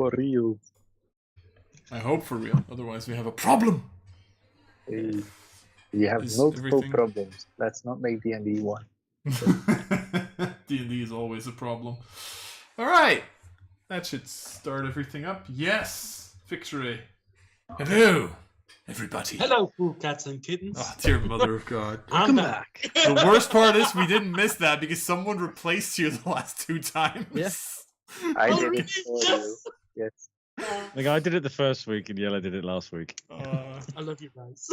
For real. I hope for real. Otherwise, we have a problem. Hey, we have Is multiple everything- problems. Let's not make D&D one. D&D is always a problem. All right. That should start everything up. Yes. Victory. Hello, everybody. Hello, cool cats and kittens. Oh, dear mother of God. I'm back. The worst part is we didn't miss that because someone replaced you the last 2 times. Yes. I Oh, did really? it for you. Yes. Like I did it the first week and Yella did it last week. I love you guys.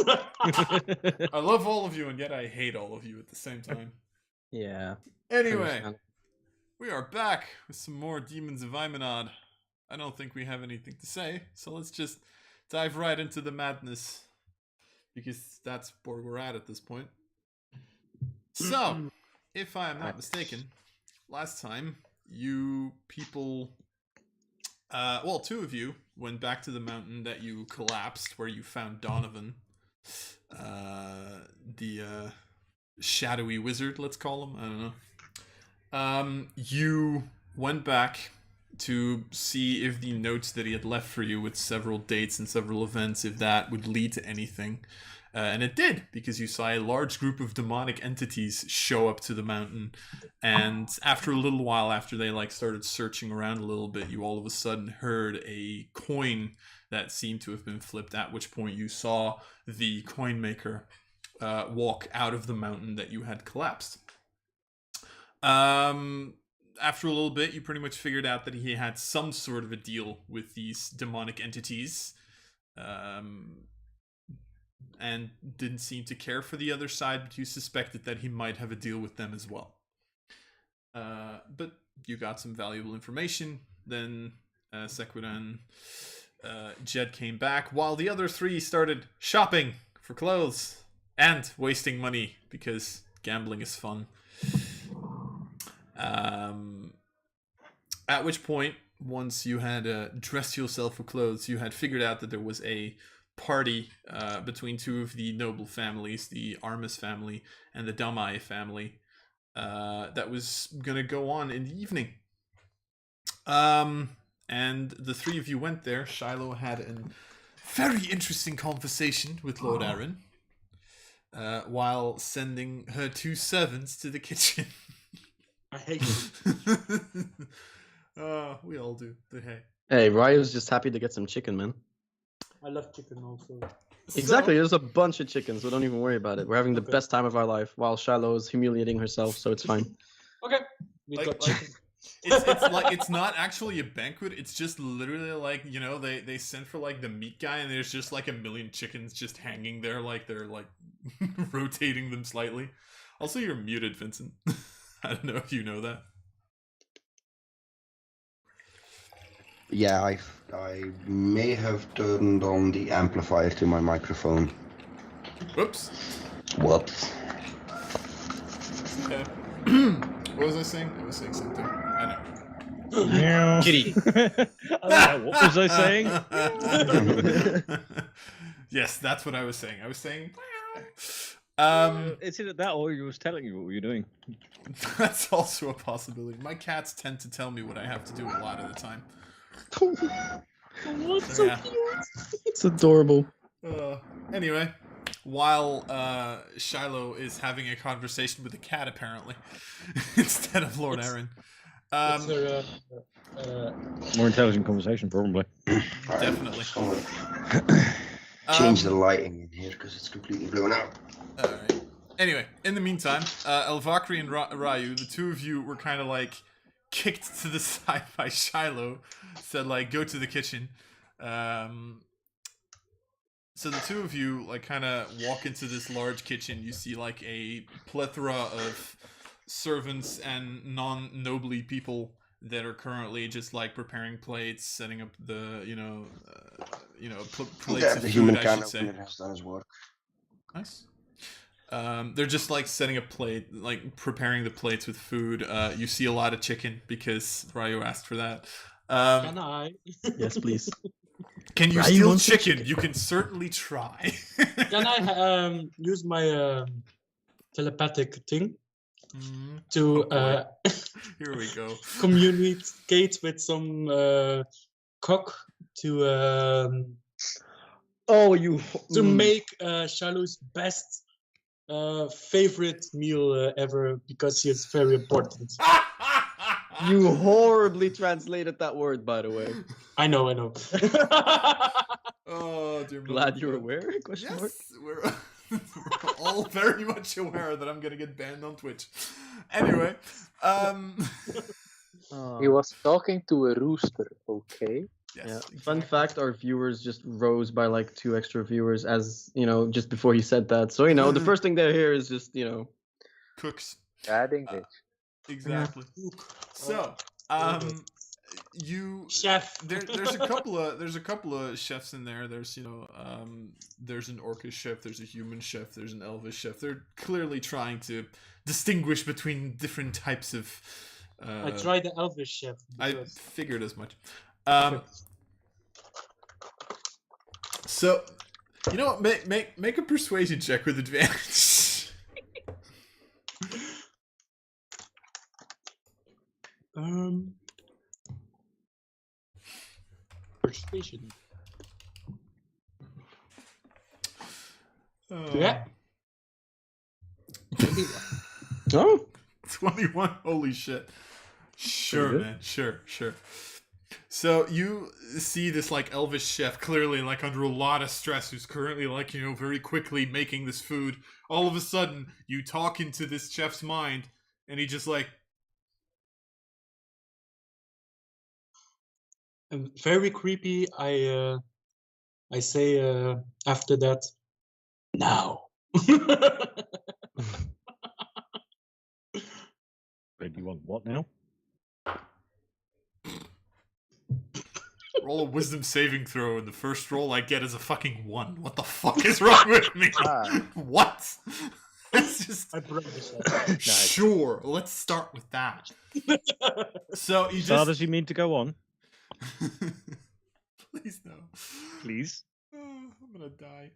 I love all of you and yet I hate all of you at the same time. Yeah. Anyway, we are back with some more Demons of Aeminad. I don't think we have anything to say, so let's just dive right into the madness. Because that's where we're at this point. So, if I am not mistaken, last time you people, well, 2 of you went back to the mountain that you collapsed, where you found Donovan, the shadowy wizard, let's call him. I don't know. You went back to see if the notes that he had left for you with several dates and several events, if that would lead to anything. And it did, because you saw a large group of demonic entities show up to the mountain. And after a little while, after they started searching around a little bit, you all of a sudden heard a coin that seemed to have been flipped, at which point you saw the coin maker walk out of the mountain that you had collapsed. After a little bit, you pretty much figured out that he had some sort of a deal with these demonic entities. And didn't seem to care for the other side, but you suspected that he might have a deal with them as well. But you got some valuable information. Then Sequida and Jed came back, while the other 3 started shopping for clothes and wasting money, because gambling is fun. At which point, once you had dressed yourself for clothes, you had figured out that there was a party between 2 of the noble families, the Armis family and the Damai family, that was gonna go on in the evening. And the 3 of you went there. Shiloh had a very interesting conversation with Lord Aaron, while sending her 2 servants to the kitchen. I hate you. We all do, but hey. Hey, Ryo's just happy to get some chicken, man. I love chicken also. Exactly, there's a bunch of chickens, so don't even worry about it. We're having the best time of our life while Shiloh is humiliating herself, so it's fine. Okay. We got chicken. It's not actually a banquet. It's just literally they sent for the meat guy, and there's just a million chickens just hanging there, they're rotating them slightly. Also, you're muted, Vincent. I don't know if you know that. Yeah, I may have turned on the amplifier to my microphone. Whoops. Whoops. Okay. What was I saying? I was saying something. I know. Kitty. What was I saying? Yes, that's what I was saying. I was saying. Is it that, or you was telling you what you're doing? That's also a possibility. My cats tend to tell me what I have to do a lot of the time. What's So, yeah. cute? It's adorable. Anyway, while Shiloh is having a conversation with a cat, apparently, instead of Lord Aaron. More intelligent conversation, probably. Definitely. Change the lighting in here because it's completely blown out. Alright. Anyway, in the meantime, Elvakri and Ryu, the 2 of you were kind of kicked to the side by Shiloh, said go to the kitchen. So the 2 of you kind of walk into this large kitchen. You see a plethora of servants and non-nobly people that are currently just preparing plates, setting up the plates Yeah, of the food, human I can should say. opener has done his work. Nice. They're just setting a plate, preparing the plates with food. You see a lot of chicken because Ryu asked for that. Can I? Yes, please. Can you Ryu steal wants some chicken? You can certainly try. Can I use my telepathic thing to Here we go. communicate with some cook to Oh, you. make Shiloh's best favorite meal ever because he is very important. You horribly translated that word, by the way. I know. Oh, dear Glad mother you're God. aware? Question mark? Yes, we're all very much aware that I'm gonna get banned on Twitch. Anyway, He was talking to a rooster, okay? yes, Yeah. exactly. Fun fact: our viewers just rose by like 2 extra viewers, as just before he said that. So the first thing they hear is just Cooks. Bad English. Exactly. So, you Chef. there's a couple of chefs in there. There's there's an orcish chef, there's a human chef, there's an elvish chef. They're clearly trying to distinguish between different types of. I tried the Elvish chef. I because- figured as much. So, you know what? Make a persuasion check with advantage. Persuasion. Oh. Yeah. oh. 21. Holy shit. Sure, good. man. Sure. So you see this like elvish chef clearly like under a lot of stress who's currently like, very quickly making this food. All of a sudden, you talk into this chef's mind and he just like, And very creepy. I say after that. Now. Wait, you want what now? roll a wisdom saving throw, and the first roll I get is a fucking 1. What the fuck is wrong with me? What? It's just I broke this up. sure. Let's start with that. So you So how just does he mean to go on? please no. Please. Oh, I'm gonna die.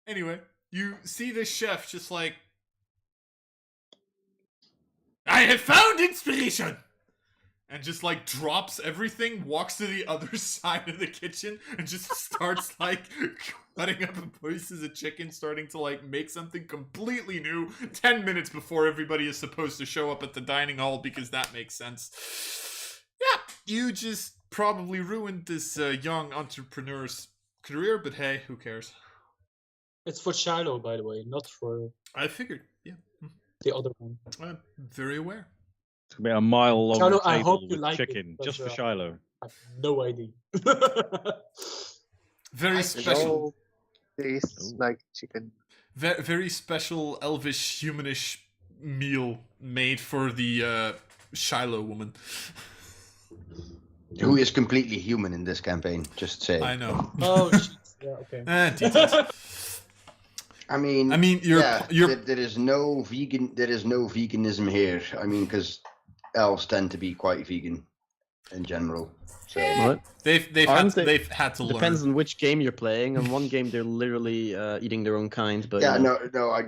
Anyway, you see this chef just like, I have found inspiration! And just like drops everything, walks to the other side of the kitchen, and just starts like cutting up pieces of chicken, starting to like make something completely new 10 minutes before everybody is supposed to show up at the dining hall, because that makes sense. Yeah, you just probably ruined this young entrepreneur's career, but hey, who cares? It's for Shiloh, by the way, not for I figured, yeah. the other one. I'm very aware. It's gonna be a mile long Shiloh, table I hope you with like it, chicken, but, just for Shiloh. I have no idea. Very It special. all tastes like chicken. Very special elvish humanish meal made for the Shiloh woman. Who is completely human in this campaign? Just say. I know. Oh, shit. Yeah, okay. Details. I mean, you're there is no veganism here. I mean, because elves tend to be quite vegan in general. So What? they've had to learn. Depends on which game you're playing. In one game, they're literally eating their own kind. But yeah, no, I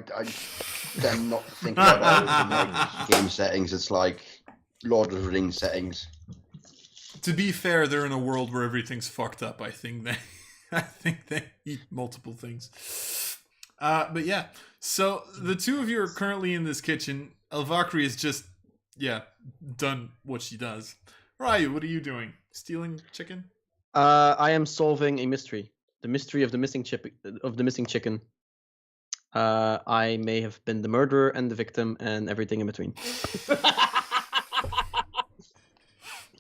tend not to think about elves in like game settings. It's like Lord of the Rings settings. To be fair, they're in a world where everything's fucked up. I think they eat multiple things. But yeah, so the two of you are currently in this kitchen. Elvakri has just, done what she does. Ryu, what are you doing? Stealing chicken? I am solving a mystery. The mystery of the missing chicken. I may have been the murderer and the victim and everything in between.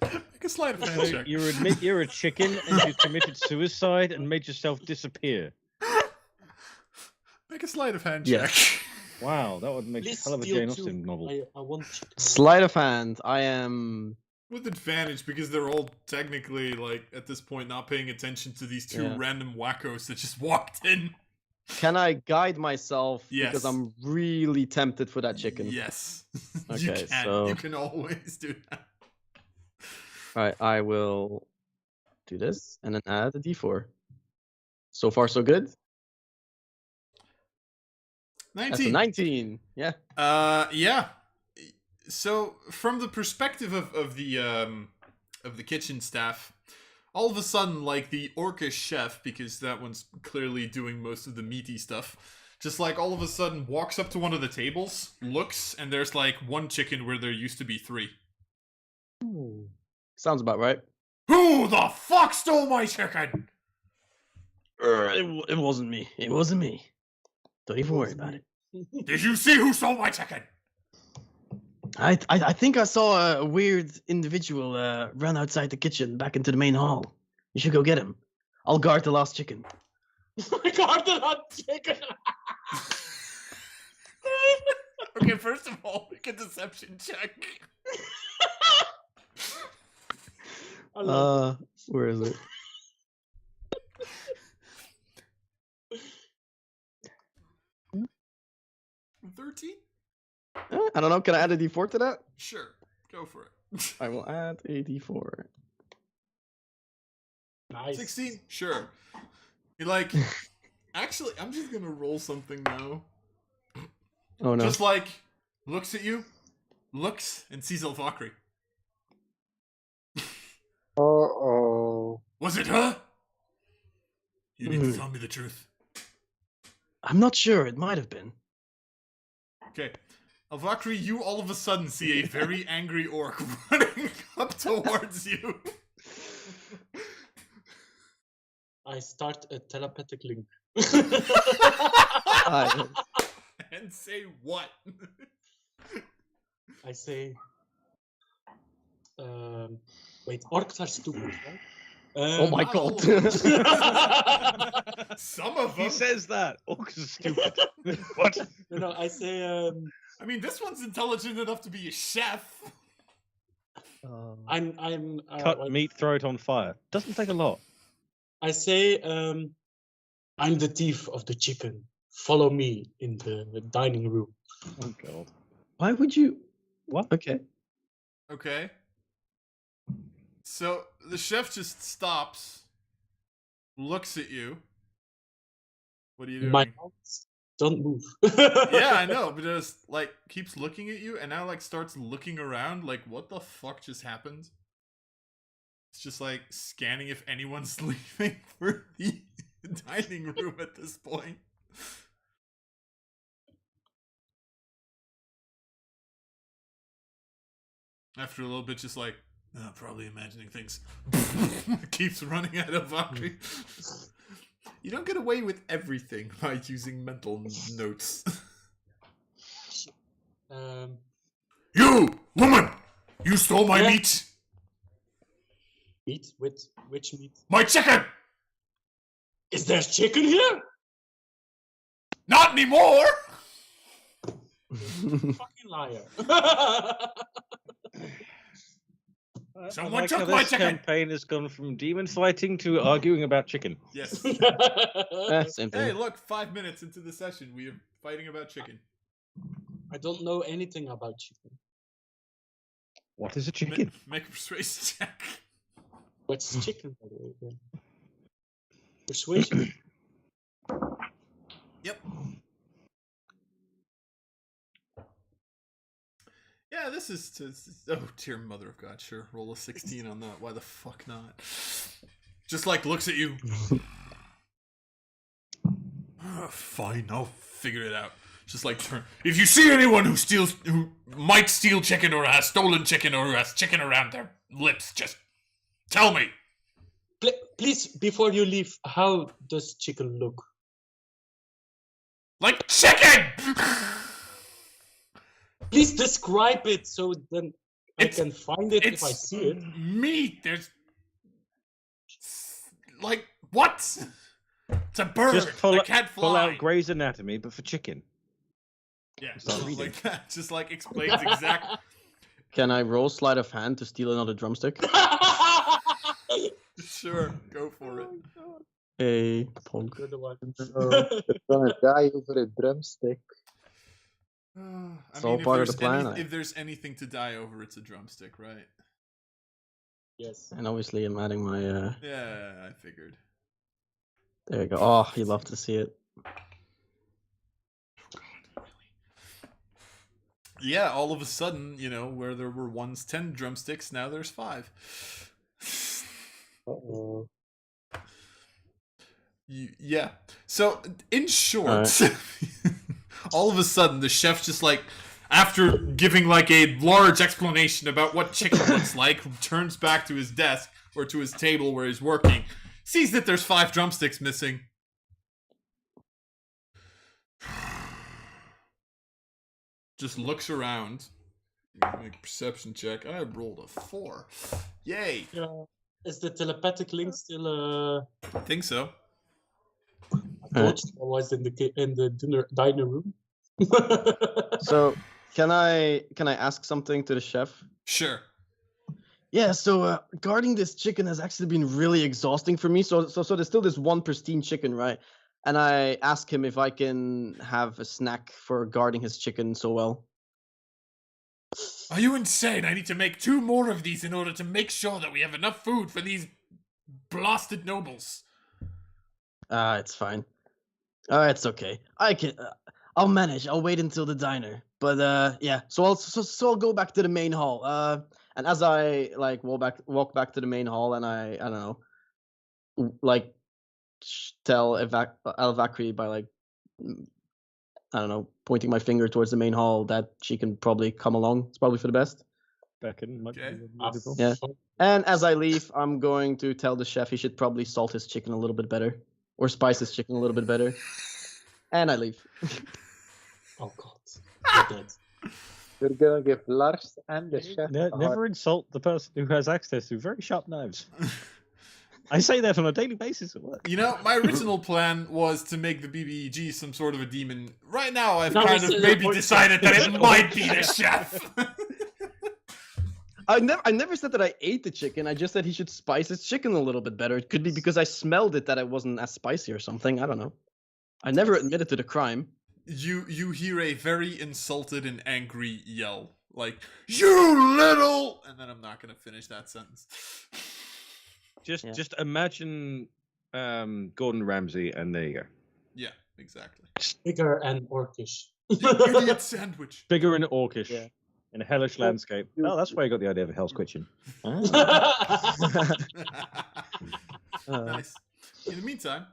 Make a sleight of hand check. You admit you're a chicken and you committed suicide and made yourself disappear. Make a sleight of hand check. Yes. Wow, that would make a Please hell of a steal Jane two. Austen novel. I want chicken. Sleight of hand. I am. With advantage, because they're all technically, like, at this point, not paying attention to these two Yeah. random wackos that just walked in. Can I guide myself? Yes. Because I'm really tempted for that chicken. Yes. Okay, you can. so- You can always do that. Alright, I will do this and then add a d4. So far, so good. That's a 19. 19. Yeah. Yeah. So from the perspective of the kitchen staff, all of a sudden, like, the orcish chef, because that one's clearly doing most of the meaty stuff, just, like, all of a sudden walks up to one of the tables, looks, and there's, like, one chicken where there used to be 3. Sounds about right. Who the fuck stole my chicken? It wasn't me. It wasn't me. Don't even worry about it. Did you see who stole my chicken? I think I saw a weird individual run outside the kitchen back into the main hall. You should go get him. I'll guard the last chicken. Guard the last chicken. Okay, first of all, make a deception check. Where is it? 13? I don't know. Can I add a d4 to that? Sure, go for it. I will add a d4. Nice. 16? Sure. You're like, actually, I'm just gonna roll something now. Oh no. Just like, looks at you, looks, and sees Elvakri. Uh-oh. Was it her? You need to tell me the truth. I'm not sure. It might have been. Okay. Elvakri, you all of a sudden see a very angry orc running up towards you. I start a telepathic link. And say what? I say, wait, orcs are stupid, right? Oh my god. Some of them. He says that. Orcs are stupid. What? No, I say, I mean, this one's intelligent enough to be a chef. I'm Cut meat, throw it on fire. Doesn't take a lot. I say, I'm the thief of the chicken. Follow me in the dining room. Oh god. Why would you? What? Okay. Okay. So the chef just stops, looks at you. What are you doing? My hands don't move. Yeah, I know, but just like keeps looking at you, and now like starts looking around, like what the fuck just happened? It's just like scanning if anyone's leaving for the dining room at this point. After a little bit, just like, probably imagining things. Keeps running out of Valkyrie. You don't get away with everything by using mental notes. You, woman! You stole my meat! Meat? With which meat? My chicken! Is there chicken here? Not anymore! Fucking liar. Someone like took how my this chicken! campaign has gone from demon fighting to arguing about chicken. Yes. Same thing. Hey, look, 5 minutes into the session, we are fighting about chicken. I don't know anything about chicken. What is a chicken? Make a persuasion check. What's chicken, by the way? Then? Persuasion. Yep. Yeah, this is oh dear mother of God, sure. Roll a 16 on that. Why the fuck not? Just like looks at you. Fine, I'll figure it out. Just like turn. If you see anyone who might steal chicken or has stolen chicken or who has chicken around their lips, just tell me. Please, before you leave, how does chicken look? Like chicken! Please describe it so then I can find it if I see it. Meat. There's like what? It's a bird. Just pull, that can't fly. pull out Grey's Anatomy, but for chicken. Yeah, Start something reading. like that. Just like explains exactly. Can I roll sleight of hand to steal another drumstick? Sure, go for it. A punk. You're the one. They're gonna die over a drumstick. I all part of the plan, if there's anything to die over, it's a drumstick, right? Yes. And obviously I'm adding my Yeah, I figured. there you go. Oh, you love to see it. Yeah, all of a sudden, you know, where there were once 10 drumsticks, now there's 5. Uh-oh. Yeah. So, in short, all of a sudden, the chef just like, after giving like a large explanation about what chicken looks like, turns back to his desk or to his table where he's working, sees that there's 5 drumsticks missing. Just looks around. Make a perception check. I rolled a 4. Yay! Is the telepathic link still? I think so. I told you I was in the diner room. So can I ask something to the chef? Sure. Yeah, so guarding this chicken has actually been really exhausting for me. So there's still this one pristine chicken, right? And I ask him if I can have a snack for guarding his chicken so well. Are you insane? I need to make 2 more of these in order to make sure that we have enough food for these blasted nobles. It's fine. It's okay. I can. I'll manage. I'll wait until the diner. But yeah. So I'll go back to the main hall. And as I like walk back to the main hall, and I don't know, like tell Al-Vakri by like I don't know, pointing my finger towards the main hall that she can probably come along. It's probably for the best. Okay. Yeah. And as I leave, I'm going to tell the chef he should probably salt his chicken a little bit better, or spice his chicken a little bit better. And I leave. Oh God. You're dead. We're gonna give Lars and the chef a hard Never insult the person who has access to very sharp knives. I say that on a daily basis at work. You know, my original plan was to make the BBEG some sort of a demon. Right now, I've No, kind it's of a- maybe decided that it might be the chef. I never said that I ate the chicken. I just said he should spice his chicken a little bit better. It could be because I smelled it that it wasn't as spicy or something. I don't know. I never admitted to the crime. You hear a very insulted and angry yell, like, "You little!" And then I'm not going to finish that sentence. Just imagine Gordon Ramsay, and there you go. Yeah, exactly. Bigger and orcish. You idiot sandwich. Bigger and orcish. Yeah. In a hellish landscape. Oh, that's where you got the idea of a Hell's Kitchen. Nice. In the meantime,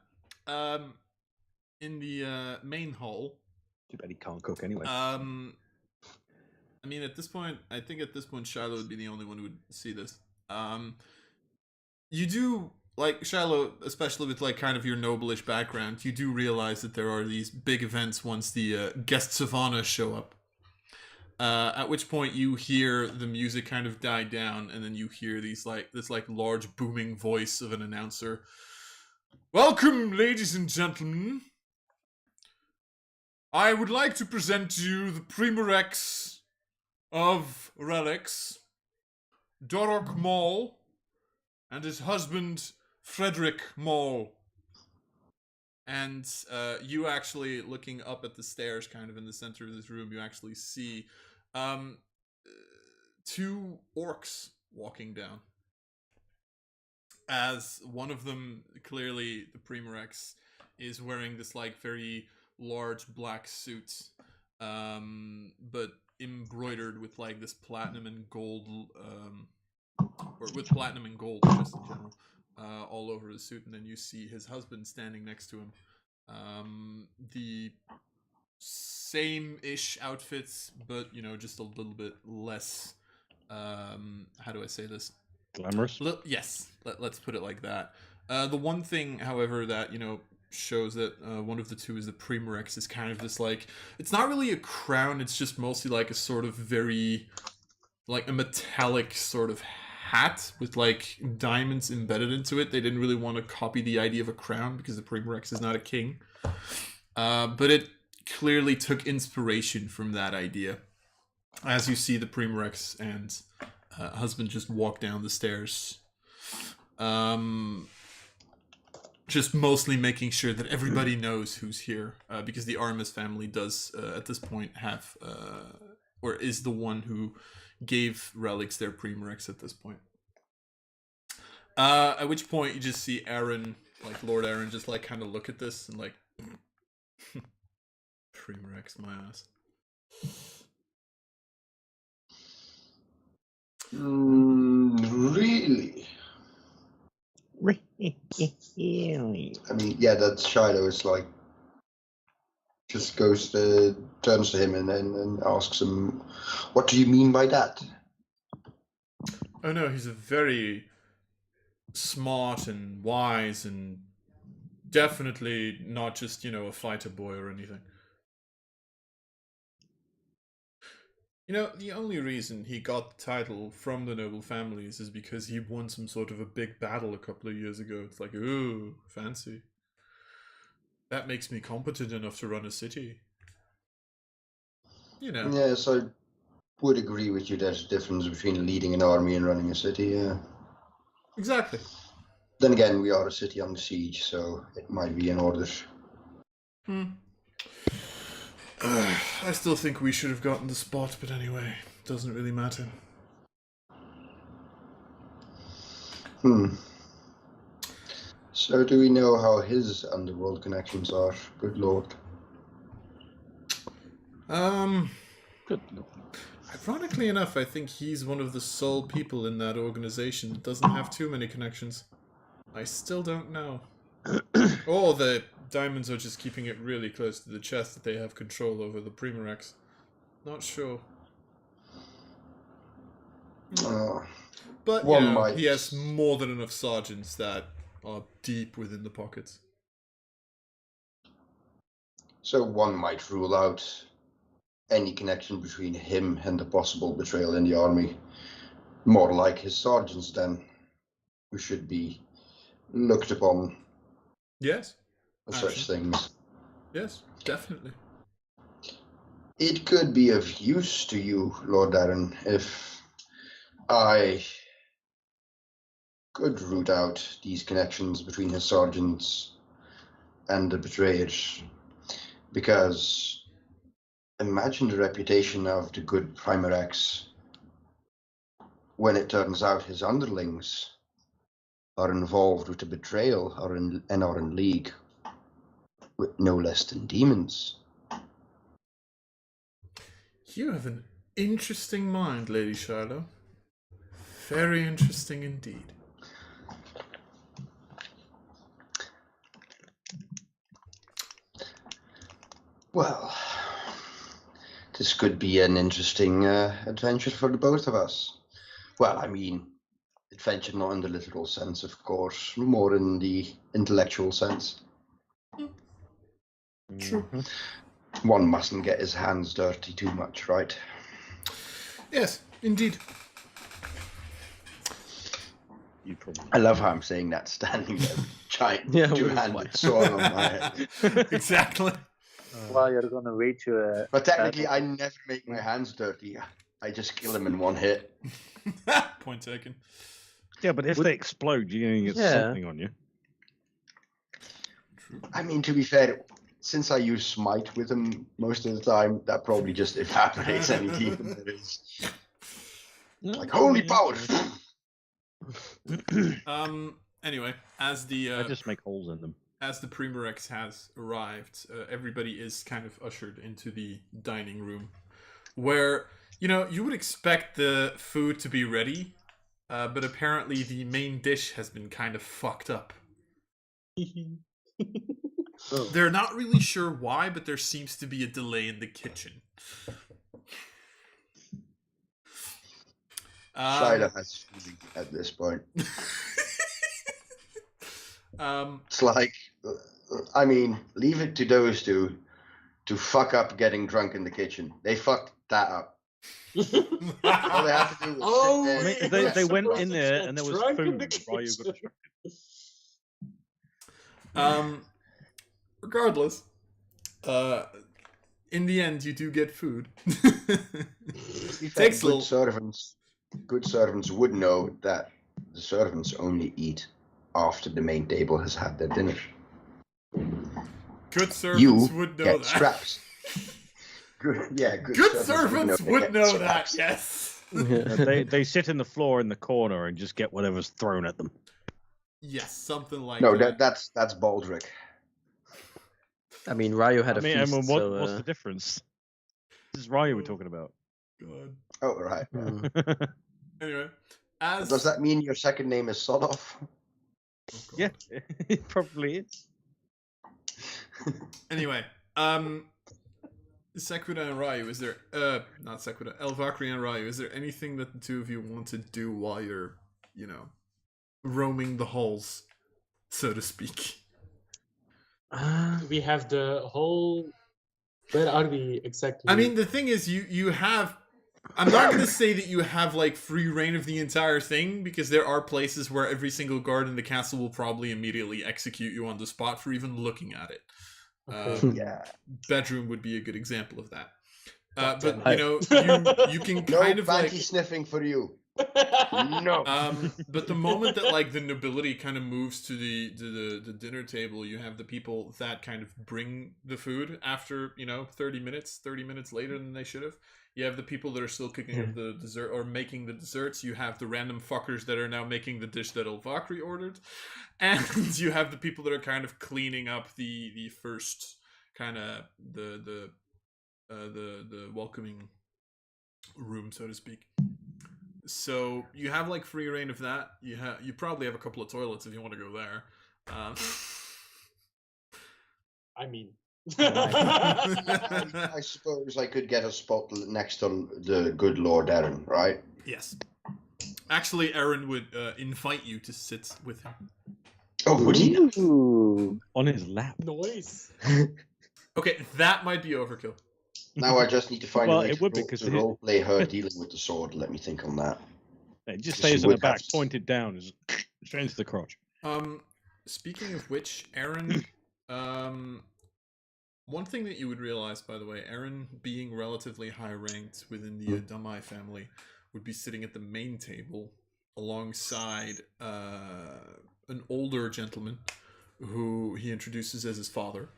in the main hall. Too bad he can't cook anyway. I mean, at this point, I think Shiloh would be the only one who would see this. You do, like, Shiloh, especially with, like, kind of your noblish background, you do realize that there are these big events once the guests of honor show up. At which point you hear the music kind of die down, and then you hear this large booming voice of an announcer. Welcome, ladies and gentlemen. I would like to present to you the Primarex of Relix, Dorok Maul, and his husband, Frederick Maul. And you actually, looking up at the stairs kind of in the center of this room, you actually see 2 orcs walking down. As one of them, clearly the Primarex, is wearing this like very large black suit, but embroidered with like this platinum and gold, or with platinum and gold just in general, all over his suit. And then you see his husband standing next to him. The same-ish outfits, but you know, just a little bit less. How do I say this? Glamorous. Yes, let's put it like that. The one thing, however, that, you know, shows that one of the 2 is the Primarex is kind of this, like, it's not really a crown, it's just mostly like a sort of very, like, a metallic sort of hat with, like, diamonds embedded into it. They didn't really want to copy the idea of a crown because the Primarex is not a king. But it clearly took inspiration from that idea. As you see the Primarex and husband just walk down the stairs. Just mostly making sure that everybody knows who's here, because the Armis family does, at this point, have, or is the one who gave Relix their Primarex at this point. At which point you just see Aaron, like Lord Aaron, just like kind of look at this and like, Primarex, my ass. Really? I mean, yeah, that's Shiloh. Is like just turns to him and asks him, "What do you mean by that?" Oh no, he's a very smart and wise and definitely not just, a fighter boy or anything. The only reason he got the title from the noble families is because he won some sort of a big battle a couple of years ago. It's like, ooh, fancy. That makes me competent enough to run a city. Yes, I would agree with you. There's a difference between leading an army and running a city. Yeah. Exactly. Then again, we are a city under siege, so it might be in order. I still think we should have gotten the spot, but anyway, doesn't really matter. So do we know how his underworld connections are? Good lord. Good lord. Ironically enough, I think he's one of the sole people in that organization that doesn't have too many connections. I still don't know. Or the diamonds are just keeping it really close to the chest that they have control over the Primarex. Not sure. But, he has more than enough sergeants that are deep within the pockets. So one might rule out any connection between him and a possible betrayal in the army. More like his sergeants, then, who should be looked upon. Yes. For such things. Yes, definitely. It could be of use to you, Lord Darren, if I could root out these connections between his sergeants and the betrayers. Because imagine the reputation of the good Primarex when it turns out his underlings are involved with the betrayal and are in league with no less than demons. You have an interesting mind, Lady Shiloh. Very interesting indeed. Well, this could be an interesting adventure for the both of us. Well, I mean, adventure not in the literal sense, of course, more in the intellectual sense. True. One mustn't get his hands dirty too much, right? Yes, indeed. I love how I'm saying that, standing there, giant two-handed sword on my head. Exactly. Well, you're gonna wait to. But technically, I never make my hands dirty. I just kill him in one hit. Point taken. Yeah, but if they explode, you're going to get something on you. True. I mean, to be fair, since I use smite with him most of the time, that probably just evaporates any demon that is. Like, holy power! Anyway, as the I just make holes in them. As the Primarex has arrived, everybody is kind of ushered into the dining room, where you would expect the food to be ready, but apparently the main dish has been kind of fucked up. They're not really sure why, but there seems to be a delay in the kitchen. Shiloh has feeling at this point. It's like, I mean, leave it to those two to fuck up getting drunk in the kitchen. They fucked that up. All they have to do is sit there. They went in there and there was food. Ryu got distracted. Regardless, in the end, you do get food. Takes good servants would know that the servants only eat after the main table has had their dinner. Good servants would know that. Scraps. Good servants would know that. Yes. They sit in the floor in the corner and just get whatever's thrown at them. Yes, something like that. No, that's Baldric. I mean, Ryu had a feast. What's the difference? This is Ryu we're talking about. God. Oh, right. Anyway, does that mean your second name is Sodov? God. Yeah, it probably is. Anyway, Sequida and Ryu, is there not Sequida, Elvakri and Ryu, is there anything that the two of you want to do while you're, roaming the halls, so to speak? We have the whole. Where are we exactly? I mean, the thing is, you have. I'm not going to say that you have like free reign of the entire thing, because there are places where every single guard in the castle will probably immediately execute you on the spot for even looking at it. Yeah. Bedroom would be a good example of that. But you can No kind of like panty sniffing for you. No. but the moment that like the nobility kind of moves to the dinner table, you have the people that kind of bring the food after 30 minutes later than they should have. You have the people that are still cooking up the dessert or making the desserts. You have the random fuckers that are now making the dish that Elvakri ordered, and you have the people that are kind of cleaning up the first kind of the welcoming room, so to speak. So you have like free reign of that. You probably have a couple of toilets if you want to go there. I mean, I suppose I could get a spot next to the good Lord Aaron, right? Yes. Actually, Aaron would invite you to sit with him. Oh, would he? Ooh. On his lap. noise. Okay, that might be overkill. Now I just need to find Well, a way it would be, to 'cause roleplay her dealing with the sword. Let me think on that. It just She stays in the would back, have to- pointed down, straight into the crotch. Speaking of which, Aaron, one thing that you would realize, by the way, Aaron, being relatively high ranked within the Adamai family, would be sitting at the main table alongside an older gentleman who he introduces as his father,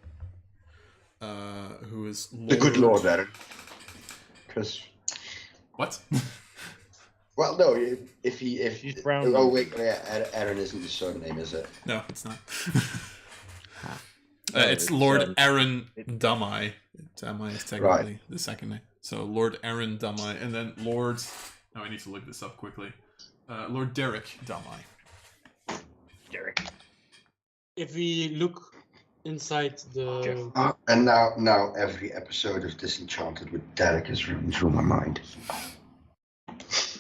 who is The good Lord Aaron. Because, What? well, no, if She's brown. oh wait, yeah, Aaron isn't his surname, is it? No, it's not. No, it's it's, Lord Aaron Damai. Damai is technically Right. the second name. So Lord Aaron Damai, and then Lord. Now I need to look this up quickly. Lord Derek Damai. Derek. If we look inside the. And now every episode of Disenchanted with Derek is running through my mind.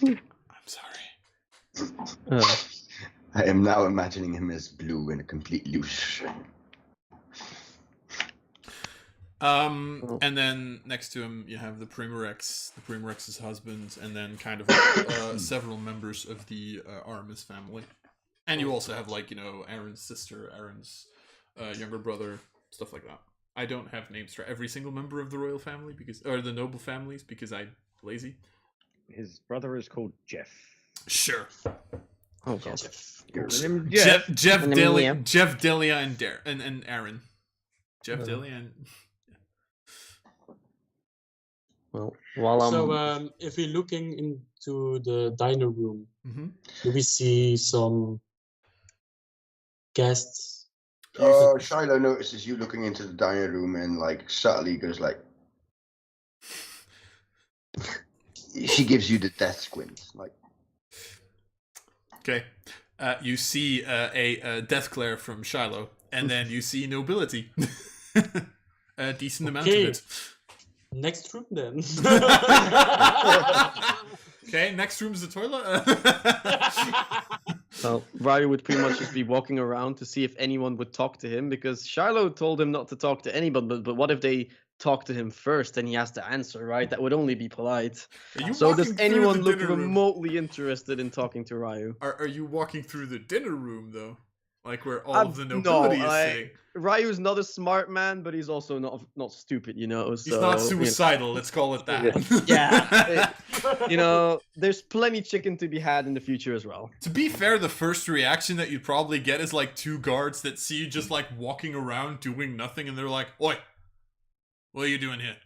I'm sorry. I am now imagining him as blue in a complete loose. And then next to him you have the Primorex's husband, and then kind of several members of the Aramis family. And you also have Aaron's sister, Aaron's younger brother, stuff like that. I don't have names for every single member of the royal family or the noble families because I'm lazy. His brother is called Jeff. Sure. Oh god. Jeff And then Delia, Mia. Jeff Delia, and Aaron. Jeff Delia and. Well, while I'm So, if we're looking into the diner room, Mm-hmm. do we see some guests? Shiloh notices you looking into the dining room and subtly goes she gives you the death squint. Okay. You see a death glare from Shiloh, and then you see nobility. A decent amount of Okay. it. Next room then. Okay, next room's the toilet. Well, Ryu would pretty much just be walking around to see if anyone would talk to him, because Shiloh told him not to talk to anyone, but what if they talk to him first and he has to answer, right? That would only be polite. Are you So walking does through anyone the look dinner room? remotely interested in talking to Ryu? Are you walking through the dinner room, though? Like where all of the No, nobility is sitting? Ryu's not a smart man, but he's also not stupid, So, He's not suicidal, let's call it that. Yeah. There's plenty chicken to be had in the future as well. To be fair, the first reaction that you'd probably get is two guards that see you just walking around doing nothing, and they're like, "Oi, what are you doing here?"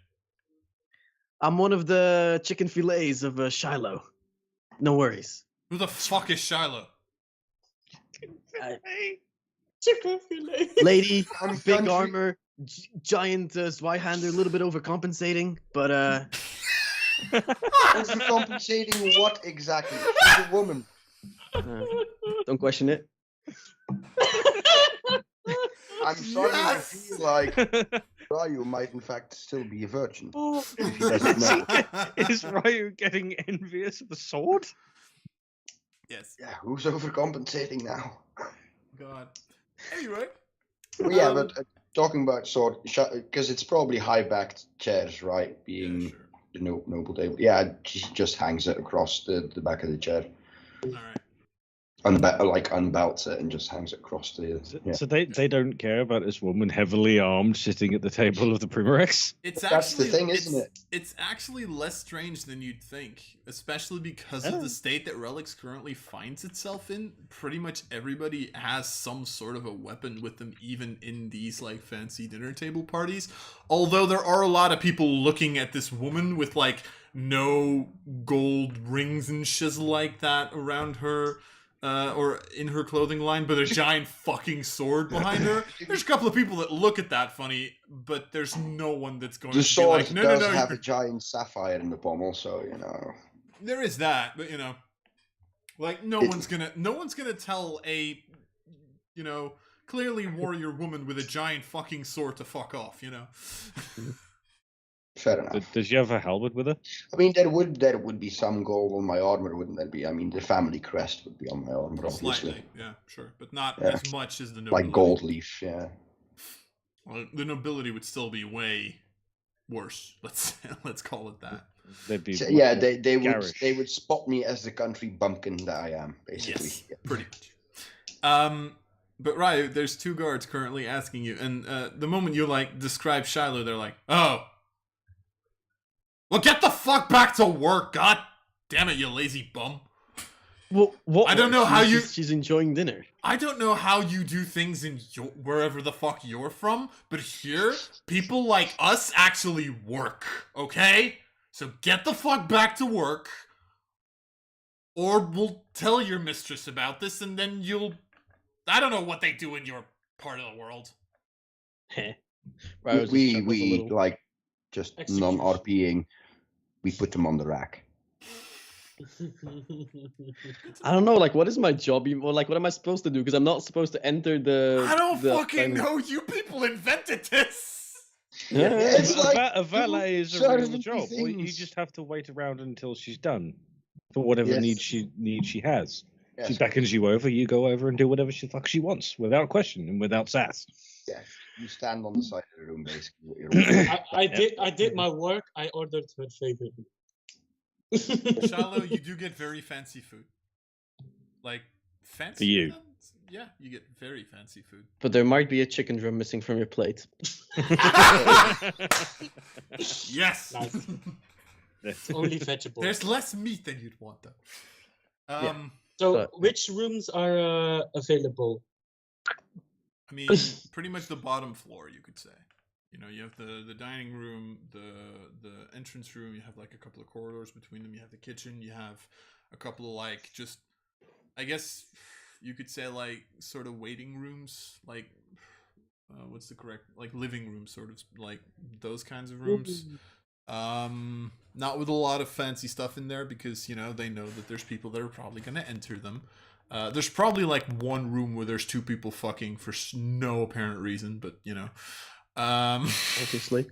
I'm one of the chicken fillets of Shiloh. No worries. Who the fuck is Shiloh? Chicken fillet. Lady, I'm big country. armor, giant Zweihander, a little bit overcompensating, but Overcompensating what exactly? She's a woman. don't question it. I'm starting Yes! to feel like Ryu might in fact still be a virgin. Oh, If he doesn't know. Is Ryu getting envious of the sword? Yes. Yeah, who's overcompensating now? God. Anyway. Well, yeah, but talking about sword, because it's probably high-backed chairs, right? Being Yeah, sure. the noble table. Yeah, she just hangs it across the back of the chair. All right. Unbelts it and just hangs it across the. So they don't care about this woman heavily armed sitting at the table of the Primarex? It's That's the actually thing, isn't it? It's actually less strange than you'd think, especially because of the state that Relix currently finds itself in. Pretty much everybody has some sort of a weapon with them, even in these like fancy dinner table parties. Although there are a lot of people looking at this woman with like no gold rings and shizzle like that around her. Or in her clothing line, but a giant fucking sword behind her. There's a couple of people that look at that funny, but there's no one that's going The to be sword like, no, does no, no. have a giant sapphire in the pommel, so you know. There is that, but you know, like no one's gonna tell a, you know, clearly warrior woman with a giant fucking sword to fuck off, you know. Fair enough. Does she have a helmet with her? I mean, there would be some gold on my armor, wouldn't there be? I mean, the family crest would be on my armor, obviously. Slightly, yeah, sure, but not Yeah. as much as the nobility. Like gold leaf, yeah. Well, the nobility would still be way worse. Let's call it that. They'd be So, yeah, they garish. would spot me as the country bumpkin that I am, basically. Yes, pretty much. But Ryu, there's two guards currently asking you, and the moment you like describe Shiloh, they're like, "Oh, well, get the fuck back to work! God damn it, you lazy bum!" Well, what? I don't know how you- She's enjoying dinner. I don't know how you do things in wherever the fuck you're from, but here, people like us actually work. Okay, so get the fuck back to work, or we'll tell your mistress about this, and then you'll. I don't know what they do in your part of the world. Ryu's We chuckles a little. like just Execution. non-RPing. We put them on the rack. I don't know, like, what is my job? Or, like, what am I supposed to do? Because I'm not supposed to enter the... I don't the fucking thing. know. You people invented this. Yeah. It's like a valet is a real servant job. Well, you things. just have to wait around until she's done for whatever Yes. needs she has. Yes. She beckons you over, you go over and do whatever she fuck she wants, without question and without sass. Yeah, you stand on the side of the room, basically. What you're I did my work. I ordered her favorite. Shiloh, you do get very fancy food. Like fancy For you. Yeah, you get very fancy food. But there might be a chicken drum missing from your plate. Yes. Nice. Only vegetables. There's less meat than you'd want, though. So, but- which rooms are available? I mean, pretty much the bottom floor, you could say. You know, you have the dining room, the entrance room. You have like a couple of corridors between them. You have the kitchen. You have a couple of like just, I guess you could say like sort of waiting rooms, like what's the correct like living room, sort of like those kinds of rooms. Not with a lot of fancy stuff in there because, you know, they know that there's people that are probably going to enter them. There's probably like one room where there's two people fucking for no apparent reason, but you know, Obviously.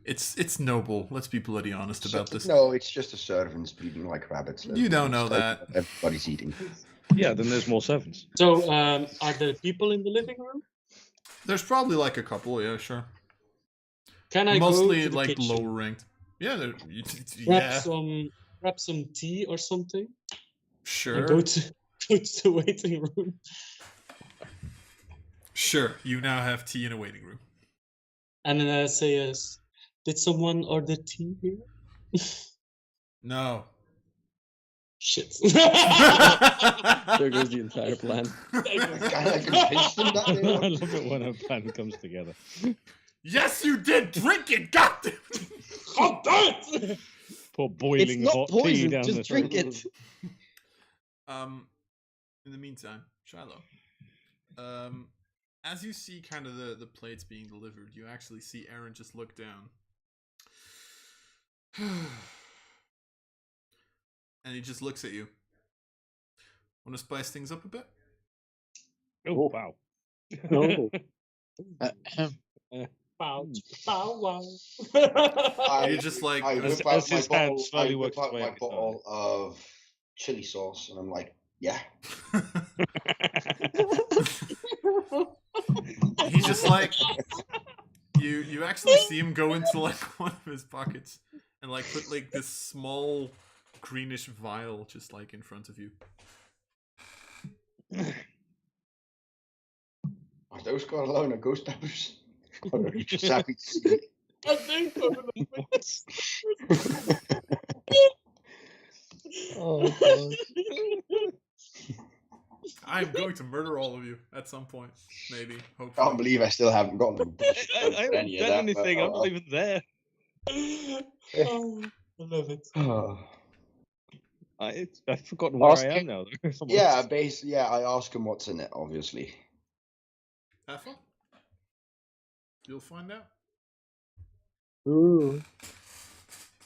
it's noble. Let's be bloody honest about this. No, it's just the servants bleeding like rabbits. You don't know that. Everybody's eating. Yeah, then there's more servants. So, are there people in the living room? There's probably like a couple, yeah, sure. Can I Mostly go to the like kitchen, lower ranked. Yeah, grab yeah, some tea or something, sure. and go to the waiting room? Sure, you now have tea in a waiting room. And then I say, yes, did someone order tea here? No. Shit. There goes the entire plan. Kind of convinced them that they I were. love it when a plan comes together. Yes, you did. Drink it. Goddamn. God damn it! Pour boiling It's not hot tea poison, down the just drink throat. it. In the meantime, Shiloh. As you see kind of the plates being delivered, you actually see Aaron just look down. And he just looks at you. Want to spice things up a bit? Oh, wow. Oh. Bow, bow, wow. You're just like, I As- whip out as my his hand bottle, slowly I whip works its out way my up his bottle of chili sauce, and I'm like, yeah. he's just like, you actually see him go into like one of his pockets and like put like this small greenish vial just like in front of you. Are those Carolina ghost peppers? Or are you just happy to see me? I think so. Oh god. I'm going to murder all of you at some point, maybe, Can't hopefully. believe I still haven't gotten a bullshit I for haven't any of done that, anything. but, I'm not even there. Oh, I love it. I've forgotten where Ask I am him. now. Though, if I'm yeah, honest. basically, yeah, I ask him what's in it, obviously. Have fun. You'll find out. Ooh.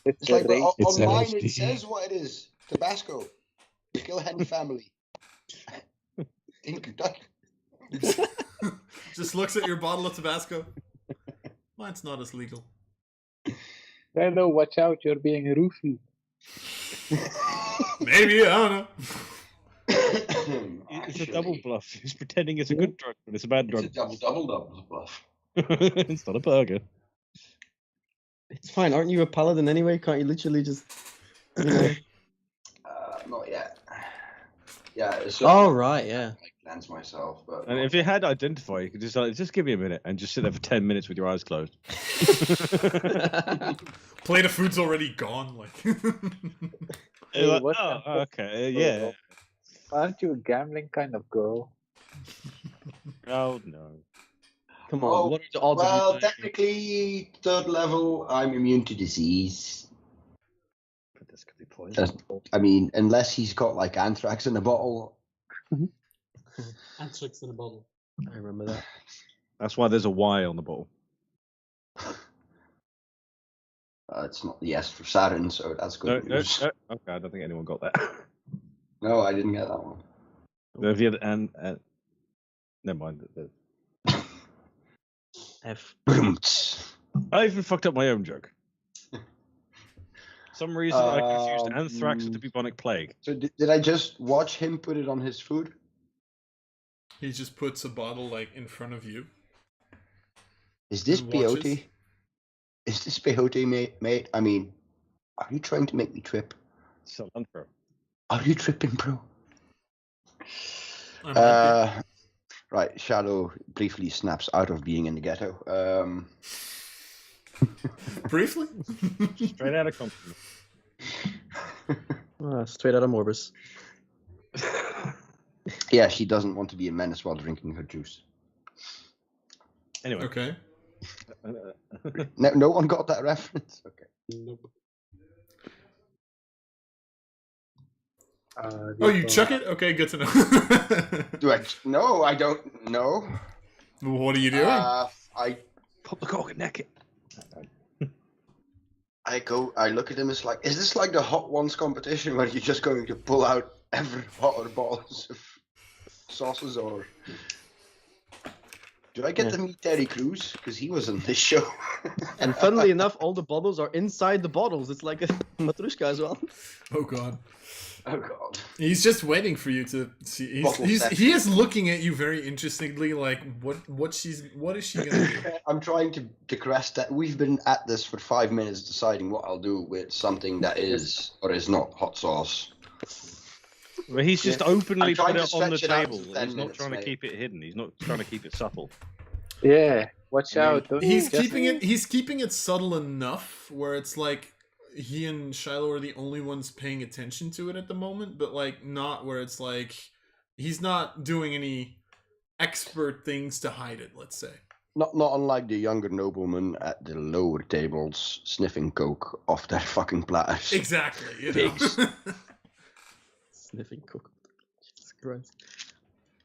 It's It's like, but race. on mine it says what it is. Tabasco. Kill hen family. In Kentucky. Just looks at your bottle of Tabasco. Mine's not as legal. Hello, watch out, you're being roofy. Maybe, I don't know. It's a double bluff. He's pretending it's a good drug, but it's a bad It's a drug. double bluff. It's not a burger. It's fine. Aren't you a paladin anyway? Can't you literally just? Not yet. Yeah, it's Oh right, yeah. I cleanse myself, but And if you had identify, you could just give me a minute and just sit there for 10 minutes with your eyes closed. Plate of food's already gone, like. Hey, Like, what oh, the- okay, yeah. Aren't you a gambling kind of girl? Oh no. Come on. Oh, What are the odds well, of you? technically, 3rd level, I'm immune to disease. But this could be poison. I mean, unless he's got like anthrax in a bottle. Anthrax in a bottle. I remember that. That's why there's a Y on the bottle. It's not the S for Saturn, so that's good news. No. Okay, I don't think anyone got that. No, I didn't get that one. The other and never mind. F. I even fucked up my own joke. For some reason, I confused anthrax with the bubonic plague. So did I just watch him put it on his food? He just puts a bottle like in front of you. Is this And watches. peyote? Is this peyote, mate? I mean, are you trying to make me trip? Cilantro. Are you tripping, bro? I might be. Right, Shadow briefly snaps out of being in the ghetto. Briefly? Straight out of compliment. Straight out of Morbus. Yeah, she doesn't want to be a menace while drinking her juice. Anyway. Okay. No one got that reference? Okay. Nope. Oh, you chuck it? Okay, good to know. Do I? No, I don't know. What are you doing? I Pop the cork and neck it. I look at him, it's like, is this like the Hot Ones competition where you're just going to pull out every hotter bottles of sauces, or do I get to meet Terry Crews? Because he was on this show. And funnily enough, all the bubbles are inside the bottles. It's like a matrushka as well. Oh god. Oh god. He's just waiting for you to see. Bottle set. He is looking at you very interestingly, like what is she gonna do? I'm trying to crest that we've been at this for 5 minutes deciding what I'll do with something that is or is not hot sauce. But he's just openly I'm trying put to it on the stretch it out table. to He's 10 not minutes, trying to mate. keep it hidden. He's not trying to keep it subtle. Yeah, watch I mean, out. Don't He's just- keeping it subtle enough where it's like he and Shiloh are the only ones paying attention to it at the moment, but like not where it's like he's not doing any expert things to hide it, let's say. Not unlike the younger noblemen at the lower tables sniffing coke off their fucking platters. Exactly. You know? Pigs. Sniffing cook. Jesus Christ.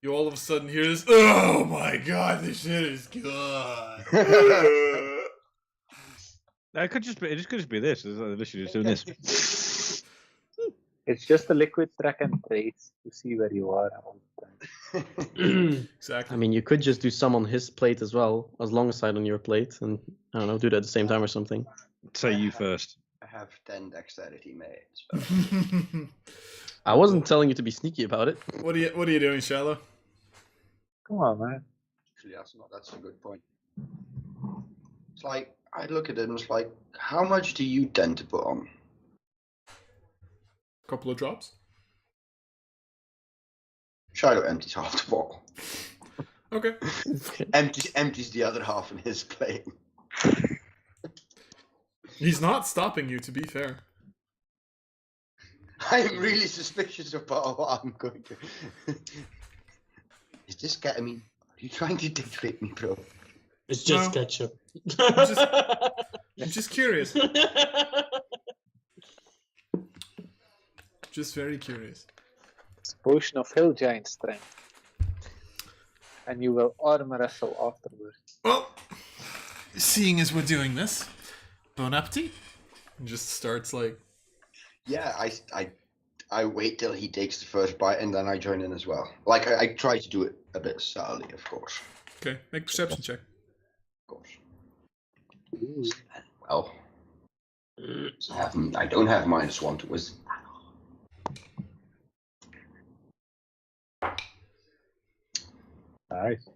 You all of a sudden hear this, oh my god, this shit is good. It could just be this. It's literally just doing this. It's just a liquid track and trace to see where you are all the time. Exactly. I mean, you could just do some on his plate as well, as long as on your plate, and I don't know, do that at the same time or something. Say you first. I have 10 dexterity, mate. I wasn't telling you to be sneaky about it. What are you doing, Shallow? Come on, man. Actually, that's a good point. It's like, I look at it and it's like, how much do you tend to put on? A couple of drops. Shiloh empties half the bottle. Okay. Empties the other half in his plate. He's not stopping you, to be fair. I'm really suspicious about what I'm going to. Is this ketamine? Are you trying to dick rape me, bro? It's just No. ketchup. I'm just curious. Just very curious. It's a potion of hill giant strength. And you will arm wrestle afterwards. Well, seeing as we're doing this, bon appetit. And just starts like. Yeah, I wait till he takes the first bite and then I join in as well. Like, I try to do it a bit subtly, of course. Okay, make perception check. Of course. Well, I don't have -1 to wisdom. Nice.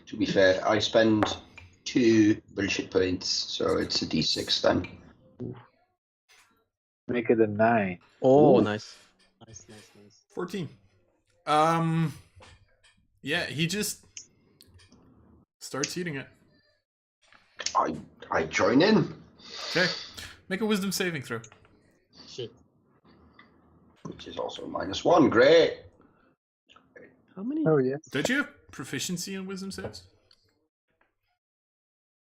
To be fair, I spend 2 bullshit points, so it's a d6 then. Make it a 9. Oh, Ooh. nice. Nice, nice, nice. 14. Yeah, he just starts eating it. I join in. Okay, make a wisdom saving throw. Shit. Which is also -1. Great. How many? Oh, yeah. Don't you have proficiency in wisdom saves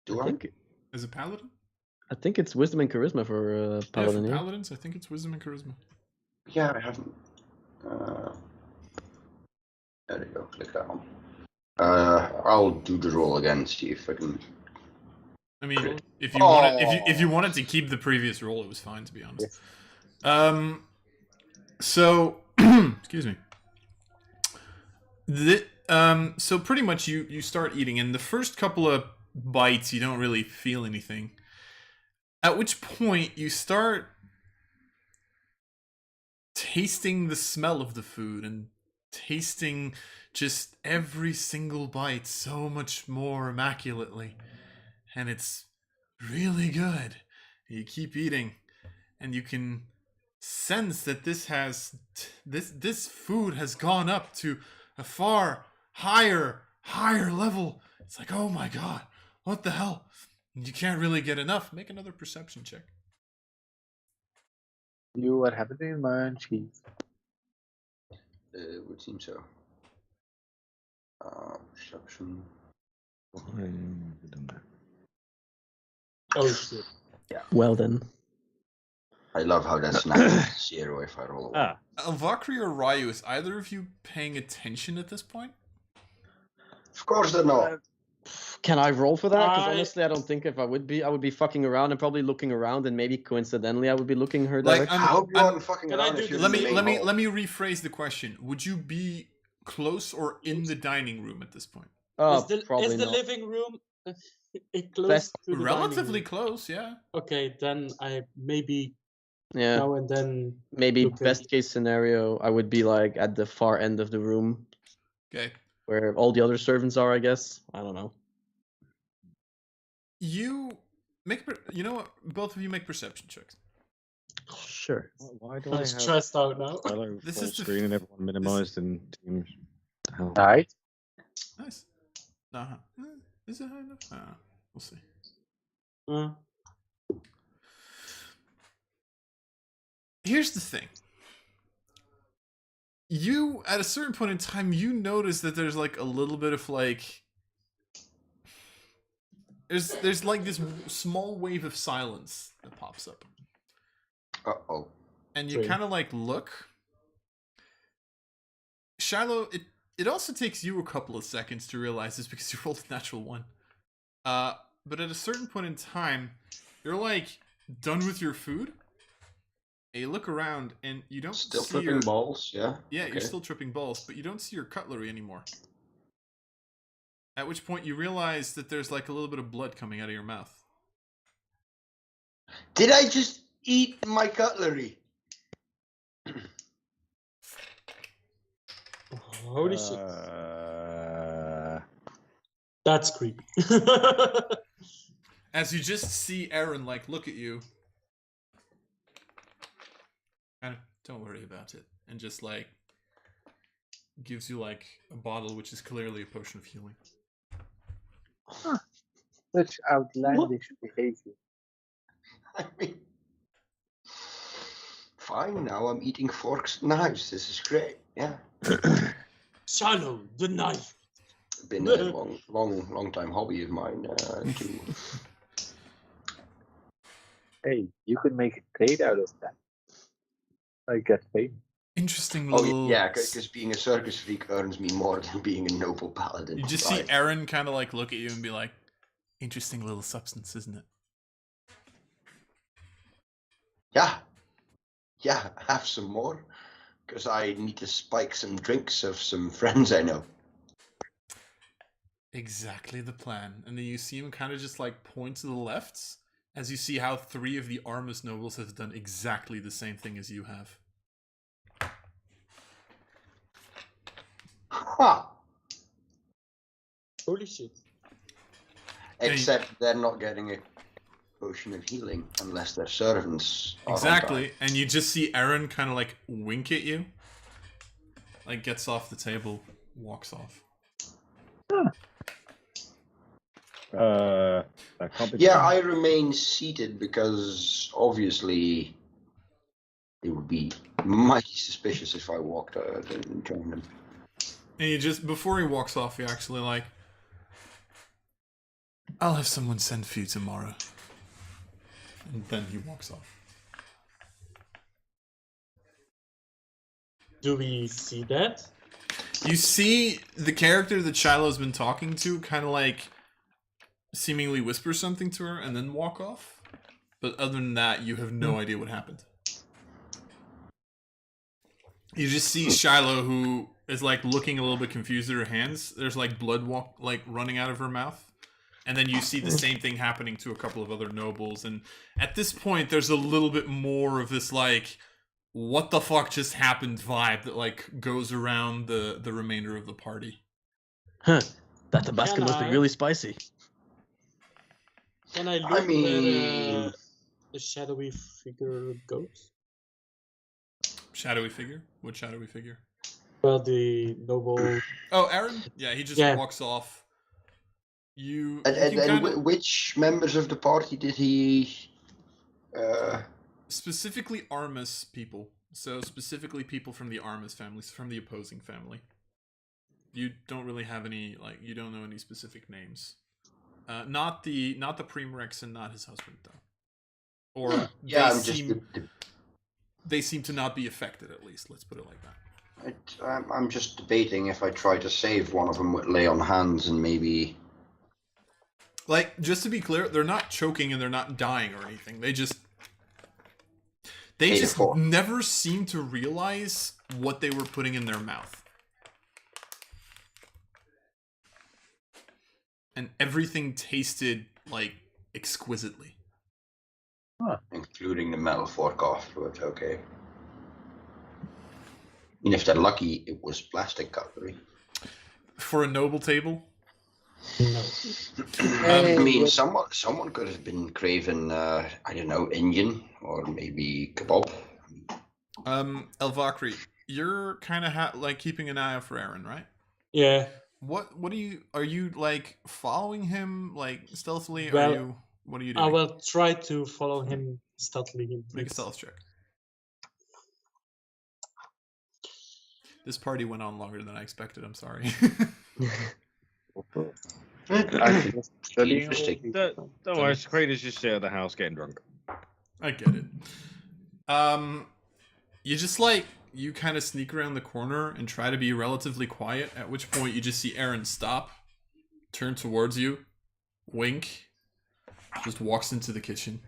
Do I I? think as a paladin? I think it's wisdom and charisma for paladin. Yeah, for Yeah, paladins, I think it's wisdom and charisma. Yeah, I haven't. There we go. Click that one. I'll do the roll again. See if I can. I mean, if you wanted to keep the previous roll, it was fine, to be honest. Yes. So excuse me. So pretty much you start eating, and the first couple of bites you don't really feel anything. At which point you start tasting the smell of the food and tasting just every single bite so much more immaculately. And it's really good. You keep eating, and you can sense that this food has gone up to a far higher level. It's like, oh my god, what the hell? And you can't really get enough. Make another perception check. You are having munchies. Would seem so. Perception. Oh shit. well then. I love how that's not 0 if I roll a 1. Valkyrie or Ryu, is either of you paying attention at this point? Of course they're not. Can I roll for that? Because I- honestly, I don't think if I would be fucking around and probably looking around, and maybe coincidentally I would be looking her Like, direction. I hope you aren't fucking Can I around do if you're this? in the main hall. let me rephrase the question. Would you be close or in the dining room at this point? Probably is the not. living room close Best- to the Relatively dining close, yeah. room? Okay, then I maybe Yeah, now and then. maybe Okay. best case scenario, I would be like at the far end of the room Okay. where all the other servants are. I guess I don't know. You know what? Both of you make perception checks. Sure. Why do I I'm have stressed out now. Hello, This full is the screen and everyone minimized in Teams? Hell. Nice. Nice. Uh-huh. Is it high enough? We'll see. Here's the thing. You, at a certain point in time, you notice that there's like a little bit of like... There's like this small wave of silence that pops up. Uh-oh. And you Sweet. kind of like look. Shiloh, it also takes you a couple of seconds to realize this because you rolled a natural 1. But at a certain point in time, you're like done with your food. And you look around, and you don't Still see tripping your... balls, yeah? Yeah, Okay. you're still tripping balls, but you don't see your cutlery anymore. At which point you realize that there's like a little bit of blood coming out of your mouth. Did I just eat my cutlery? Holy shit. That's creepy. As you just see Aaron like look at you, kind of don't worry about it, and just like gives you like a bottle which is clearly a potion of healing. Such outlandish behavior. I mean, fine, now I'm eating forks and knives. This is great, yeah. Shallow, the knife. Been a long time hobby of mine, too. Hey, you could make a trade out of that. I get paid. Interesting Oh, little... yeah, because being a circus freak earns me more than being a noble paladin. You just see Aaron kind of like look at you and be like, interesting little substance, isn't it? Yeah, have some more. Because I need to spike some drinks of some friends I know. Exactly the plan. And then you see him kind of just like point to the left, as you see how 3 of the Armus nobles have done exactly the same thing as you have. Ha! Holy shit. Except they're not getting a potion of healing unless their servants are on Exactly. time. And you just see Aaron kind of like wink at you. Like gets off the table, walks off. That can't be Yeah, done. I remain seated because obviously it would be mighty suspicious if I walked out and joined them. And you just, before he walks off, you actually like, I'll have someone send for you tomorrow. And then he walks off. Do we see that? You see the character that Shiloh's been talking to kind of like seemingly whisper something to her and then walk off. But other than that, you have no idea what happened. You just see Shiloh, who is like looking a little bit confused at her hands. There's like blood running out of her mouth. And then you see the same thing happening to a couple of other nobles. And at this point, there's a little bit more of this like, what the fuck just happened vibe that like goes around the remainder of the party. Huh. That Tabasco Can must be I- really spicy. Can I look I where mean- the shadowy figure goes? Shadowy figure? What shadowy figure? Well, the noble. Oh, Aaron? Yeah, he just Yeah. walks off. You And can kind of... which members of the party did he... Specifically Armus people. So specifically people from the Armus families, from the opposing family. You don't really have any, like, you don't know any specific names. Not the Primrex and not his husband, though. Or yeah, they I'm just... seem, they seem to not be affected, at least. Let's put it like that. I'm just debating if I try to save one of them with lay on hands and maybe... Like, just to be clear, they're not choking and they're not dying or anything. They just never seem to realize what they were putting in their mouth. And everything tasted, like, exquisitely. Including the metal fork afterwards, okay. I mean, if they're lucky, it was plastic cutlery. For a noble table? No. I mean, someone could have been craving, I don't know, Indian or maybe kebab. Elvakri, you're kind of like keeping an eye out for Aaron, right? Yeah. What are you like following him like stealthily? Well, what are you doing? I will try to follow him stealthily. Make a stealth check. This party went on longer than I expected. I'm sorry. I'm just studying. Interesting. Don't worry, Kratos just sit at the house getting drunk. I get it. You just like you kind of sneak around the corner and try to be relatively quiet. At which point you just see Aaron stop, turn towards you, wink, just walks into the kitchen.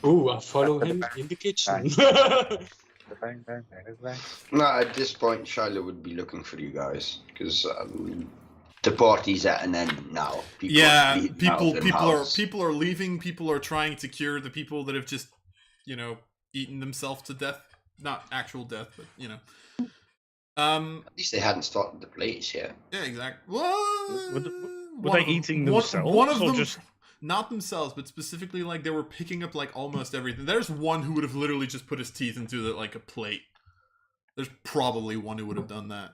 Ooh, I follow After the him bang. in the kitchen. Bang, bang, bang, bang. No, at this point, Shiloh would be looking for you guys because the party's at an end now. People are bleeding out of their mouths. People are leaving. People are trying to cure the people that have just, eaten themselves to death. Not actual death, but At least they hadn't started the blaze yet. Yeah, exactly. Were they eating themselves? One of or them, just... not themselves, but specifically like they were picking up like almost everything. There's one who would have literally just put his teeth into like a plate. There's probably one who would have done that.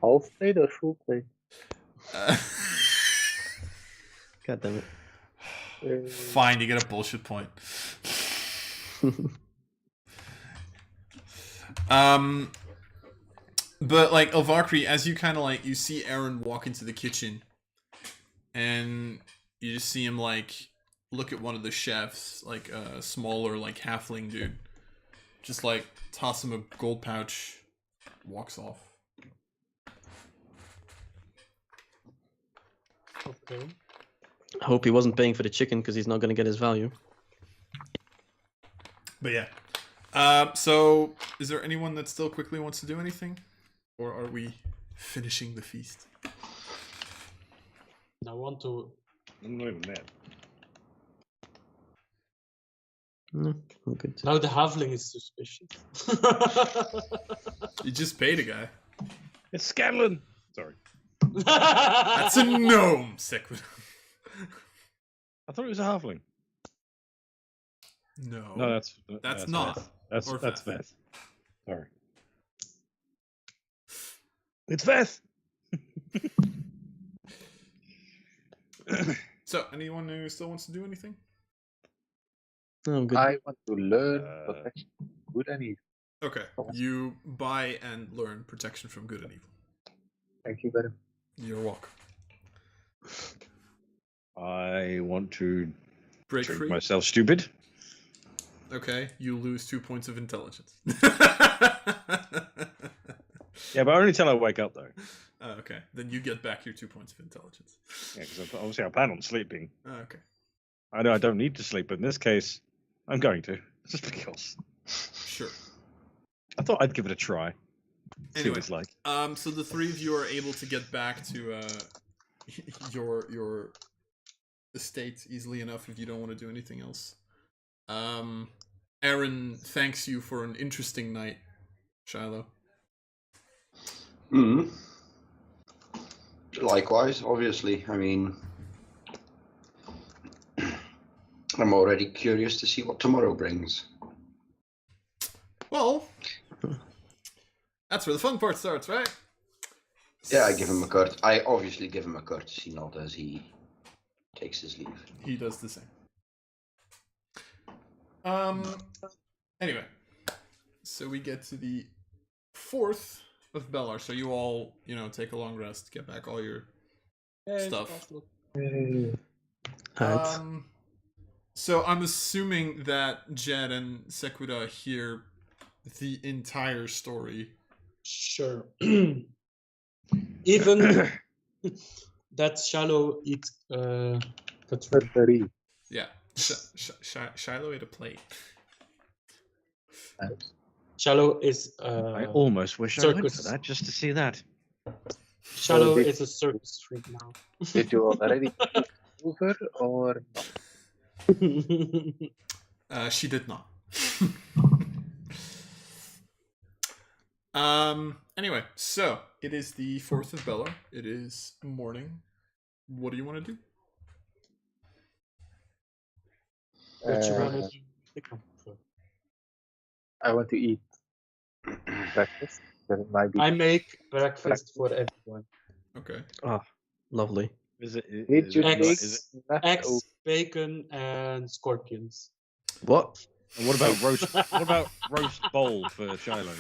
Half plate or full plate? God damn it. Fine, you get a bullshit point. But like Elvakri, as you kind of like you see Aaron walk into the kitchen, and you just see him like look at one of the chefs, like a smaller like halfling dude, just like toss him a gold pouch, walks off. Okay. I hope he wasn't paying for the chicken because he's not going to get his value. But yeah. So is there anyone that still quickly wants to do anything? Or are we finishing the feast? I want to. I'm not even there. No, I'm good. Now the halfling is suspicious. You just paid a guy. It's Scanlan! Sorry. That's a gnome, Sequid. I thought it was a halfling. No. No, that's not. Veth. Or That's Veth. Veth. Sorry. It's Veth! So, anyone who still wants to do anything? No, I'm good. I want to learn protection, good and evil. Okay. You buy and learn protection from good and evil. Thank you very much. You're welcome. I want to Break treat free. myself stupid. Okay. You lose 2 points of intelligence. Yeah, but only till I wake up, though. Okay. Then you get back your 2 points of intelligence. Yeah, because obviously I plan on sleeping. Okay. I know I don't need to sleep, but in this case, I'm going to. Just because. Sure. I thought I'd give it a try. See Anyway, what it's like. so the three of you are able to get back to your estate easily enough if you don't want to do anything else. Aaron thanks you for an interesting night, Shiloh. Likewise, obviously. I mean, I'm already curious to see what tomorrow brings. Well, that's where the fun part starts, right? Yeah, I obviously give him a courtesy nod as he takes his leave. He does the same. Anyway, so we get to the 4th of Bellar. So you all, take a long rest, get back all your stuff. So I'm assuming that Jed and Sequida hear the entire story. Sure. Even that shallow eat. That's Very Yeah, Shiloh ate a plate. nice. shallow is. I almost wish I went for circus. that just to see that. Shallow did- is a circus freak now. Did you already over or not? She did not. Anyway, so it is the 4th of Bellar. It is morning. What do you want to do? What you wanna Uh, do? I want to eat breakfast. But it might be. I make breakfast for everyone. Okay. Oh, lovely. Is it? Did you Eggs. make Is it? leftover- Eggs, bacon, and scorpions. What? And what about roast? What about roast bowl for Shiloh?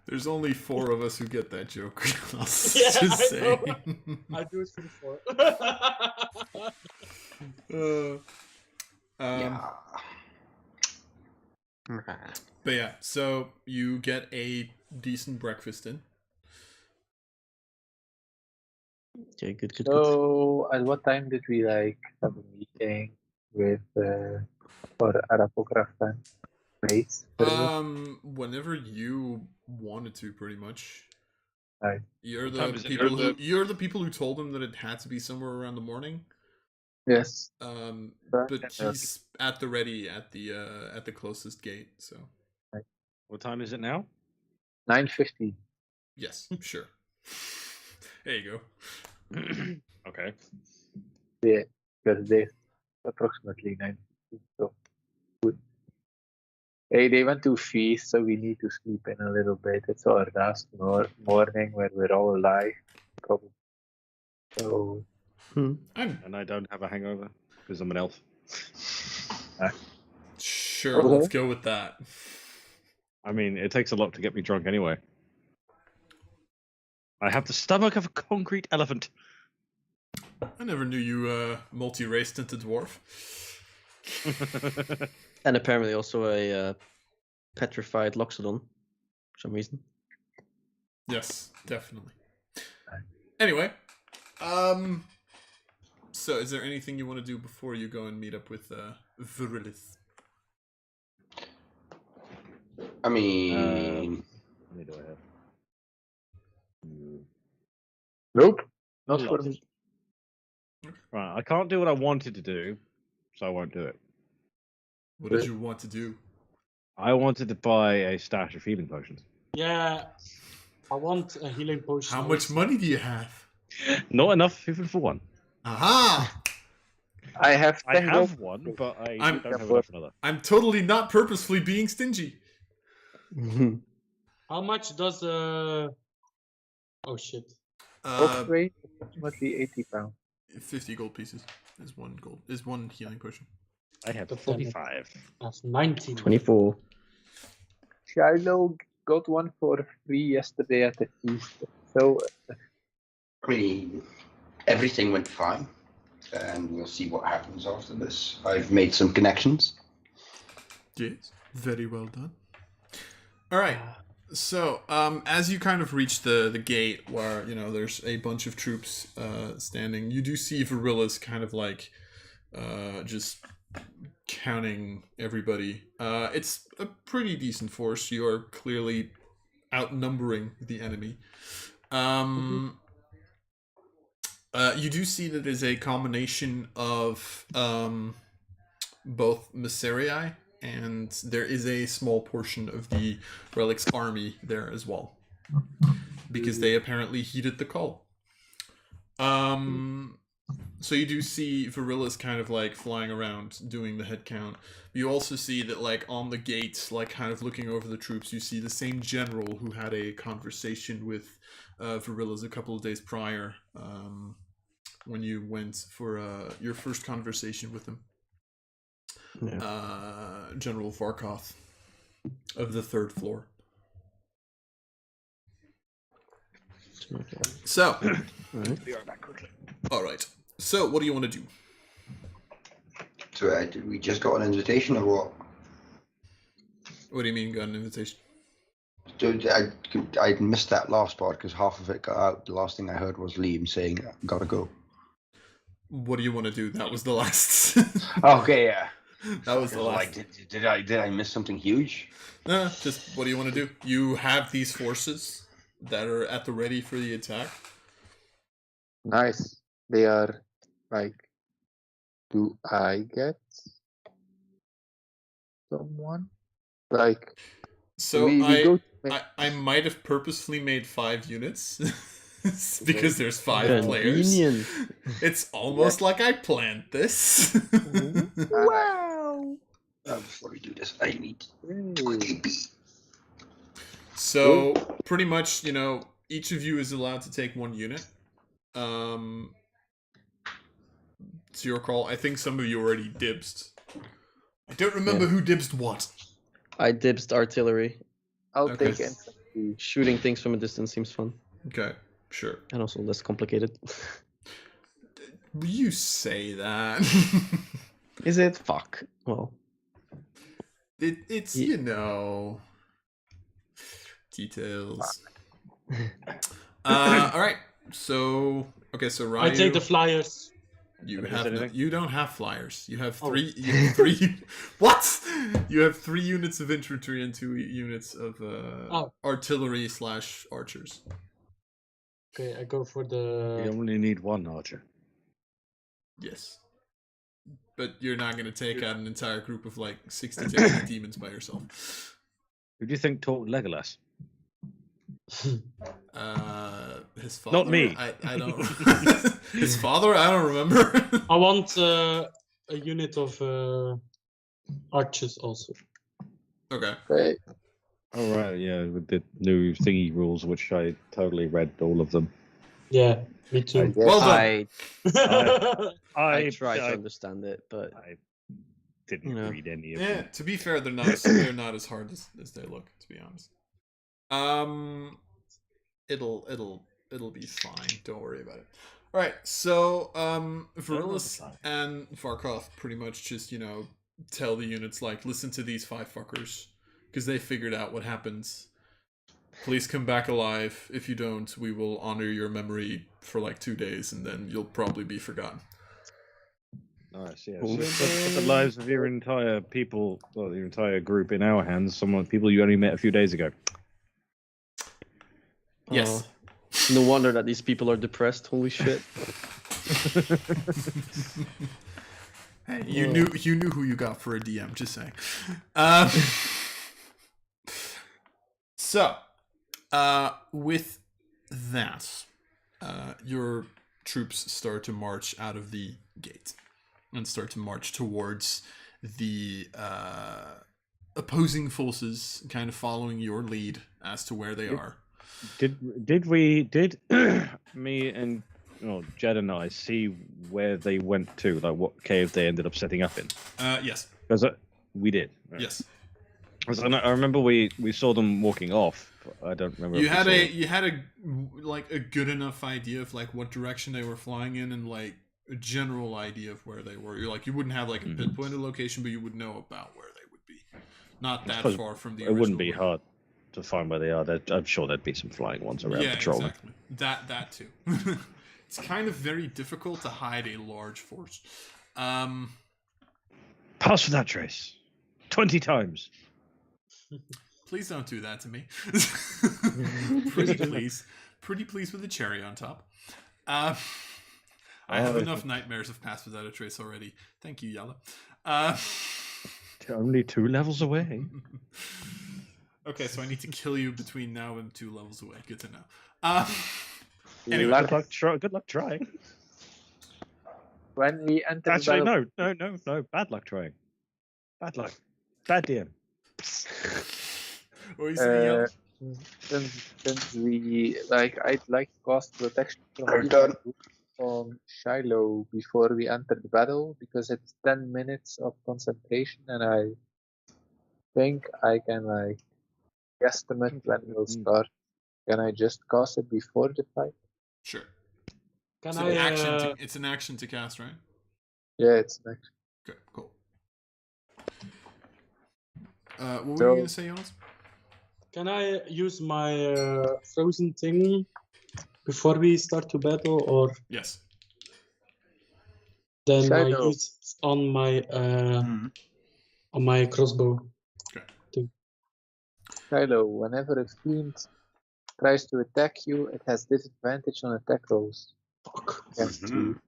There's only 4 of us who get that joke. I'll Yeah, just I say. I do it for the 4. Yeah. But yeah, so you get a decent breakfast in. Okay, good. So, at what time did we have a meeting with For Arapograph then? Mace? Whenever you wanted to, pretty much. Right. You're What the time is it? you're the people who told him that it had to be somewhere around the morning. Yes. But he's at the ready at the closest gate. So What time is it now? 9:50. yes, sure. There you go. Okay. Yeah, because there's approximately 9:50. So good. Hey, they went to feast, so we need to sleep in a little bit. It's our last morning when we're all alive, probably. So And I don't have a hangover because I'm an elf. Sure, Okay. let's go with that. I mean, it takes a lot to get me drunk anyway. I have the stomach of a concrete elephant. I never knew you multi-raced into dwarf. And apparently also a petrified Loxodon for some reason. Yes, definitely. Anyway, so is there anything you want to do before you go and meet up with Virilis? I mean, How many do I have? nope, not A for lot. me. Right, I can't do what I wanted to do, so I won't do it. What did you want to do? I wanted to buy a stash of healing potions. Yeah, I want a healing potion. How much money do you have? Not enough even for one. Aha! I have I 10 have gold. one, but I I'm- don't have enough for another. I'm totally not purposefully being stingy. How much does Oh shit. Box weight, approximately 80 pounds. 50 gold pieces is one healing potion. I have But then 45. That's 19. 24. Shiloh got one for free yesterday at the feast. So, I mean, everything went fine, and we'll see what happens after this. I've made some connections. Yes, very well done. All right. So, as you kind of reach the gate where, there's a bunch of troops standing, you do see Virilis kind of like just counting everybody. It's a pretty decent force. You are clearly outnumbering the enemy. You do see that it is a combination of both Misserii, and there is a small portion of the Relix army there as well, because they apparently heeded the call. So you do see Virilis kind of like flying around doing the head count. You also see that like on the gate, like kind of looking over the troops, you see the same general who had a conversation with Virilis a couple of days prior, when you went for your first conversation with him. Yeah. General Varkoth of the 3rd floor. So, all right. So, what do you want to do? So, did we just got an invitation or what? What do you mean, got an invitation? So, I missed that last part because half of it got out. The last thing I heard was Liam saying, "Gotta go." What do you want to do? That was the last. Okay, yeah. That was the last. Like, did I miss something huge? No, just what do you want to do? You have these forces that are at the ready for the attack. nice. They are like, do I get someone? Like, So we go. I might have purposefully made 5 units because there's 5 players. Convenient. It's almost like I planned this. Wow. Before we do this, I need to quickly pee. So pretty much, each of you is allowed to take 1 unit. It's your call. I think some of you already dibsed. I don't remember who dibsed what. I dibsed artillery. I'll Okay. take infantry. Shooting things from a distance seems fun. Okay, sure. And also less complicated. You say that. Is it? Fuck. Well. It's, details. All right. So, okay, so Ryan. I take the flyers. You Did I miss have anything? you don't have flyers. You have Oh. three. You have three. What? You have 3 units of infantry and 2 units of artillery / archers. Okay, I go for You the. only need 1 archer. Yes. But you're not going to take out an entire group of like 60 to 80 demons by yourself. Who do you think taught Legolas? His father. Not me. I don't. His father. I don't remember. I want a unit of archers also. Okay. Okay. Oh right, yeah, with the new thingy rules, which I totally read all of them. Yeah, me too. Yes. Well done. I try to understand it, but I didn't You know. read any of Yeah. them. To be fair, they're not as hard as they look. To be honest. It'll be fine. Don't worry about it. All right. So Relix and Varkov pretty much just tell the units like, listen to these 5 fuckers because they figured out what happens. Please come back alive. If you don't, we will honor your memory for like 2 days, and then you'll probably be forgotten. Nice, yeah. So put the lives of your entire people, well, your entire group in our hands. People you only met a few days ago. Yes. no wonder that these people are depressed. Holy shit. Hey, you knew who you got for a DM. Just saying. So, with that, your troops start to march out of the gate and start to march towards the opposing forces, kind of following your lead as to where they are. Did me and Jed and I see where they went to, like what cave they ended up setting up in? Yes. Because we did. Right? Yes. 'Cause I remember we saw them walking off. But I don't remember. You if we had saw a them. you had a good enough idea of like what direction they were flying in, and like a general idea of where they were. You wouldn't have like a pinpointed location, but you would know about where they would be. Not that suppose far from the. It wouldn't original be one. hard to find where they are. I'm sure there'd be some flying ones around patrolling. Exactly. That too. It's kind of very difficult to hide a large force. Pass for that trace. 20 times. Please don't do that to me. Pretty please with a cherry on top. I have enough nightmares of Pass Without a Trace already. Thank you, Yella. They're only 2 levels away. Okay, so I need to kill you between now and 2 levels away. Good to know. Anyway. Good luck trying. When we enter Actually, the no. Bad luck trying. Bad luck. Bad DM. What are you saying, Yella? since we I'd like to cast protection I'm done. on Shiloh before we enter the battle because it's 10 minutes of concentration, and I think I can guesstimate when we'll start. Can I just cast it before the fight? Sure. Can It's I? an action to cast, right? Yeah, it's next. Okay, cool. What were you gonna say, Jonas? Can I use my frozen thing before we start to battle, or Yes. then I Shadow. use it on my crossbow? Shiloh, whenever a fiend tries to attack you, it has disadvantage on attack rolls. Fuck. Against you.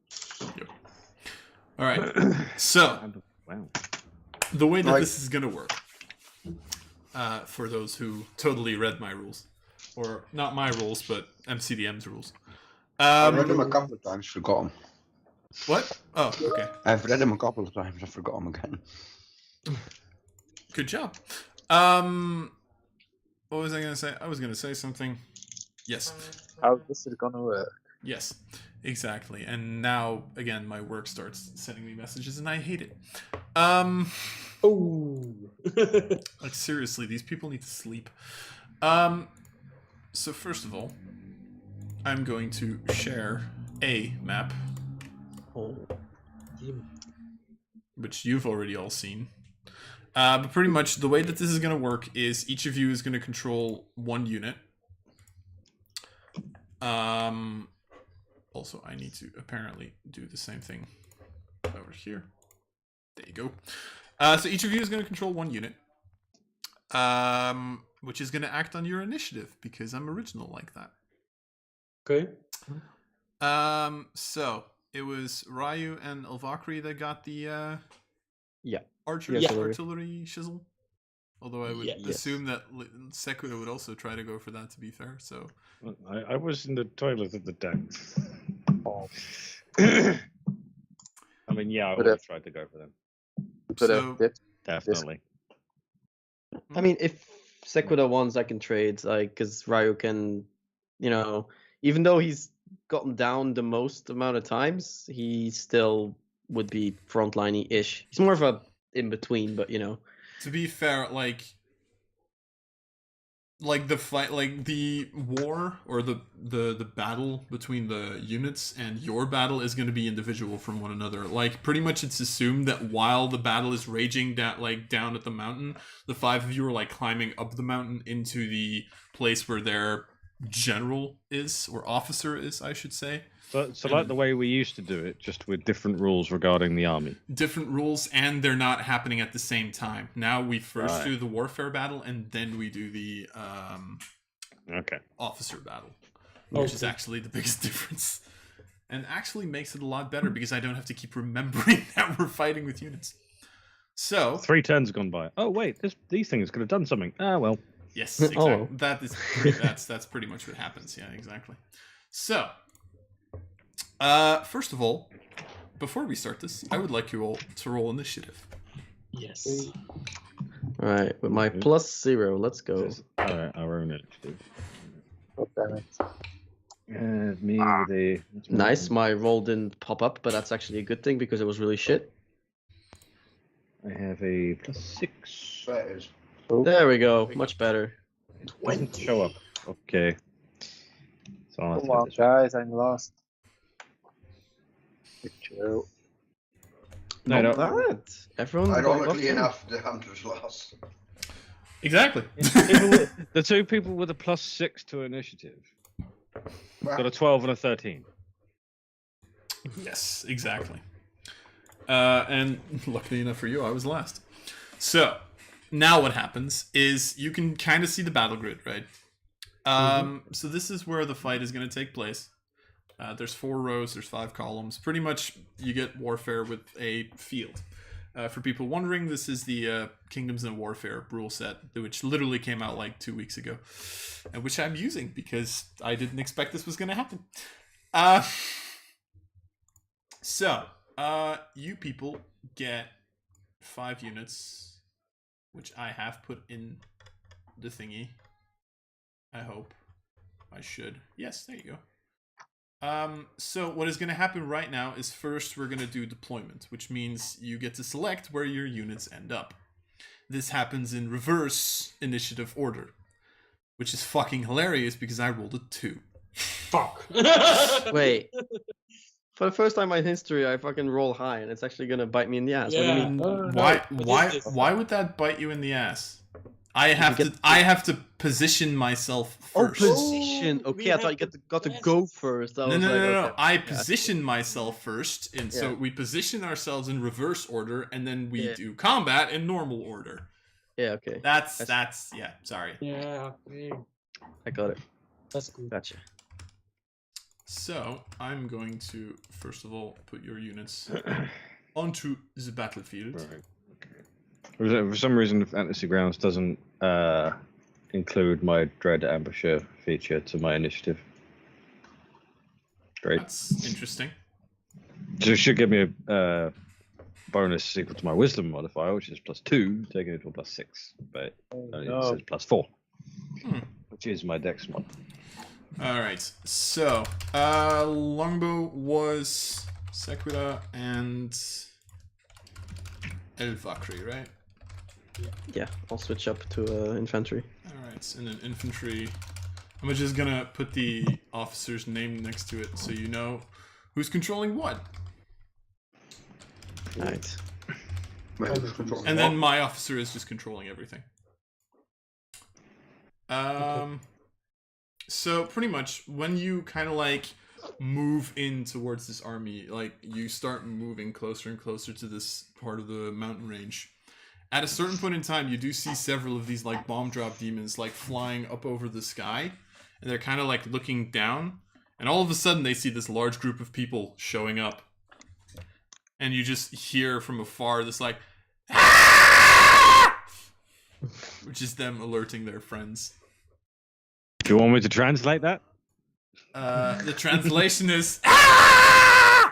All right. So Wow. the way that Right. this is gonna work, for those who totally read my rules, or not my rules, but MCDM's rules. I've read them a couple of times, forgot them. What? Oh, okay. I've read them a couple of times, I forgot them again. Good job. What was I gonna say? I was gonna say something. Yes. How this is gonna work? Yes. Exactly. And now again, my work starts sending me messages, and I hate it. Oh. Like seriously, these people need to sleep. So first of all, I'm going to share a map, which you've already all seen. But pretty much the way that this is going to work is each of you is going to control 1 unit. Also, I need to apparently do the same thing over here. There you go. So each of you is going to control one unit, which is going to act on your initiative because I'm original like that. Okay. So it was Ryu and Elvakri that got the archers, Yeah. artillery shizzle. Although I would Yes. assume that Sekuda would also try to go for that, to be fair. So I was in the toilet at the time. Oh. I mean, yeah, I But would have tried to go for them. Could So- have dipped. Definitely. I mean, if Sequida wants, I can trade, like, because Ryu can, even though he's gotten down the most amount of times, he still would be frontliney-ish. He's more of a in-between, but, to be fair, like the fight, like the war or the battle between the units and your battle is going to be individual from one another. Like pretty much it's assumed that while the battle is raging down at the mountain, the 5 of you are like climbing up the mountain into the place where their general is, or officer is, I should say. So like the way we used to do it, just with different rules regarding the army. Different rules, and they're not happening at the same time. Now we first Right. do the warfare battle, and then we do the Okay. officer battle, which is Okay. actually the biggest difference, and actually makes it a lot better because I don't have to keep remembering that we're fighting with units. So 3 turns have gone by. Oh wait, these things could have done something. Ah well. yes, exactly. Oh. That's pretty much what happens. Yeah, exactly. So, first of all, before we start this, I would like you all to roll initiative. Yes. All right, with my +0, let's go. Alright, our own initiative. God damn it. Me with a Nice, my roll didn't pop up, but that's actually a good thing because it was really shit. I have a +6. That is. There we go, much better. Doesn't show up. Okay. So I'll have Come to do on, this. guys, I'm lost. Good show. No, Not no. bad. Everyone got Ironically buffed. enough, the hunters lost. Exactly. The 2 people with a +6 to initiative got a 12 and a 13. Yes, exactly. And luckily enough for you, I was last. So, now what happens is you can kind of see the battle grid, right? So this is where the fight is going to take place. There's 4 rows, there's 5 columns. Pretty much you get warfare with a field. For people wondering, this is the Kingdoms and Warfare rule set, which literally came out like 2 weeks ago, and which I'm using because I didn't expect this was going to happen. So, you people get 5 units, which I have put in the thingy. I hope. I should. Yes, there you go. So what is going to happen right now is first we're going to do deployment, which means you get to select where your units end up. This happens in reverse initiative order, which is fucking hilarious because I rolled a 2. Fuck. Wait. For the first time in history, I fucking roll high, and it's actually gonna bite me in the ass. What do you Yeah. mean? No. Why What is this? why would that bite you in the ass? I have to position myself Oh, first. position. Oh, Okay, we I thought have you got to the go best. first. I No, was no, like, no. okay. I Yeah. position myself first, and so Yeah. we position ourselves in reverse order, and then we Yeah. do combat in normal order. Yeah, okay. That's yeah. Sorry. Yeah, okay. I got it. That's good. Gotcha. So I'm going to first of all put your units onto the battlefield. Right. Okay. For some reason, Fantasy Grounds doesn't include my Dread Ambusher feature to my initiative. Great. That's interesting. So it should give me a bonus equal to my Wisdom modifier, which is +2, taking it to a +6. But only no. it says +4, Hmm. which is my Dex mod. All right. So longbow was Sequida and Elvakri, right? Yeah, I'll switch up to infantry. All right, and then infantry. I'm just gonna put the officer's name next to it so you know who's controlling what. Alright. And then my officer is just controlling everything. So pretty much when you kind of like move in towards this army. Like, you start moving closer and closer to this part of the mountain range. At a certain point in time, you do see several of these, like, bomb drop demons, like, flying up over the sky. And they're kind of, like, looking down. And all of a sudden, they see this large group of people showing up. And you just hear from afar this, like, which is them alerting their friends. Do you want me to translate that? The translation is Oh,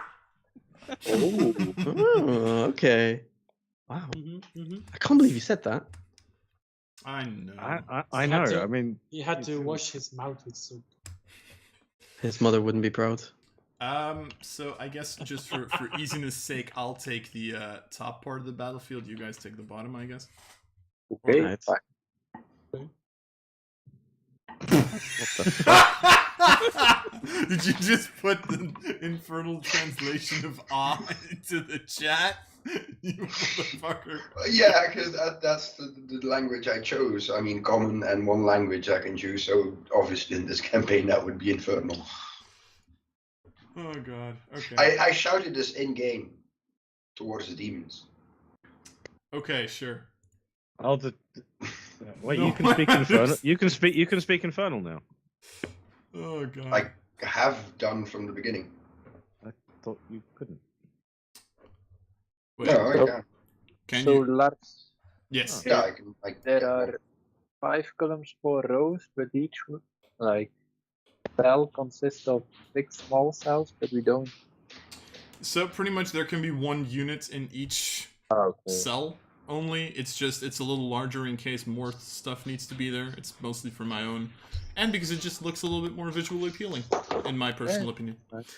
okay. Wow. I can't believe you said that. I know. I know. I mean, He had to wash his mouth with soap. His mother wouldn't be proud. So I guess just for easiness sake, I'll take the top part of the battlefield. You guys take the bottom, I guess. Okay, Alright. fine. Did you just put the infernal translation of "ah" into the chat? You motherfucker. Yeah, because that's the language I chose. I mean, common and one language I can choose. So obviously in this campaign that would be infernal. Oh god. Okay. I shouted this in game towards the demons. Okay, sure. I'll just wait. No, You can speak infernal. You can speak infernal now. Oh god. I have done from the beginning. I thought you couldn't. Wait, No, I So- can. can So you? Lars, Yes. Yeah, I can. there are 5 columns, 4 rows, but each like cell consists of 6 small cells, but we don't. So pretty much there can be 1 unit in each Okay. cell only. It's just it's a little larger in case more stuff needs to be there. It's mostly for my own, and because it just looks a little bit more visually appealing, in my personal opinion. Nice.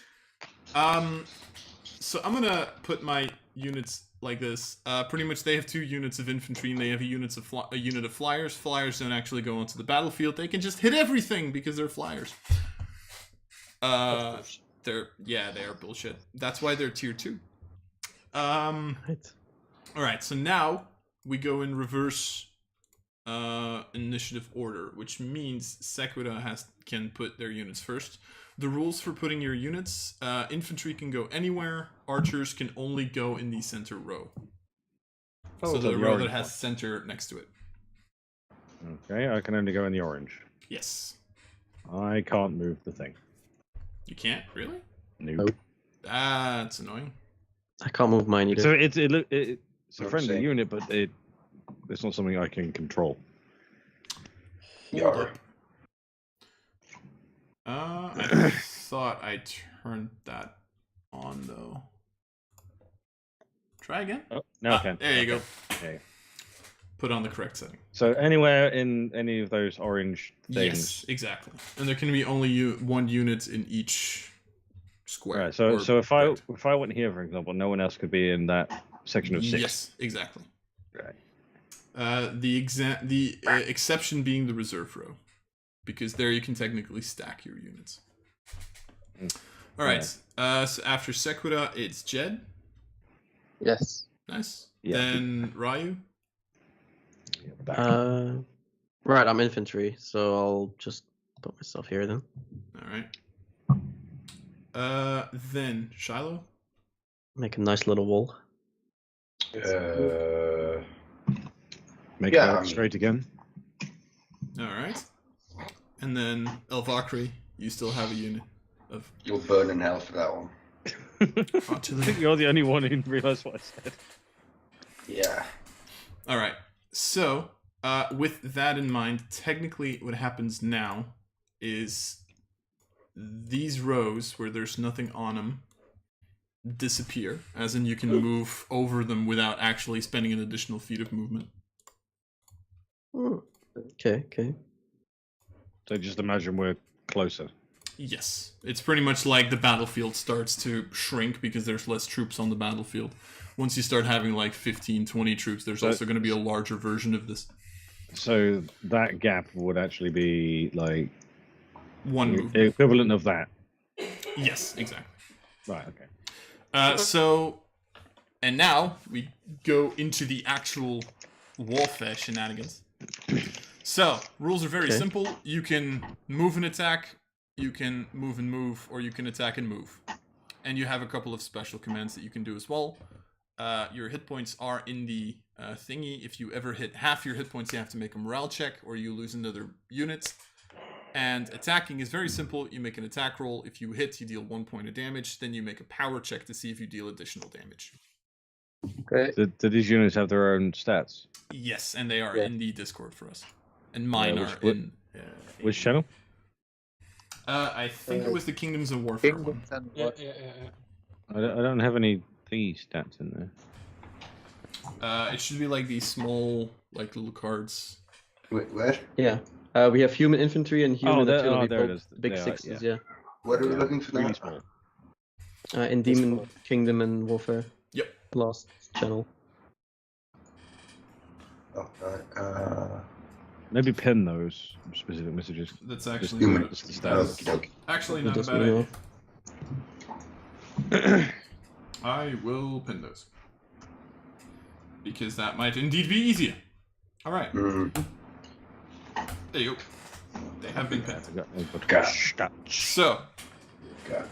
So I'm gonna put my units like this. Pretty much they have 2 units of infantry and they have a unit of flyers. Flyers don't actually go onto the battlefield. They can just hit everything because they're flyers. They are bullshit. That's why they're tier 2. Right. Alright, so now we go in reverse initiative order, which means Sequida can put their units first. The rules for putting your units, infantry can go anywhere, archers can only go in the center row. Oh, So so the the row orange that has one. center next to it. Okay, I can only go in the orange. Yes. I can't move the thing. You can't? Really? Nope. That's annoying. I can't move mine either. So it's a Not friendly same. unit, but it's not something I can control. Hold Yar. up. I thought I turned that on though. Try again. Oh, now I can. There you go. Okay. Put on the correct setting. So anywhere in any of those orange things. Yes, exactly. And there can be only 1 unit in each square. Right. So or if I rectangle. went here, for example, no one else could be in that section of 6. Yes, exactly. Right. The exception being the reserve row, because there you can technically stack your units. All right. So after Sequida, it's Jed. Yes. Nice. Yeah. Then Ryu. Back. Right, I'm infantry, so I'll just put myself here then. All right. Then Shiloh. Make a nice little wall. Make yeah, it I mean- straight again. All right. And then Elvakri, you still have a unit of You'll burn in hell for that one. I artillery. think you're the only one who realised what I said. Yeah. All right. So, with that in mind, technically what happens now is these rows where there's nothing on them disappear, as in you can move over them without actually spending an additional feat of movement. Okay. So just imagine we're closer. Yes. It's pretty much like the battlefield starts to shrink because there's less troops on the battlefield. Once you start having like 15, 20 troops, there's So- also going to be a larger version of this. So that gap would actually be like 1 move. the equivalent of that. Yes, exactly. Right. Okay. And now we go into the actual warfare shenanigans. So, rules are very Okay. simple. You can move an attack you can move and move, or you can attack and move. And you have a couple of special commands that you can do as well. Your hit points are in the thingy. If you ever hit half your hit points, you have to make a morale check, or you lose another unit. And attacking is very simple. You make an attack roll. If you hit, you deal 1 point of damage. Then you make a power check to see if you deal additional damage. Okay. Do these units have their own stats? Yes, and they are Yeah. in the Discord for us. And mine which- are what- in... Which channel? I think it was the Kingdoms of Warfare one. Kingdoms and Yeah, what? yeah, yeah, yeah. I don't have any thingy stats in there. It should be like these small, like little cards. Wait, where? Yeah. We have human infantry and human there- artillery. there it both is. Big They are, sixes, yeah. yeah. What are we looking for Really now? small. In Demon Kingdom and Warfare. Yep. Last channel. Oh, right. Maybe pin those specific messages. That's actually human. not, Just the stats. Okey-dokey. actually Who not a does bad me idea. I will pin those. Because that might indeed be easier. Alright, Mm. there you go. They have been pinned. Gosh. So, Okay.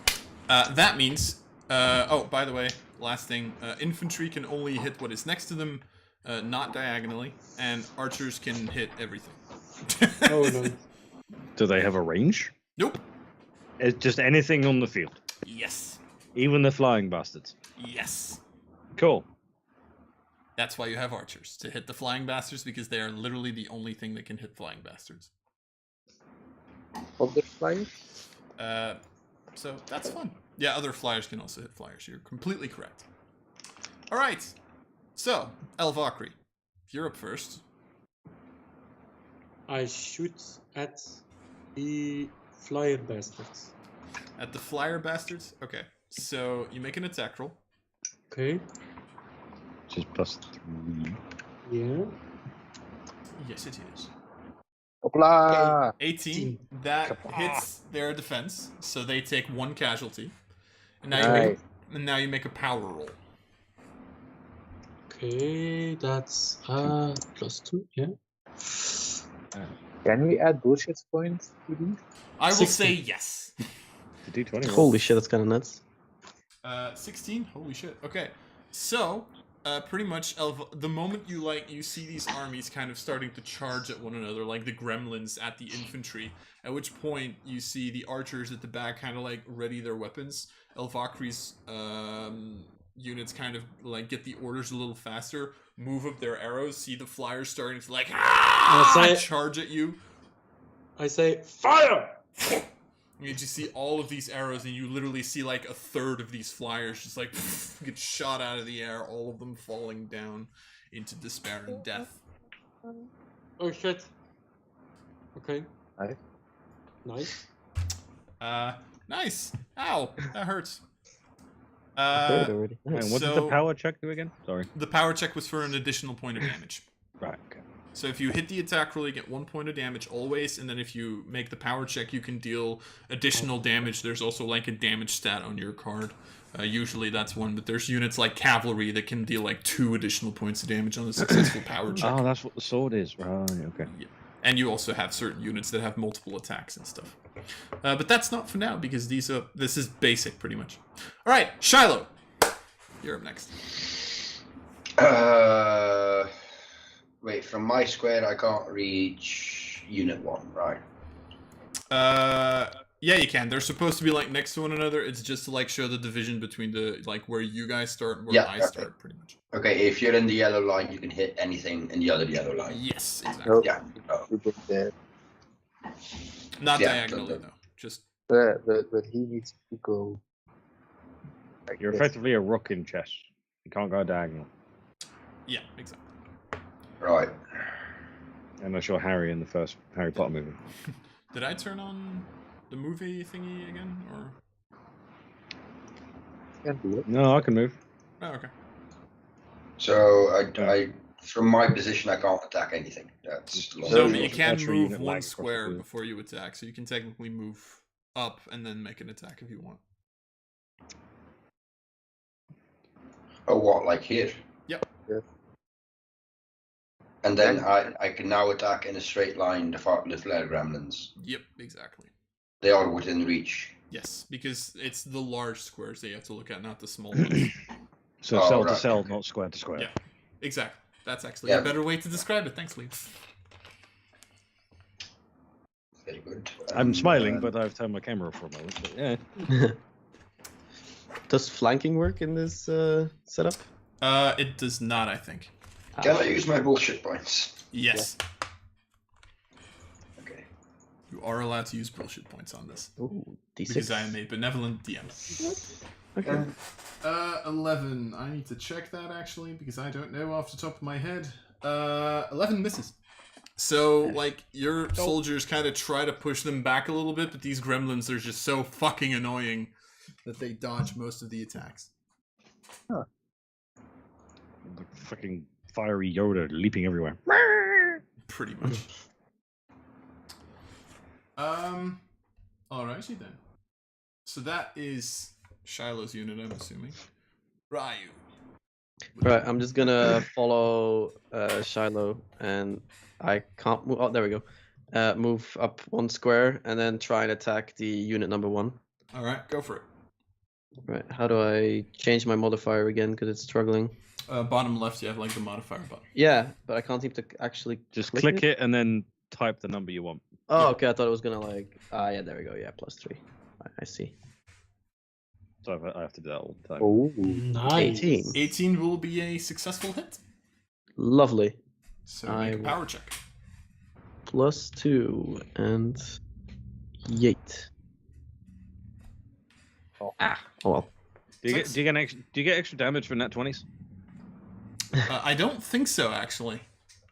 that means... oh, by the way, last thing. Infantry can only hit what is next to them, not diagonally. And archers can hit everything. Oh no. Do they have a range? Nope. It's just anything on the field. Yes. Even the flying bastards. Yes. Cool. That's why you have archers, to hit the flying bastards, because they are literally the only thing that can hit flying bastards. Other flyers? So that's fun. Yeah, other flyers can also hit flyers. You're completely correct. All right. So, Elvakri, you're up first. I shoot at the flyer bastards. At the flyer bastards? Okay. So, you make an attack roll. Okay. Which is +3. Yeah. Yes, it is. Hopla! 18. That hits their defense, so they take 1 casualty. And now, you make a power roll. Okay, that's +2. Yeah. Can we add bullshit points to these? I will 16. say yes. The D20 roll. Holy shit, that's kind of nuts. 16. Holy shit. Okay, so pretty much, the moment you see these armies kind of starting to charge at one another, like the gremlins at the infantry. At which point you see the archers at the back kind of like ready their weapons. Elvakri's units kind of like get the orders a little faster, move up their arrows, see the flyers starting to like charge at you. I say fire. You just see all of these arrows, and you literally see like a third of these flyers just like get shot out of the air, all of them falling down into despair and death. Oh shit. Okay. Nice. Nice. Nice. Ow, that hurts. Third already. And Nice. what did so- the power check do again? Sorry. The power check was for an additional point of damage. Right, okay. So if you hit the attack roll, you get 1 point of damage always, and then if you make the power check, you can deal additional damage. There's also like a damage stat on your card. Usually that's 1, but there's units like cavalry that can deal like 2 additional points of damage on a successful power check. Oh, that's what the sword is. Right, okay. Yeah. And you also have certain units that have multiple attacks and stuff. But that's not for now, because this is basic pretty much. All right, Shiloh, you're up next. Wait, from my square I can't reach Unit 1, right? Yeah, you can. They're supposed to be like next to one another. It's just to like show the division between the like where you guys start and where Yeah, I okay. start, pretty much. Okay, if you're in the yellow line, you can hit anything in the other yellow line. Yes, exactly. No, Yeah. Oh. we get there. Not Yeah, diagonally okay. though. Just But he needs to go. Like You're this. effectively a rook in chess. You can't go diagonal. yeah, exactly. Right. Unless you're Harry in the first Harry Potter movie. Did I turn on the movie thingy again, or? Can do it. No, I can move. Oh, okay. So I from my position I can't attack anything. That's long So So but you can extra move unit one lag across the square field. before you attack, so you can technically move up and then make an attack if you want. Oh, what, like here? Yep. Yes. And then I can now attack in a straight line the flare gremlins. Yep, exactly. They are within reach. Yes, because it's the large squares that you have to look at, not the small ones. So Oh, cell to right, cell, okay. not square to square. Yeah. Exactly. That's actually Yeah. a better way to describe it. Thanks, Lee. Very good. I'm And, smiling, but I've turned my camera off for a moment. But yeah. Does flanking work in this setup? It does not, I think. Can I use my bullshit points? Yes. Okay. You are allowed to use bullshit points on this. Ooh, D6. Because I am a benevolent DM. Okay. 11. I need to check that actually because I don't know off the top of my head. 11 misses. So, like, your soldiers kind of try to push them back a little bit, but these gremlins are just so fucking annoying that they dodge most of the attacks. The fucking fiery Yoda leaping everywhere. Pretty much. Alrighty then. So that is Shiloh's unit, I'm assuming. Ryu. Right, I'm just gonna follow Shiloh, and I can't move. Oh, there we go. Move up 1 square, and then try and attack the unit number 1. Alright, go for it. Right, how do I change my modifier again? Because it's struggling. Bottom left, you have like the modifier button. Yeah, but I can't seem to actually Just click it and then type the number you want. Oh, okay. I thought it was gonna like. Yeah, there we go. Yeah, +3. I see. So I have to do that all the time. Oh, Nice. 18. 18 will be a successful hit. Lovely. So make a I- power check. +2 and 8. Oh well. Do you get extra damage from nat 20s? I don't think so, actually.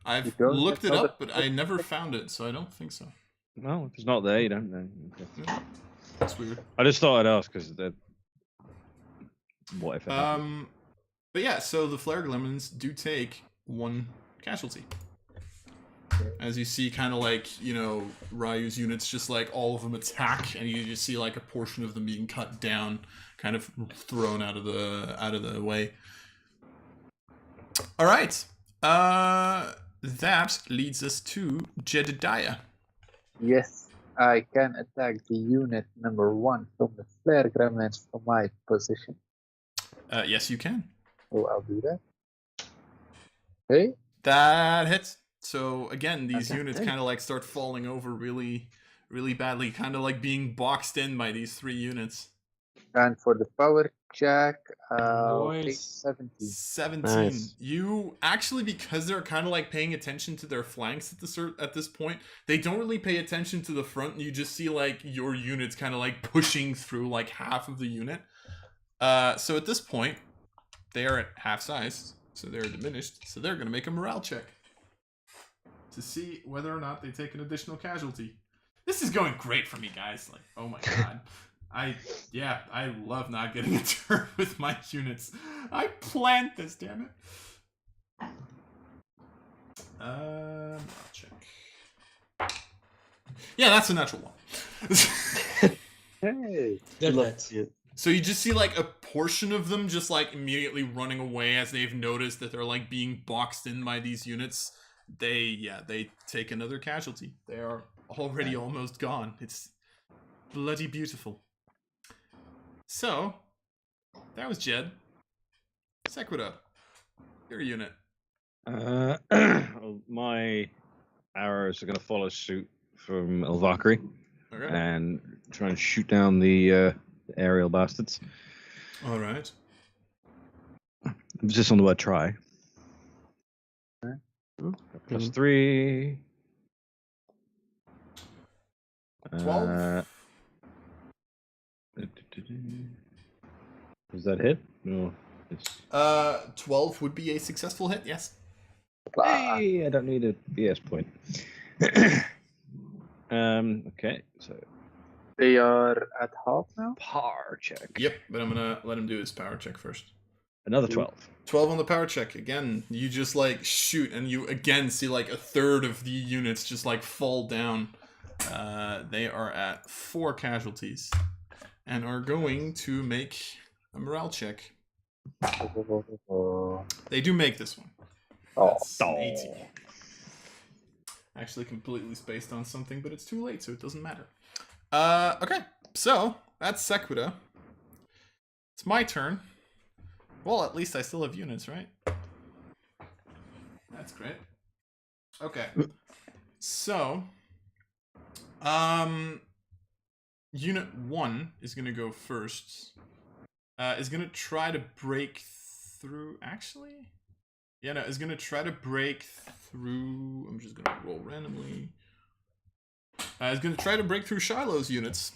I've You don't? looked it It's not up, but I never found it, so I don't think so. No, if it's not there, you don't know. Okay. That's weird. I just thought I'd ask because what if it happened? But yeah, so the flare gremlins do take 1 casualty. As you see, kind of like, you know, Ryu's units, just like all of them attack, and you just see like a portion of them being cut down, kind of thrown out of the way. All right, that leads us to Jedediah. yes. I can attack the unit number 1 from the flare gremlins from my position. Yes, you can. Oh, I'll do that. Okay. That hits. So again, these Okay. units Hey. kind of like start falling over really, really badly, kind of like being boxed in by these 3 units. And for the power check, okay, Nice. 17. 17. Nice. You actually, because they're kind of like paying attention to their flanks at this point, they don't really pay attention to the front. You just see like your units kind of like pushing through like half of the unit. So at this point, they are at half size, so they're diminished. So they're gonna make a morale check to see whether or not they take an additional casualty. This is going great for me, guys. Like, oh my god. I love not getting a turn with my units. I planned this, damn it. I'll check. Yeah, that's a natural 1. Hey. That Love hit. it. So you just see like a portion of them just like immediately running away as they've noticed that they're like being boxed in by these units. They take another casualty. They are already almost gone. It's bloody beautiful. So, that was Jed. Sequido, your unit. My arrows are going to follow suit from Elvakri Okay. and try and shoot down the aerial bastards. All right. I'm just on the word try. Hmm? +3. 12. Does that hit? No. It's... 12 would be a successful hit, yes. Hey, I don't need a BS point. Okay, so They are at half now? power check. Yep, but I'm gonna let him do his power check first. Another 12. 12 on the power check. Again, you just like shoot and you again see like a third of the units just like fall down. They are at 4 casualties and are going to make a morale check. They do make this one. Oh, That's an 18. Actually completely spaced on something, but it's too late, so it doesn't matter. Okay, so that's Sequita. It's my turn. Well, at least I still have units, right? That's great. Okay. So, Unit 1 is going to go first. Is going to try to break through... Actually? Yeah, no, is going to try to break through... I'm just going to roll randomly. Is going to try to break through Shiloh's units.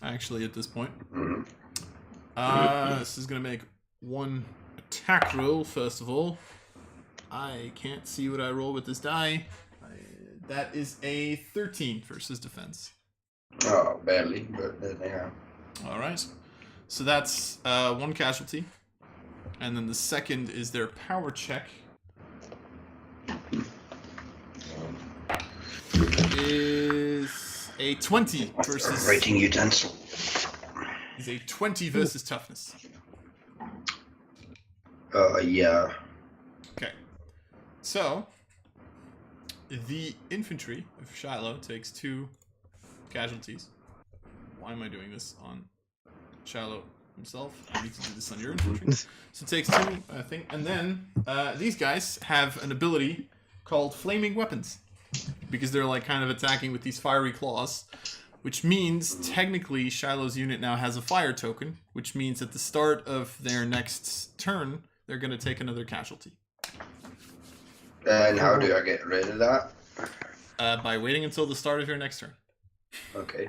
Actually, at this point. This is going to make one attack roll, first of all. I can't see what I roll with this die. That is a 13 versus defense. Oh, barely, but yeah. Alright. So that's one casualty. And then the second is their power check. Is a 20 versus... Writing utensil. Is a 20 versus toughness. Yeah. Okay. So, the infantry of Shiloh takes 2 casualties. Why am I doing this on Shiloh himself? I need to do this on your infantry. So it takes 2, I think. And then these guys have an ability called Flaming Weapons. Because they're like kind of attacking with these fiery claws. Which means, technically, Shiloh's unit now has a fire token. Which means at the start of their next turn, they're going to take another casualty. And how do I get rid of that? By waiting until the start of your next turn. Okay.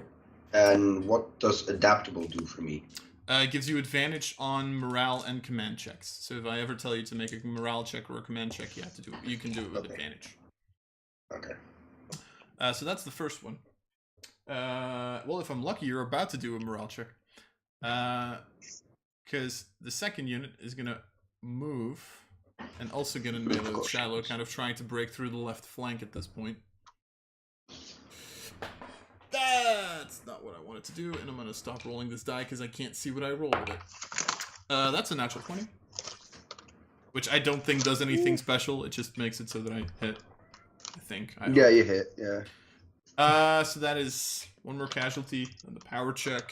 And what does adaptable do for me? It gives you advantage on morale and command checks. So if I ever tell you to make a morale check or a command check, you have to do it. You can do it with advantage. Okay. So that's the first one. Well, if I'm lucky, you're about to do a morale check. Because the second unit is going to move and also get in melee with Shiloh, kind of trying to break through the left flank at this point. That's not what I wanted to do, and I'm going to stop rolling this die because I can't see what I roll with it. That's a natural 20. Which I don't think does anything special, it just makes it so that I hit, I think. Yeah, you hit, yeah. So that is one more casualty on the power check.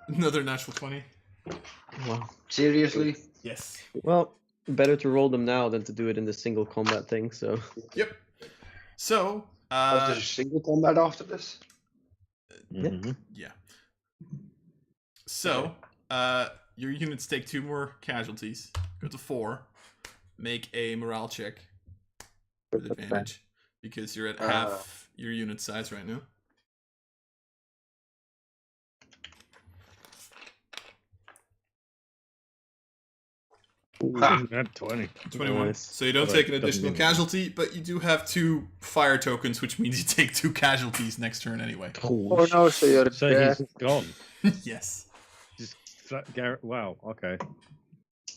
Another natural 20. Wow. Seriously? Yes. Well, better to roll them now than to do it in the single combat thing, so... Yep. So, Was there a single combat after this? Mhm. yeah. So, your units take 2 more casualties. Go to 4. Make a morale check with advantage. Because you're at half your unit size right now. At 20. 21. Nice. So you don't Well, take an that doesn't additional mean casualty, but you do have 2 fire tokens, which means you take 2 casualties next turn anyway. Oh no, so you're So dead. he's gone. Yes. Just flat wow, okay.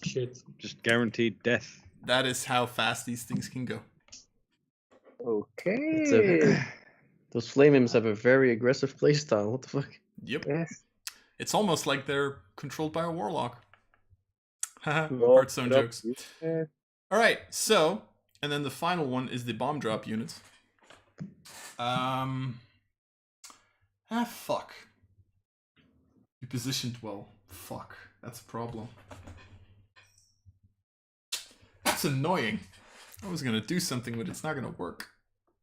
Shit. Just guaranteed death. That is how fast these things can go. Okay. Those flame imps have a very aggressive playstyle. What the fuck? Yep. Yes. It's almost like they're controlled by a warlock. Haha, Well, Hearthstone drop jokes. you. Yeah. Alright, so, and then the final one is the bomb drop unit. Fuck. You positioned well. Fuck. That's a problem. That's annoying. I was gonna do something, but it's not gonna work.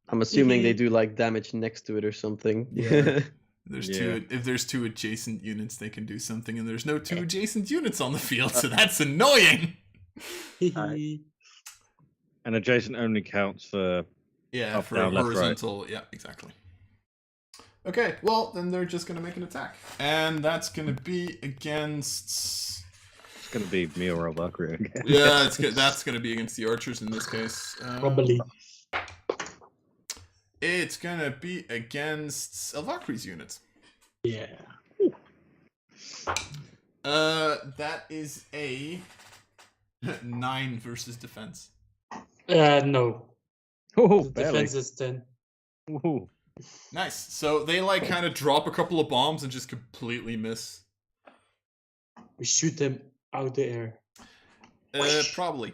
I'm assuming they do like damage next to it or something. Yeah. There's Yeah. if there's 2 adjacent units, they can do something, and there's no 2 adjacent units on the field, so that's annoying. And adjacent only counts for... Yeah, Up, for down, left, right. horizontal. Yeah, exactly. Okay, well, then they're just gonna make an attack, and that's gonna be against. It's going to be me or a Valkyrie again. Yeah, that's gonna be against the archers in this case. Probably. It's gonna be against Valkyrie's unit. Yeah. That is a 9 versus defense. No. Oh, The barely. defense is 10. Ooh. Nice. So they like kind of drop a couple of bombs and just completely miss. We shoot them out the air. Probably.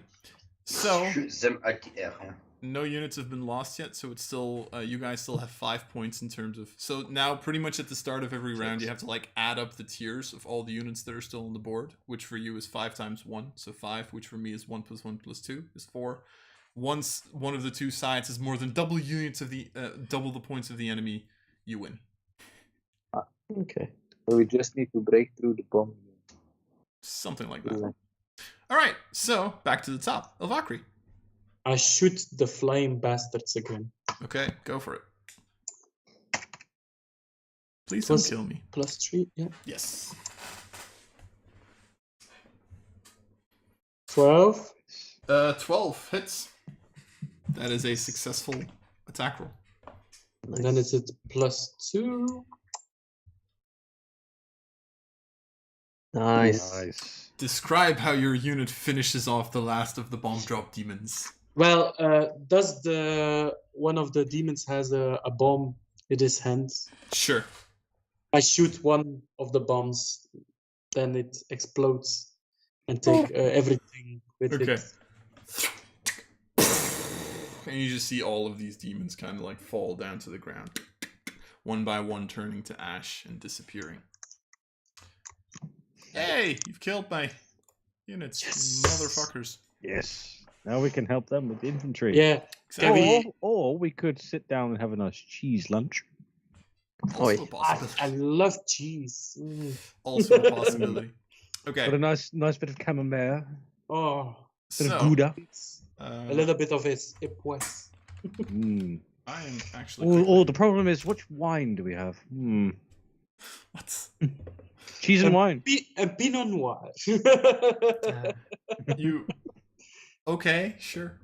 So Shoot them at the air, huh? no units have been lost yet, so it's still you guys still have 5 points in terms of. So now, pretty much at the start of every round, you have to like add up the tiers of all the units that are still on the board, which for you is 5 times 1, so 5. Which for me is 1 + 1 + 2 is 4. Once one of the two sides is more than double units of the double the points of the enemy, you win. Okay. So we just need to break through the bomb. Something like that. All right, so back to the top. Elvakri. I shoot the flying bastards again. Okay, go for it. Please Plus- don't kill me. +3, yeah. Yes. 12. 12 hits. That is a successful attack roll. And then it's at +2. Nice. Nice. Describe how your unit finishes off the last of the bomb drop demons. Well, does one of the demons has a bomb in his hands? Sure. I shoot one of the bombs, then it explodes and take everything with Okay. it. And you just see all of these demons kind of like fall down to the ground, one by one, turning to ash and disappearing. Hey, you've killed my units, Yes. motherfuckers. Yes. Now we can help them with infantry. Yeah, Exactly. Or we could sit down and have a nice cheese lunch. Also a I possibility. love cheese. Also a possibility. Got Okay, a nice bit of camembert, Oh, bit of so gouda. a little bit of his époisse. Mm. I am actually. Oh, the problem is, which wine do we have? What? Cheese and wine. A Pinot Noir. You? Okay, sure.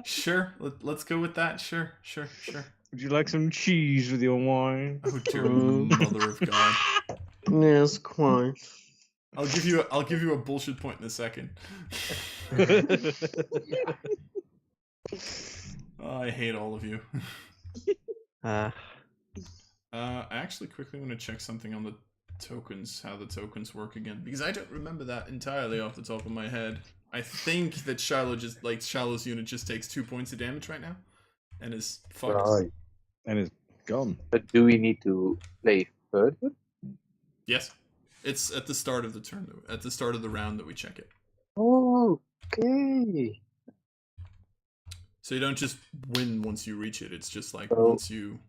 Sure, let's go with that. Sure. Would you like some cheese with your wine? Oh dear mother of God! Yes, quite. I'll give you a bullshit point in a second. Oh, I hate all of you. I actually quickly want to check something on the tokens, how the tokens work again, because I don't remember that entirely off the top of my head. I think that Shallow's unit just takes 2 points of damage right now, and is fucked. Right. And it's gone. But do we need to play further? Yes, it's at the start of the turn, at the start of the round that we check it. Okay. So you don't just win once you reach it. It's just like Oh. once you.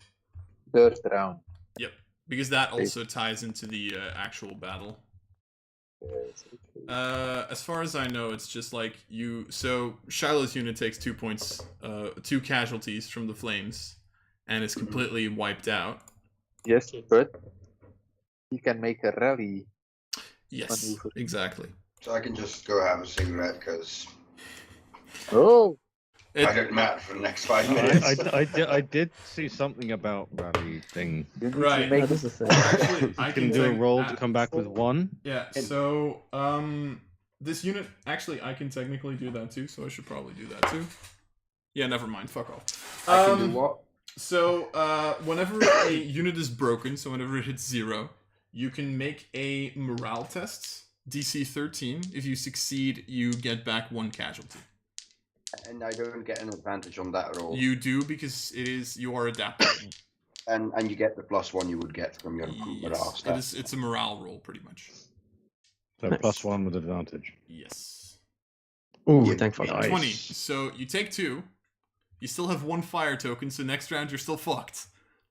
Third round. Yep, because that also ties into the actual battle. Yes, okay. As far as I know, it's just like you. So Shiloh's unit takes 2 points, 2 casualties from the flames, and is completely wiped out. Yes, but you can make a rally. Yes, Maneuver. exactly. So I can just go have a cigarette because Oh, I don't matter for the next 5 minutes. I did see something about rally thing. you need Right. to make That is the same. Actually, I You can do a roll to come back with 1. Yeah. So this unit actually I can technically do that too. So I should probably do that too. Yeah. Never mind. Fuck off. I can do what? So, whenever a unit is broken, so whenever it hits 0, you can make a morale test, DC 13. If you succeed, you get back 1 casualty. And I don't get an advantage on that roll. You do because you are adaptable. And you get the +1 you would get from your morale Yes, stat. it's a morale roll, pretty much. So Nice. +1 with advantage. Yes. Ooh, Yeah, thank fuck. nice. 20. So you take 2. You still have 1 fire token, so next round you're still fucked.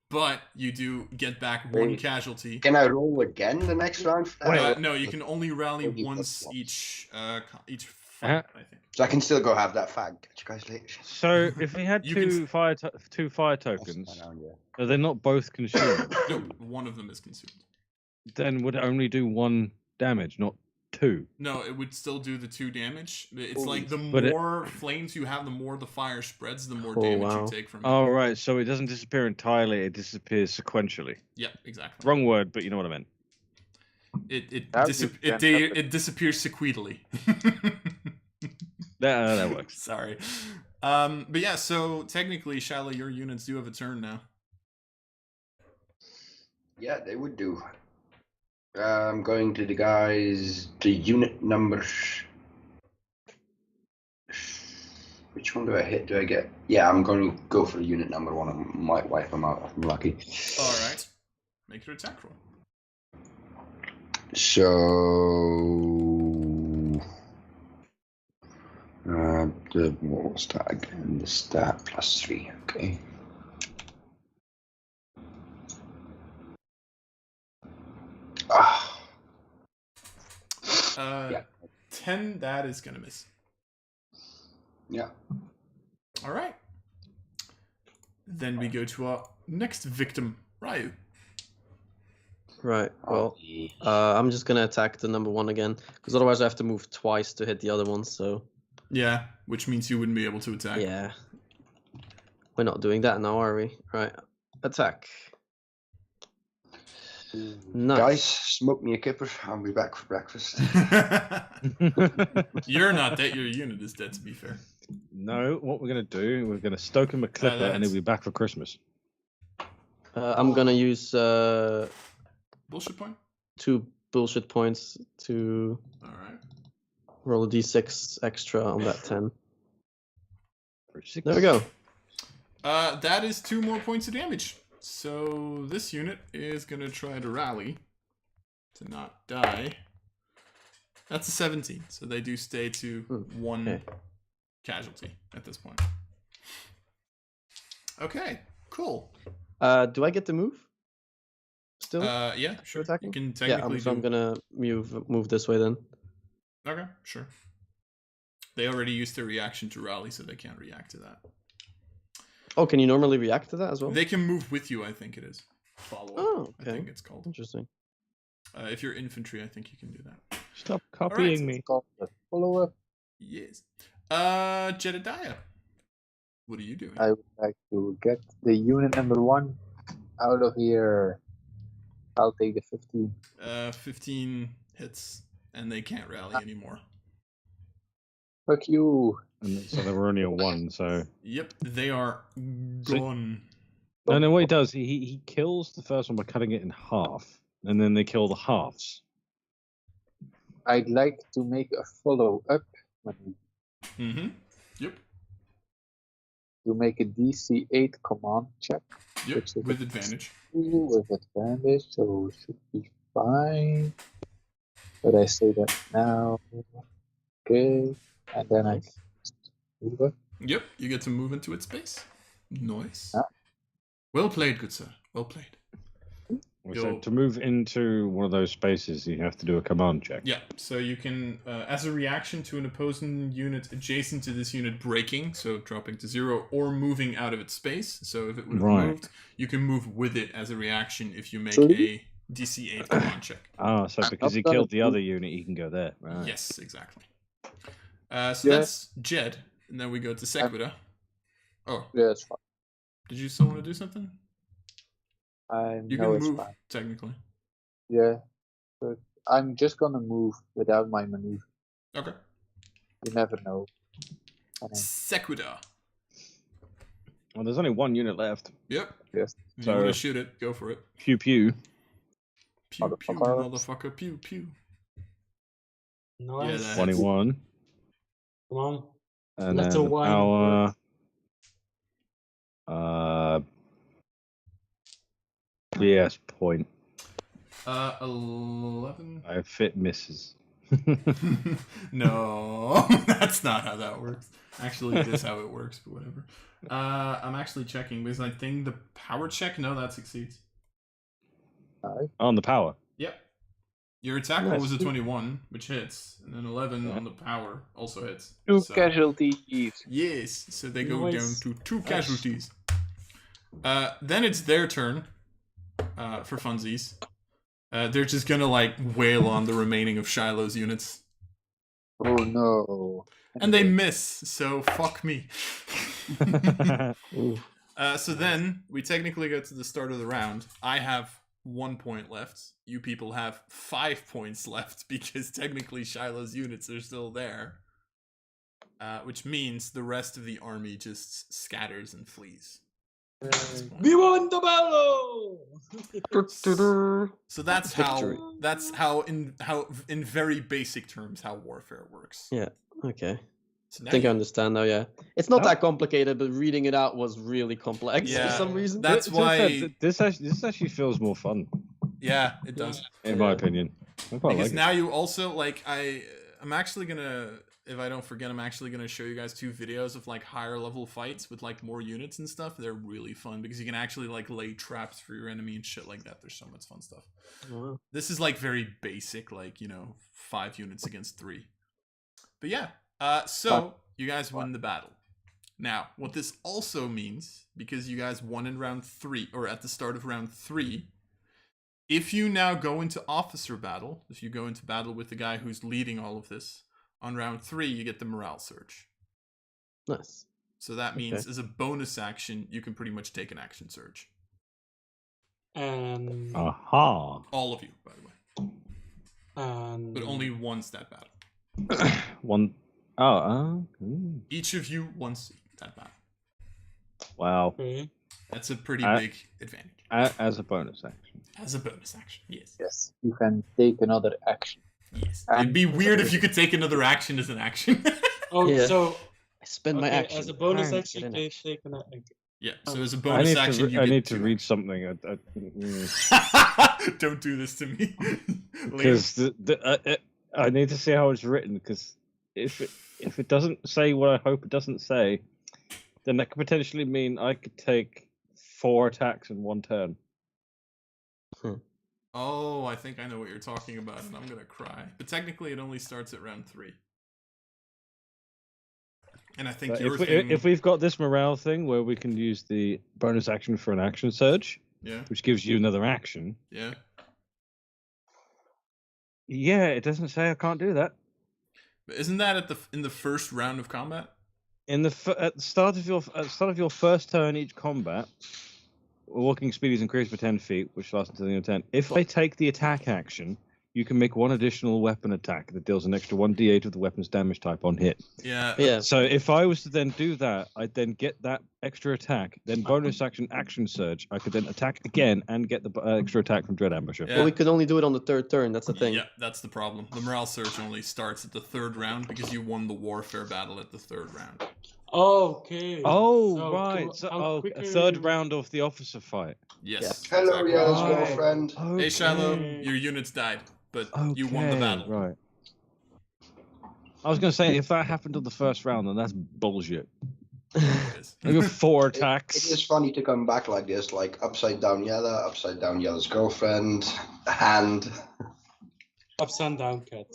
But you do get back 1 Wait. casualty. Can I roll again the next round? For that? No, you can only rally Only once +1. each fight, I think. So I can still go have that fag. Catch you guys later. So if we had You can two fire That's tokens, my round, yeah. are they not both consumed? No, one of them is consumed. Then would it only do 1 damage, not 2? No, it would still do the 2 damage. It's like the But more flames you have, the more the fire spreads, the more Oh, damage wow. you take from it. Oh, right. So it doesn't disappear entirely. It disappears sequentially. Yeah, exactly. Wrong word, but you know what I meant. It disappears sequentially. That works. Sorry. But yeah, so technically, Shallow, your units do have a turn now. Yeah, they would do. I'm going to the guys, the unit number. Which one do I hit? Do I get? Yeah, I'm going to go for unit number 1. I might wipe them out if I'm lucky. All right. Make your attack roll. So, what was that again? The stat +3. Okay. Yeah. 10, that is going to miss. Yeah. All right. Then we go to our next victim, Ryu. Right. Well, I'm just gonna attack the number 1 again, because otherwise I have to move twice to hit the other one. So. Yeah, which means you wouldn't be able to attack. Yeah. We're not doing that now, are we? Right. Attack. Nice. Guys, smoke me a kipper. I'll be back for breakfast. You're not dead. Your unit is dead, to be fair. No, what we're going to do, we're going to stoke him a clipper and he'll be back for Christmas. I'm going to use bullshit point? 2 bullshit points to roll a d6 extra on that 10. There we go. That is 2 more points of damage. So this unit is going to try to rally to not die. That's a 17, so they do stay to 1 casualty at this point. Okay, cool. Do I get to move? Still? Yeah, sure. Attacking? You can technically so I'm gonna move this way then. Okay, sure. They already used their reaction to rally, so they can't react to that. Oh, can you normally react to that as well? They can move with you, I think it is. Follow up, oh, okay. I think it's called. Interesting. If you're infantry, I think you can do that. Stop copying me. Follow up. Yes. Jedediah, what are you doing? I would like to get the unit number 1 out of here. I'll take the 15. 15 hits, and they can't rally anymore. Fuck you. And so they were only a 1, so... Yep, they are gone. No, what he does, he kills the first one by cutting it in half, and then they kill the halves. I'd like to make a follow-up Mm-hmm. Yep. to make a DC 8 command check. Yep, with advantage. With advantage, so should be fine. But I say that now. Okay. And then I move up. Yep, you get to move into its space. Nice. Yeah. Well played, good sir. Well played. So to move into one of those spaces, you have to do a command check. Yeah, so you can, as a reaction to an opposing unit adjacent to this unit breaking, so dropping to 0, or moving out of its space. So if it would have moved, you can move with it as a reaction if you make a DC 8 command check. Ah, so because he killed the other unit, he can go there. Right. Yes, exactly. So that's Jed, and then we go to Sequita. Oh. Yeah, it's fine. Did you still want to do something? You can move, fine. technically. Yeah, but I'm just gonna move without my maneuver. Okay. You never know. Sequita. Well, there's only 1 unit left. Yep. Yes. If you want to shoot it, go for it. Pew pew. Pew pew, motherfucker, pew pew. Nice. Yeah, 21. Come on. And That's then a 1. our BS point. 11. I fit misses. No, that's not how that works. Actually, it is how it works, but whatever. I'm actually checking because I think the power check, no, that succeeds. On the power. Yep. Your attack roll was a 21, which hits, and then 11 on the power also hits. 2 casualties. Yes, so they go down to 2 casualties. Then it's their turn, for funsies. They're just gonna, wail on the remaining of Shiloh's units. Oh no. And they miss, so fuck me. So then, we technically go to the start of the round. I have 1 point left. You people have 5 points left, because technically Shiloh's units are still there. Which means the rest of the army just scatters and flees. We won the battle! So that's how in very basic terms how warfare works. Yeah. Okay. So I now think I you- understand now. Yeah, it's not Oh. that complicated, but reading it out was really complex Yeah, for some reason. That's To be fair, why. this actually feels more fun, Yeah, it does. in my opinion. I quite Because like now you also like I'm actually gonna, if I don't forget, I'm actually gonna show you guys 2 videos of like higher level fights with like more units and stuff. They're really fun because you can actually like lay traps for your enemy and shit like that. There's so much fun stuff. Wow. This is like very basic, like 5 units against 3. But yeah, so you guys win the battle. Now, what this also means, because you guys won in round 3 or at the start of round 3. If you now go into officer battle, if you go into battle with the guy who's leading all of this, on round 3, you get the morale surge. Nice. So that means Okay. as a bonus action, you can pretty much take an action surge. And Aha. All of you, by the way. But only once that battle. One. Each of you once that battle. Wow. Okay. That's a pretty Uh, big advantage. As a bonus action. As a bonus action, yes. Yes, you can take another action. Yes. And- It'd be weird if you could take another action as an action. Oh, Yeah. so I spend my okay, action. as a bonus Bang, action, get an you action. take an action. Yeah, so as a I bonus need action, you I get need to 2 read something. Don't do this to me. Because I need to see how it's written. Because if it doesn't say what I hope it doesn't say, then that could potentially mean I could take 4 attacks in 1 turn. Oh, I think I know what you're talking about, and I'm gonna cry. But technically, it only starts at round 3. And I think But your thing... if we've got this morale thing where we can use the bonus action for an action surge, Yeah, which gives you another action. yeah. Yeah, it doesn't say I can't do that. But isn't that in the first round of combat? At the start of your first turn each combat, walking speed is increased by 10 feet, which lasts until the end of 10. If I take the attack action, you can make 1 additional weapon attack that deals an extra 1d8 of the weapon's damage type on hit. Yeah. Yeah. So if I was to then do that, I'd then get that extra attack, then bonus action surge. I could then attack again and get the extra attack from Dread Ambusher. Yeah. Well, we could only do it on the 3rd turn. That's the thing. Yeah, that's the problem. The morale surge only starts at the 3rd round because you won the warfare battle at the 3rd round. Okay. Oh, So right. to- So, how a quicker 3rd you- round of the officer fight. Yes. Hello, exactly. Yellow's Oh. girlfriend. Hey, Shiloh, Okay. your units died, but you won the Okay, battle. Right. I was going to say, if that happened on the 1st round, then that's bullshit. It is. I got 4 It attacks. is funny to come back like this, like upside down Yellow's girlfriend, hand. Upside down cat.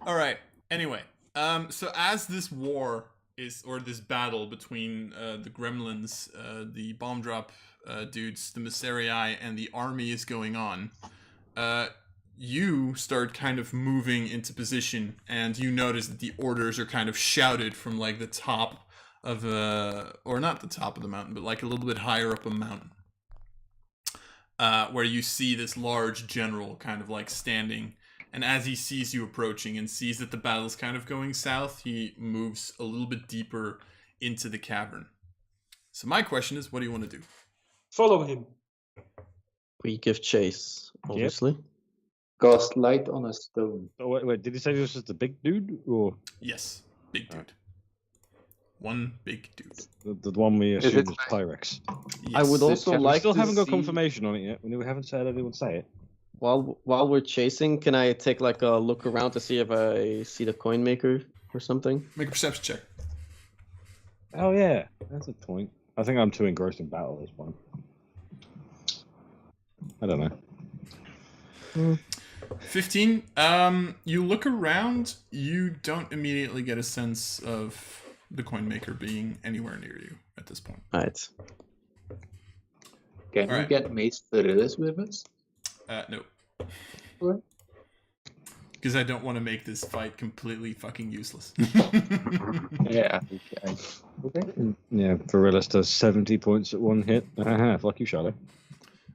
All right. Anyway, so as this war or this battle between the gremlins, the bomb drop dudes, the Misserii, and the army is going on, you start kind of moving into position, and you notice that the orders are kind of shouted from like the top of or not the top of the mountain, but like a little bit higher up a mountain, where you see this large general kind of like standing. And as he sees you approaching and sees that the battle's kind of going south, he moves a little bit deeper into the cavern. So my question is, what do you want to do? Follow him. We give chase, obviously. Cast light on a stone. Oh, wait, did he say this was the big dude? Or Yes, big dude. One big dude. the one we Is assumed it- was Pyrex? Yes. I would also We We like still to haven't got see- confirmation on it yet. We haven't said anyone say it. While we're chasing, can I take like a look around to see if I see the coin maker or something? Make a perception check. Oh yeah, that's a point. I think I'm too engrossed in battle at this point. I don't know. 15. You look around, you don't immediately get a sense of the coin maker being anywhere near you at this point. Alright. Can we Alright. get Mace Ferreras with us? No. What? Because I don't want to make this fight completely fucking useless. Yeah. Okay. Yeah, Varillis does 70 points at 1 hit. Fuck you, Charlotte.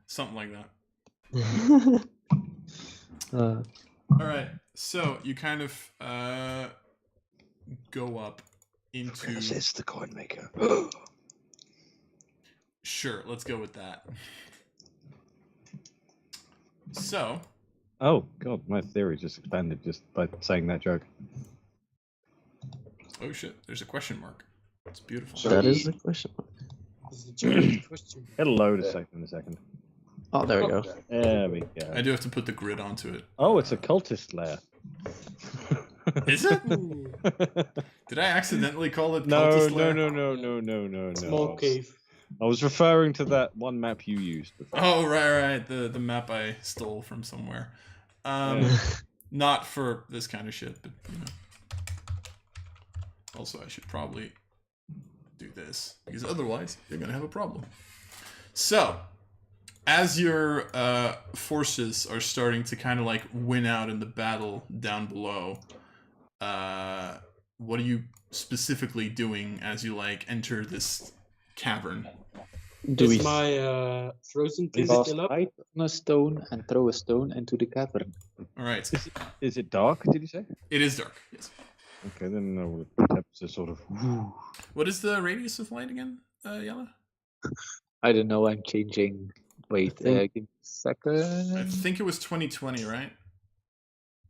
Something like that. uh, Alright, so you kind of go up into... It's the coin maker. Sure, let's go with that. So, Oh god, my theory just expanded just by saying that joke. Oh shit! There's a question mark. It's beautiful. So That he- is the question. This is the giant question. It'll load in a second. Oh, there we go. There we I go. do have to put the grid onto it. Oh, it's a cultist lair. Is it? Ooh, Did I accidentally call it No, Cultist no, Lair? no. small cave. I was referring to that one map you used before. Oh, right. The map I stole from somewhere. Not for this kind of shit, but you know. Also, I should probably do this because otherwise you're gonna have a problem. So, as your forces are starting to kind of like win out in the battle down below, what are you specifically doing as you like enter this cavern? Is my frozen thing Cast still up? height on a stone and throw a stone into the cavern. All right, Is it dark, did you say? it is dark. Yes. Okay, then I would attempt to sort of... What is the radius of light again, Yala? I don't know, I'm changing. Wait, give me a second. I think it was 2020, right?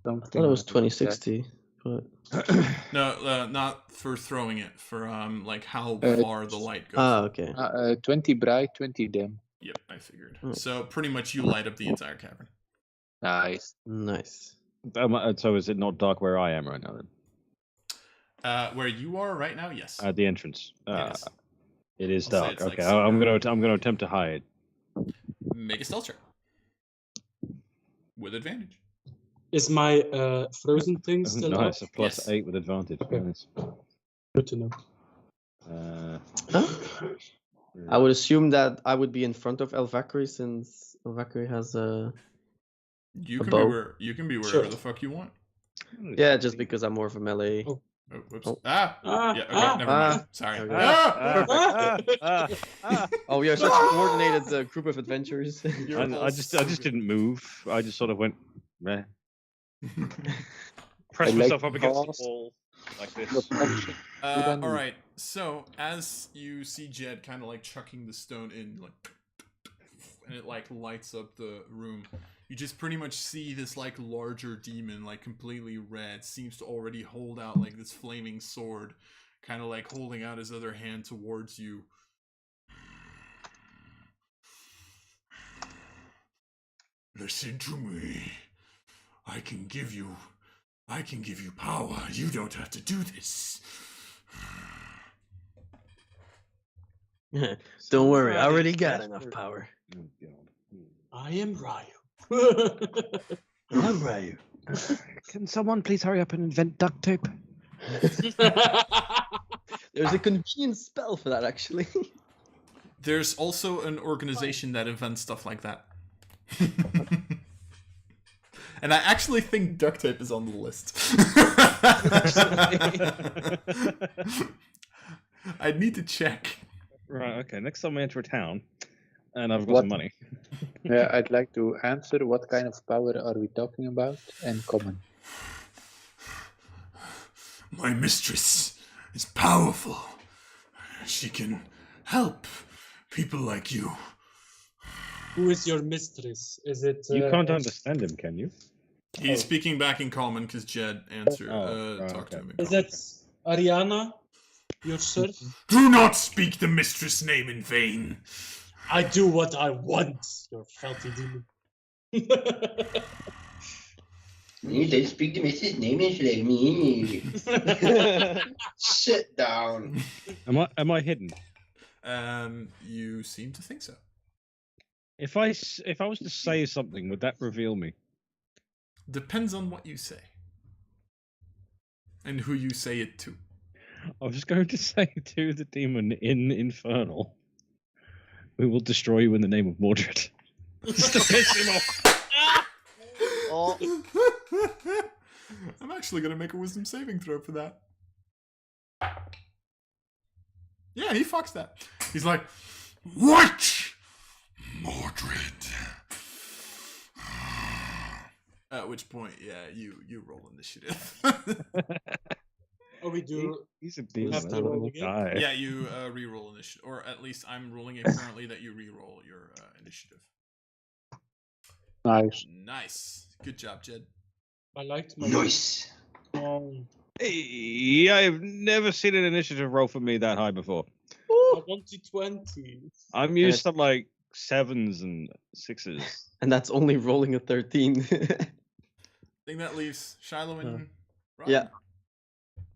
I thought it was 2060. But... No, not for throwing it. For like how far the light goes. Ah, okay. 20 bright, 20 dim. Yep, I figured. Hmm. So pretty much you light up the entire cavern. Nice. Nice. So is it not dark where I am right now then? Where you are right now, yes. At the entrance. It is. It is I'll say dark. it's, like, Okay, I'm gonna attempt to hide. Make a stealth check. With advantage. Is my frozen thing still up? Nice, a plus Yes. 8 with advantage. Okay. Nice. Good to know. I would assume that I would be in front of Elvacri since Elvacri has a. You A can bow. be wherever Sure. the fuck you want. Yeah, just because I'm more of a melee. Oh. Oh, whoops. Oh. Ah! Ah, Yeah, okay, ah, never ah. mind. Sorry. Okay. Ah! Oh, we are such a coordinated group of adventurers. You're all I just so didn't good. move. I just sort of went meh. Pressed like myself up against the pause. wall like this. Reflection. All right. So as you see Jed kind of like chucking the stone in, like, and it like lights up the room, you just pretty much see this like larger demon, like completely red, seems to already hold out like this flaming sword, kind of like holding out his other hand towards you. Listen to me. I can give you power. You don't have to do this. Don't worry, I already got enough power. Oh, God. I am Ryu. I'm Ryu. Can someone please hurry up and invent duct tape? There's a convenient spell for that, actually. There's also an organization that invents stuff like that. And I actually think duct tape is on the list. I need to check. Right, okay. Next time I enter a town, and I've got What? some money. Yeah, I'd like to answer what kind of power are we talking about and common. My mistress is powerful. She can help people like you. Who is your mistress? Is it? You can't understand him, can you? He's speaking back in common because Jed answered, right, talked to okay. him in Is common. it Ariana? Your serf? Do not speak the mistress' name in vain. I do what I want, your filthy demon. You did speak to Mrs. Name is like me. Sit down. Am I hidden? You seem to think so. If I was to say something, would that reveal me? Depends on what you say. And who you say it to. I was going to say to the demon in Infernal, we will destroy you in the name of Mordred. Just to piss him off. Oh, I'm actually going to make a wisdom saving throw for that. Yeah, he fucks that. He's like, what? Mordred. At which point, yeah, you roll initiative. Oh, we do. He's a demon. Have to I roll will again? die. Yeah, you re-roll initiative. Or at least I'm ruling it currently that you re-roll your initiative. Nice. Nice. Good job, Jed. I liked my. Nice. Yeah, I've never seen an initiative roll for me that high before. I want to 20. I'm used to like 7s and 6s. And that's only rolling a 13. I think that leaves Shiloh and Ryan. Yeah.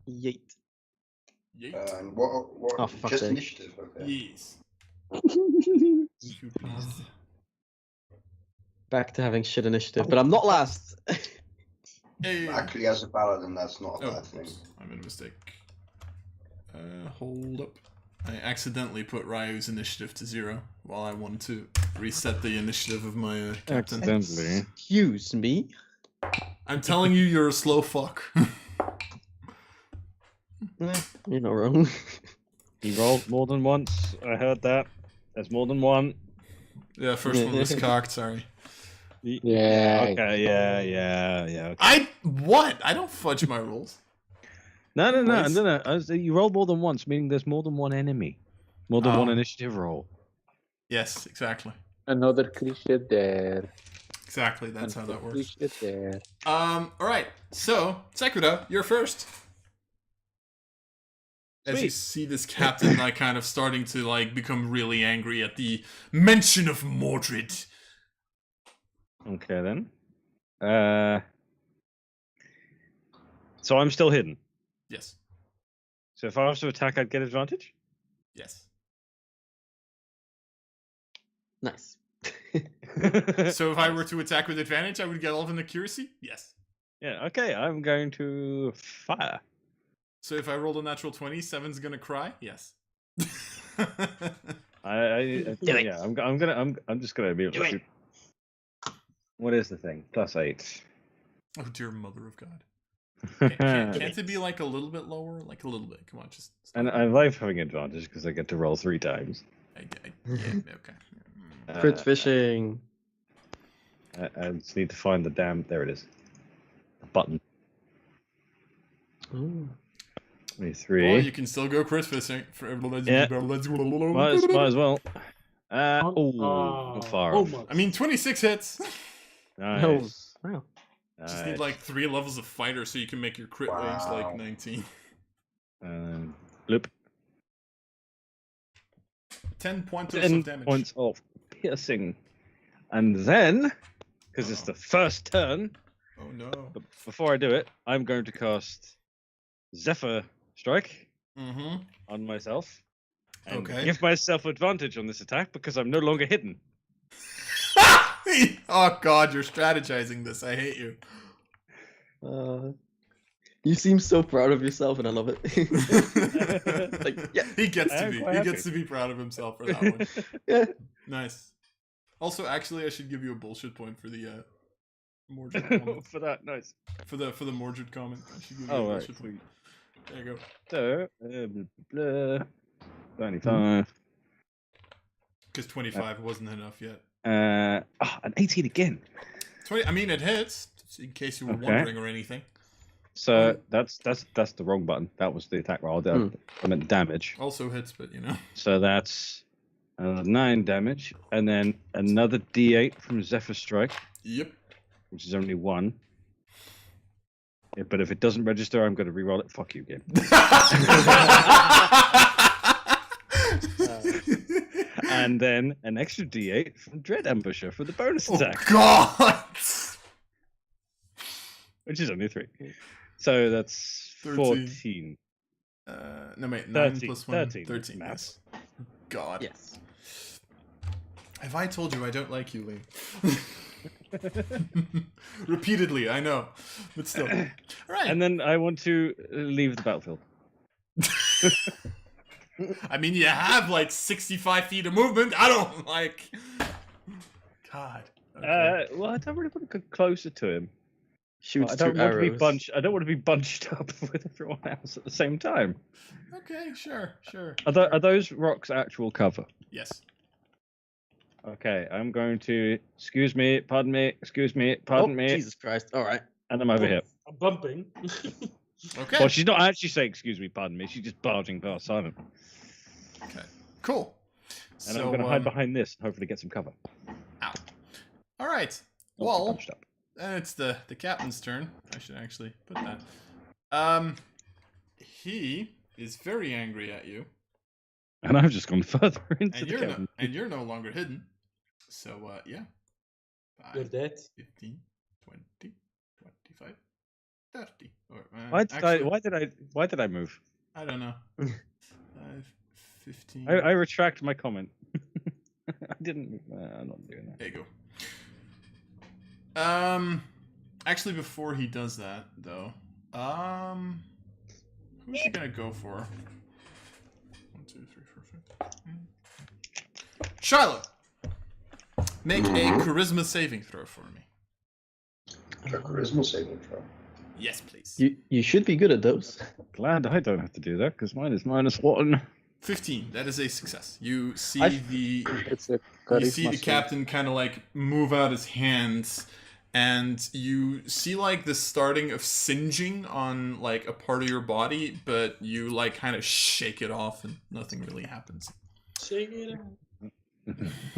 Yeet. Yeet. And what Oh, for fuck's just sake. initiative, okay. Yes. Stupid. Back to having shit initiative, but I'm not last. Hey. Actually, as a paladin, that's not a Oh, bad thing. oops, I made a mistake. Hold up. I accidentally put Ryu's initiative to 0 while I wanted to reset the initiative of my captain. Accidentally. Excuse me. I'm telling you, you're a slow fuck. You're not wrong. He rolled more than once. I heard that. There's more than one. Yeah, first one was cocked, sorry. Yeah. Okay, yeah. Okay. I don't fudge my rolls. No. Please? You rolled more than once, meaning there's more than one enemy. More than one Oh. initiative roll. Yes, exactly. Another creature there. Exactly, that's how that works. Creature there. Alright, so, Sakura, you're first. As you Sweet. see this captain like kind of starting to like become really angry at the mention of Mordred. Okay then. So I'm still hidden. Yes. So if I was to attack, I'd get advantage. Yes. Nice. So if I were to attack with advantage, I would get Elven accuracy? Yes. Yeah. Okay. I'm going to fire. So if I rolled a natural 20, 7's gonna cry? Yes. I'm just gonna be able to shoot. What is the thing? +8. Oh dear mother of God. Can't it be like a little bit lower? Like a little bit. Come on, just stop. And I like having advantage because I get to roll 3 times. Yeah, okay. Crit fishing. I just need to find the damn. There it is. The button. Ooh. 23. Well, you can still go crit fishing. Yeah. Might as well. I'm far off. I mean, 26 hits. Nice. Wow. Just need like 3 levels of fighter so you can make your crit range like 19. Bloop. 10 points 10 of damage. points of piercing. And then, because it's the first turn, Oh no. but before I do it, I'm going to cast Zephyr Strike Mm-hmm. on myself. And Okay. give myself advantage on this attack because I'm no longer hidden. Oh god, you're strategizing this. I hate you. You seem so proud of yourself, and I love it. Like, yeah, He gets I to am be. quite He happy. gets to be proud of himself for that one. yeah. Nice. Also, actually, I should give you a bullshit point for the Mordred comment. For that, nice. For the Mordred comment, I should give you Oh, a right. bullshit point. There you go. So, blah, blah, blah, 25. Because 25 wasn't enough yet. An 18 again. 20. I mean, it hits. In case you were Okay. wondering or anything. So that's the wrong button. That was the attack roll. I meant damage. Also hits, but you know. So that's 9 damage, and then another D8 from Zephyr Strike, Yep. which is only 1. Yeah, but if it doesn't register, I'm going to reroll it. Fuck you, game. And then an extra D8 from Dread Ambusher for the bonus Oh attack, god! which is only 3. So that's 13. 14. No wait, 9 13, plus 1. 13. 13, Maths. yes. God. Yes. Have I told you I don't like you, Lee? Repeatedly, I know. But still. Alright. And then I want to leave the battlefield. I mean, you have like 65 feet of movement. I don't like. God. Okay. Well, I don't really want to go closer to him. Shoots I don't 2 want to be arrows. bunched. I don't want to be bunched up with everyone else at the same time. Okay, sure. Are those rocks actual cover? Yes. Okay, I'm going to. Excuse me, pardon me, pardon me, Jesus Christ. All right. and I'm over here. I'm bumping. Okay. Well, she's not actually saying excuse me, pardon me. She's just barging past Simon, Okay. Cool. and I'm going to hide behind this and hopefully get some cover. Ow. All right. Not be Well, bunched up. then it's the captain's turn. I should actually put that. he is very angry at you, And I've just gone further into and the cabin. you're no longer hidden. So yeah, You're 5, dead. 15, 20, 25, 30. Or, Why actually, did I move? I don't know. 5, 15. I retract my comment. I didn't. I'm not doing that. There you go. Actually, before he does that, though, who's he gonna go for? 1, 2, 3, 4, 5. Charlotte, make a charisma saving throw for me. A charisma saving throw. Yes, please. You should be good at those. Glad I don't have to do that because mine is -1. 15. That is a success. You see It's a you see charisma the save. captain kind of like move out his hands, and you see like the starting of singeing on like a part of your body, but you like kind of shake it off and nothing really happens. Shake it out.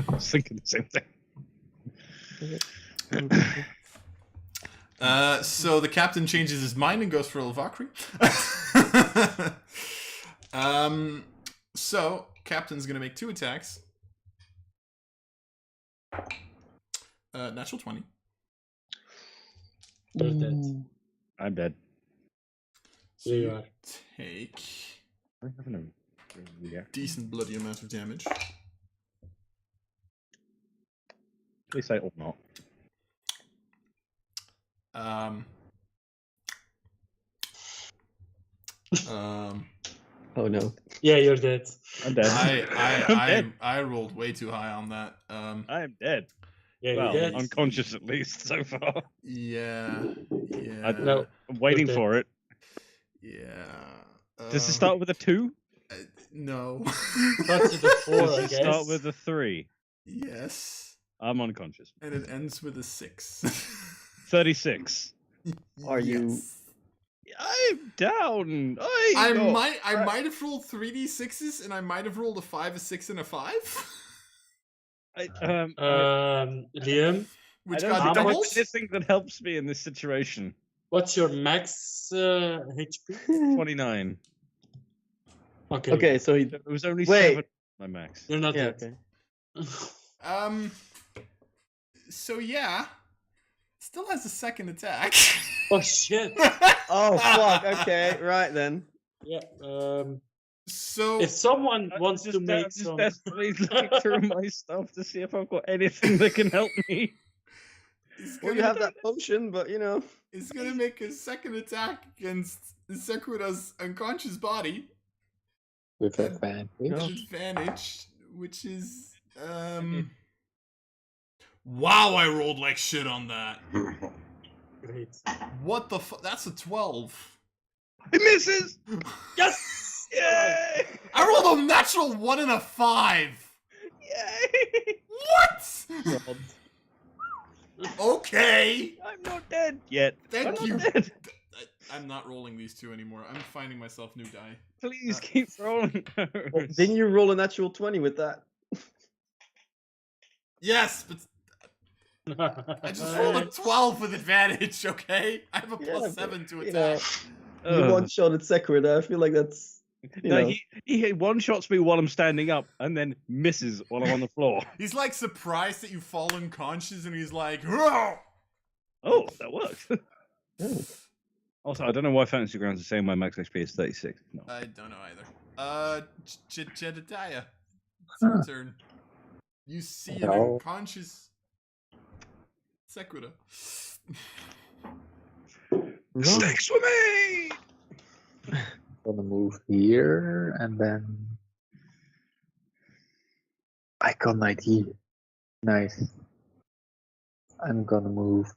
I was thinking the same thing. So the captain changes his mind and goes for Lavakri. So captain's gonna make 2 attacks. Natural 20. You're dead. I'm dead. So There you you are. take I have no reaction. decent bloody amount of damage. Please say or not. Oh no. Yeah, you're dead. I'm dead. I'm dead. I rolled way too high on that. I am dead. Yeah, Well, you're dead. unconscious at least so far. Yeah. No. I'm waiting dead. for it. Yeah. Does it start with a 2? No. Starts with a 4, Does I it guess. start with a 3? Yes. I'm unconscious. And it ends with a 6. 36. Are you- Yes. I'm down. I might have rolled 3d6s, and I might have rolled a 5, a 6, and a 5. Liam, Which I don't got think there's doubles. anything that helps me in this situation. what's your max HP? 29. Okay. Okay, so he. It was only Wait. 7 my max. You're not Yeah, dead. okay. So yeah, still has a second attack. Oh shit. Oh fuck. Okay, right then. Yeah. So If someone wants to I'm make just some. desperately looking through my stuff to see if I've got anything that can help me. he's Well, gonna, you have that potion, but you know. he's gonna make a second attack against Sekura's unconscious body With advantage. with advantage, which is wow, I rolled like shit on that. Great. What the fuck? That's a 12. It misses! Yes! Yay! I rolled a natural 1 and a 5. Yay! What? Okay. I'm not dead yet. Thank I'm you. not dead. I'm not rolling these 2 anymore. I'm finding myself new die. Please keep rolling those. Didn't you roll a natural 20 with that? Yes, but I just rolled a 12 with advantage, okay? I have a Yeah, plus but, 7 to you know, attack. You one-shotted Sekiro. I feel like that's. You No, know. he one-shots me while I'm standing up and then misses while I'm on the floor. He's like surprised that you fall unconscious and he's like, "Roar!" Oh, that worked. Oh. Also, I don't know why Fantasy Grounds is saying my max HP is 36. No. I don't know either. Jedediah. It's your turn. You see an No. unconscious Sekura. Sticks with me! Gonna move here and then I got an idea. Nice. I'm gonna move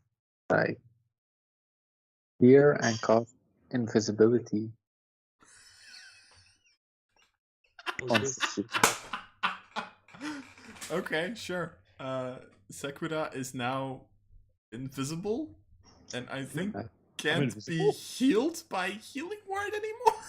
like here and cast invisibility on Sekura. Okay, sure. Sekura is now invisible, and I think can't be invisible? healed by healing word anymore.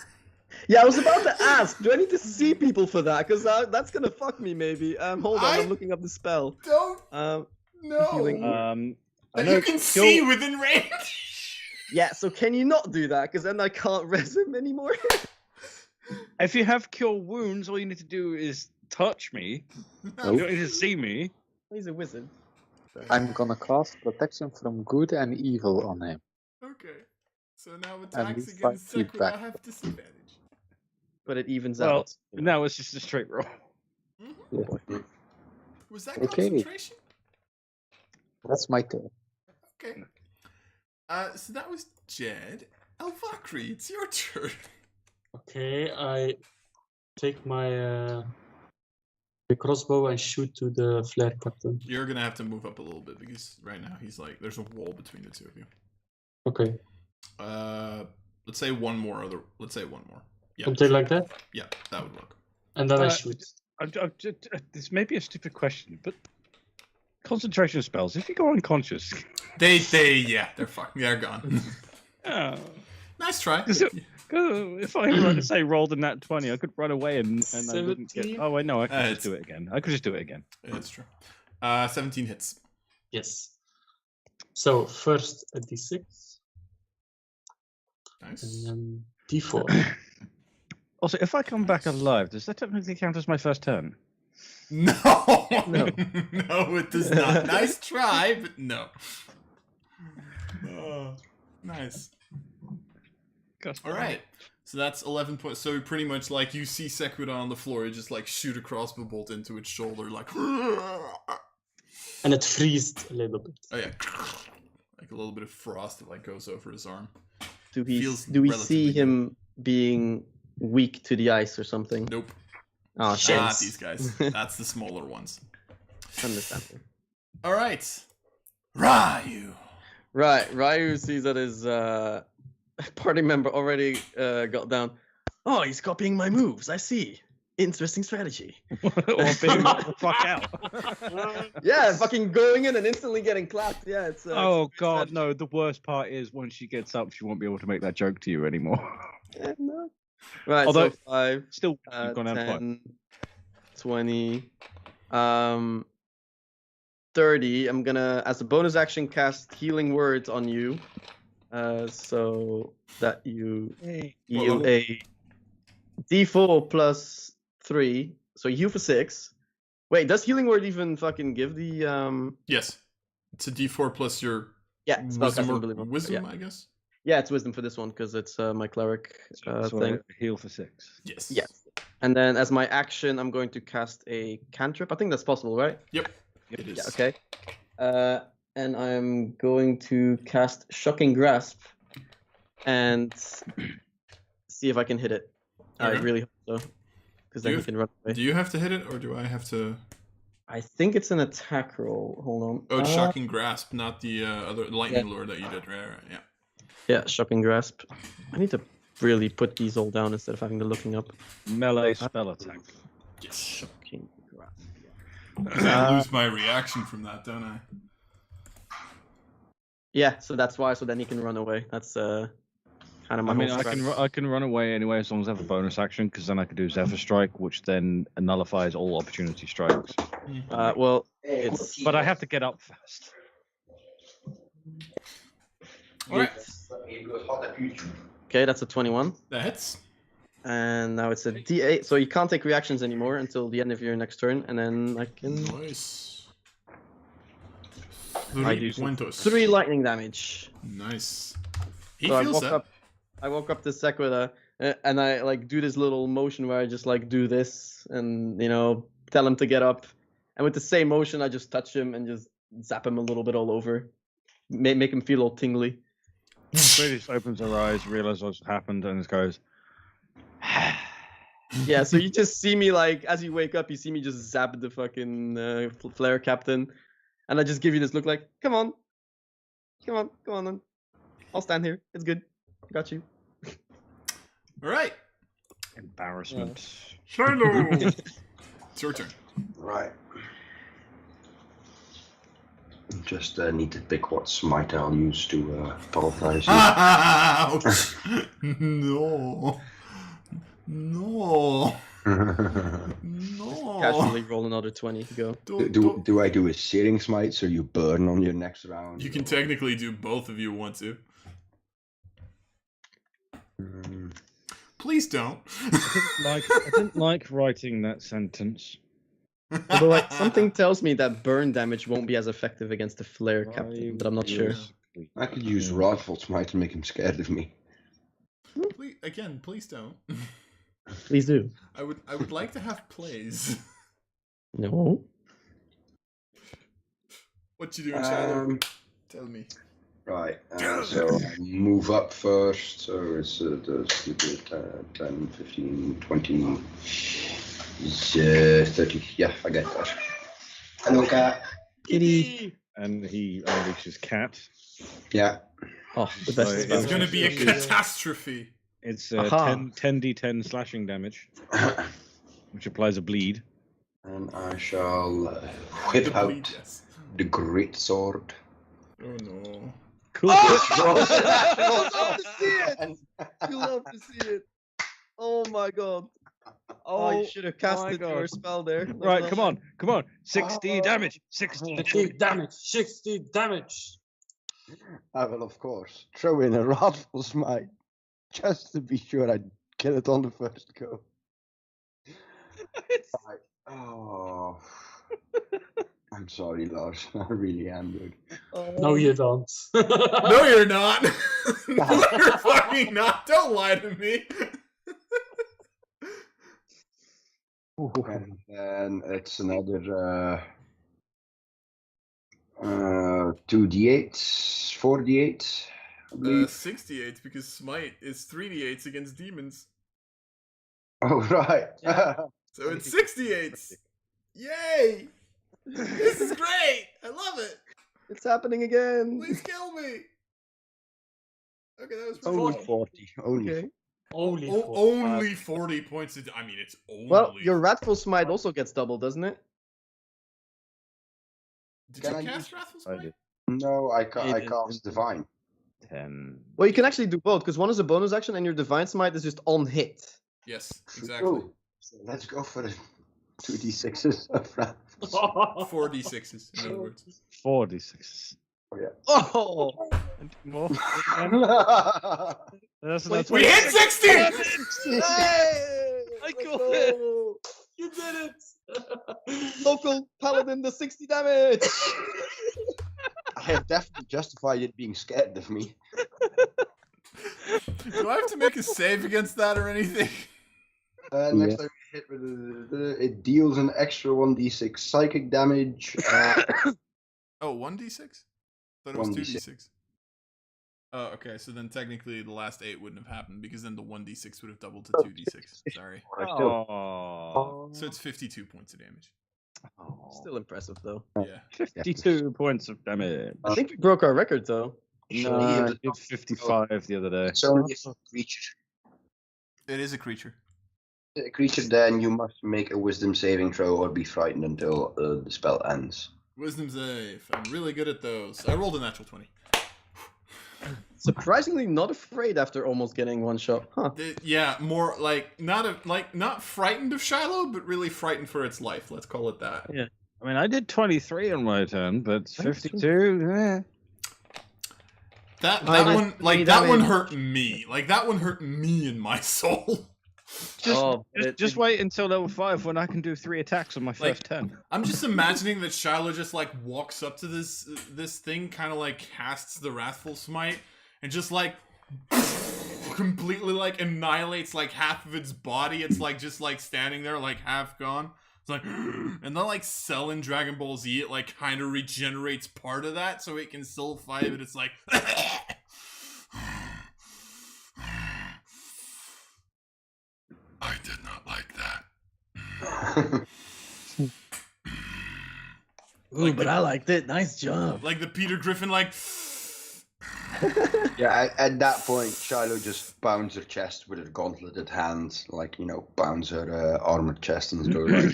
Yeah, I was about to ask. Do I need to see people for that? Because that's gonna fuck me, maybe. Hold on, I'm looking up the spell. Don't No. no. healing- I That know you can see within range. Yeah, so can you not do that? Because then I can't res him anymore. If you have cure wounds, all you need to do is touch me. You don't need to see me. He's a wizard. I'm gonna cast protection from good and evil on him. Okay. So now attacks these against 5 feet Sakura back. have disadvantage. But it evens Well, out. you know. now it's just a straight roll. Yeah. Was that Okay. concentration? That's my turn. Okay. So that was Jed. Elvakri, it's your turn. Okay, I take my the crossbow and shoot to the flare captain. You're gonna have to move up a little bit because right now he's like, there's a wall between the two of you. Okay, Let's say one more. Let's say one more. Yeah. something like that, Yeah, that would work. and then I Uh, shoot. This may be a stupid question, but concentration spells, if you go unconscious... They're fucking, they're gone. Oh. Nice try. If I say rolled a nat 20, I could run away and I wouldn't get... 17? Oh, wait, no, I could it's- just do it again. I could just do it again. That's true. 17 hits. Yes. So first a d6 Nice. and then d4. Also, if I come back alive, does that technically count as my first turn? No, No. no, it does not. Nice try, but no. Oh, nice. All right, so that's 11 points. So pretty much like you see Sekura on the floor, you just like shoot a crossbow bolt into its shoulder, like. And it freezed a little bit. Oh yeah, like a little bit of frost that like goes over his arm. Do feels we relatively see him being weak to the ice or something? Nope, Oh, shit. not these guys. That's the smaller ones. Understandable. All right, Ryu. Right, Ryu sees that his party member already got down. Oh, he's copying my moves. I see. Interesting strategy. Or being knocked the fuck out. Yeah, fucking going in and instantly getting clapped. Yeah, it's. Oh, it's a God, strategy. no. The worst part is when she gets up, she won't be able to make that joke to you anymore. Yeah, no. Right, Although- so 5, Still, you've gone down twice. 10, 20, 30. I'm gonna, as a bonus action, cast Healing Words on you, so that you heal level? a D4 plus 3. So you heal for 6. Wait, does Healing Word even fucking give the Yes, it's a D4 plus your Yeah, wisdom, spellcasting ability. wisdom, Yeah. I guess. Yeah, it's wisdom for this one because it's my cleric So thing. I heal for 6. Yes. Yes. And then as my action, I'm going to cast a cantrip. I think that's possible, right? Yep. It is. Yeah, okay. And I'm going to cast Shocking Grasp and see if I can hit it. I Okay. really hope so. Because then you you can run away. Do you have to hit it, or do I have to? I think it's an attack roll. Hold on. Oh, it's Shocking Grasp, not the other lightning lure that you did. Right, yeah. Yeah, Shocking Grasp. I need to really put these all down instead of having to looking up. Melee spell attack. Yes. Shocking Grasp. I lose my reaction from that, don't I? Yeah, so that's why. So then he can run away. That's kind of my I mean, whole strategy. I can run away anyway as long as I have a bonus action, because then I can do Zephyr Strike, which then nullifies all opportunity strikes. Well, it's But I have to get up first. All right. okay. That's a 21, That hits. and now it's a D8. So you can't take reactions anymore until the end of your next turn, and then I can Nice. I do 3 puntos. 3 lightning damage. Nice. He So I feels walk that. up. I walk up to Sekura, and I like do this little motion where I just like do this, and tell him to get up, and with the same motion I just touch him and just zap him a little bit all over, make him feel all tingly. British opens her eyes, realizes what's happened, and just goes, Yeah, so you just see me like as you wake up, you see me just zap the fucking flare captain, and I just give you this look like, come on, then. I'll stand here. It's good. I got you. All right. embarrassment. Shiloh. It's your turn. Right. Just need to pick what smite I'll use to apologize. Ouch. No. No. No. Casually roll another 20 to go. do I do a searing smite so you burn on your next round? You can technically do both if you want to. Please don't. I didn't like writing that sentence. Although like, something tells me that burn damage won't be as effective against the flare captain, but I'm not sure. I could use Wrathful Smite to make him scared of me. Please don't. Please do. I would like to have plays. No. What you doing, Shiloh? Tell me. Right, so I move up first, so it's 10, 15, 20, 30, yeah, I get that. Hello, cat. Kitty. And he unleashes cat. Yeah. Oh, the best. So It's going to be a catastrophe. It's Aha. 10d10 slashing damage, which applies a bleed. And I shall whip out Bleed, yes. the great sword. Oh no. Cool. You love to see it. You love to see it. Oh my god. Oh, you should have casted God. your spell there. Right, come on. 60 damage. 60 damage. 60 damage. I will, of course, throw in a Wrathful Smite, just to be sure I get it on the first go. Right. Oh. I'm sorry, Lars. I really am, dude. No, you don't. No, you're not. No, you're fucking not. Don't lie to me. And then it's another 2d8, 4d8, I believe. 68 because smite is 3d8s against demons. Oh, right. So it's 68. Yay! This is great. I love it. It's happening again. Please kill me. Okay, that was Only pretty 40. Only. Okay. Only Oh, 4. only 40 points. I mean, it's only. Well, your Wrathful Smite also gets doubled, doesn't it? Did Can you I cast use- Wrathful I Smite? did. No, I cast Divine. 10. Well, you can actually do both, because one is a bonus action and your Divine Smite is just on hit. Yes, exactly. Oh, so let's go for the 2d6s of Wrathful. 4d6s, in other words. 46. Oh! And two more. That's Wait, We hit 60! Hey! I got it! You did it! Local Paladin the 60 damage! I have definitely justified it being scared of me. Do I have to make a save against that or anything? Next time you hit with it deals an extra 1d6 psychic damage. Oh, 1d6? Thought it was 1d6. 2d6. Oh, okay. So then technically the last 8 wouldn't have happened because then the 1d6 would have doubled to 2d6. Sorry. Oh. So it's 52 points of damage. Still impressive, though. Yeah. 52 points of damage. I think we broke our record, though. No, I did 55 the other day. It's only a creature. It is a creature. A creature, then you must make a wisdom saving throw or be frightened until the spell ends. Wisdom save. I'm really good at those. I rolled a natural 20. Surprisingly not afraid after almost getting one shot. Huh. Yeah, more like not frightened of Shiloh, but really frightened for its life. Let's call it that. Yeah. I mean, I did 23 on my turn, but 52, eh. That I one just like made that that one in. hurt me. Like that one hurt me in my soul. Just wait until level 5 when I can do 3 attacks on my first turn. I'm just imagining that Shiloh just like walks up to this thing, kind of like casts the Wrathful Smite, and just like completely like annihilates like half of its body. It's like just like standing there like half gone. It's like, and then like Cell in Dragon Ball Z, it like kind of regenerates part of that so it can still fight, but it's like. I did not like that. Ooh, but I liked it. Nice job. Like the Peter Griffin, like. Yeah, at that point, Shiloh just pounds her chest with her gauntleted hand, like, pounds her armored chest and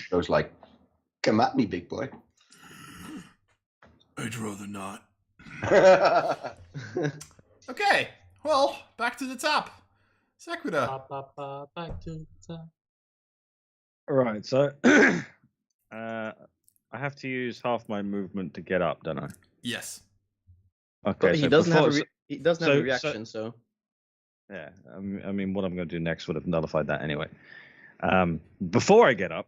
goes like, come at me, big boy. I'd rather not. Okay, well, back to the top. Sequita. Back to the top. Alright, so I have to use half my movement to get up, don't I? Yes. Okay, But he so doesn't have before- he doesn't have so- a reaction, so Yeah, I mean, what I'm going to do next would have nullified that anyway. Before I get up,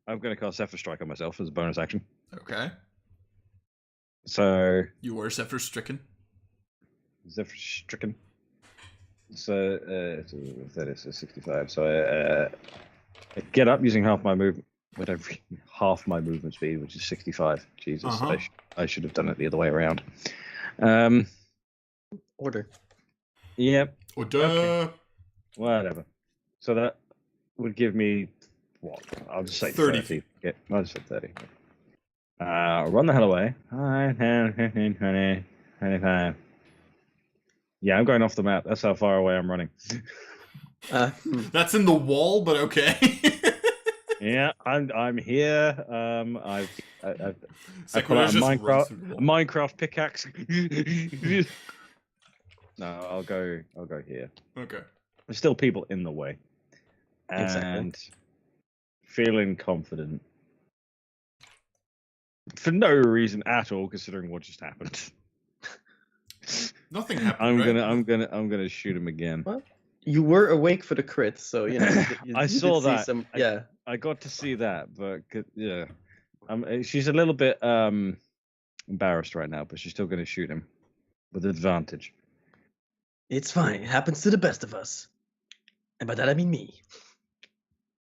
I'm going to cast Zephyr Strike on myself as a bonus action. Okay. So You were Zephyr stricken. Zephyr Stricken. So that is a 65. So I get up using half my movement. Half my movement speed, which is 65. Jesus, Uh-huh. I should have done it the other way around. Order. Yep. Oh, duh. Okay. Whatever. So that would give me what? I'll just say 30. 30. Okay, I'll just say 30. Run the hell away. 5, 10, 15, 20, 25. Yeah, I'm going off the map. That's how far away I'm running. That's in the wall, but okay. Yeah, I'm here. I've pull out a Sequoia just runs through the wall. Minecraft pickaxe. No, I'll go here. Okay. There's still people in the way. Exactly. And feeling confident. For no reason at all, considering what just happened. Nothing happened. I'm gonna shoot him again. What? You were awake for the crit, so you know. I saw did see that. Some, yeah. I got to see that, but yeah, she's a little bit embarrassed right now, but she's still gonna shoot him with advantage. It's fine. It happens to the best of us. And by that I mean me.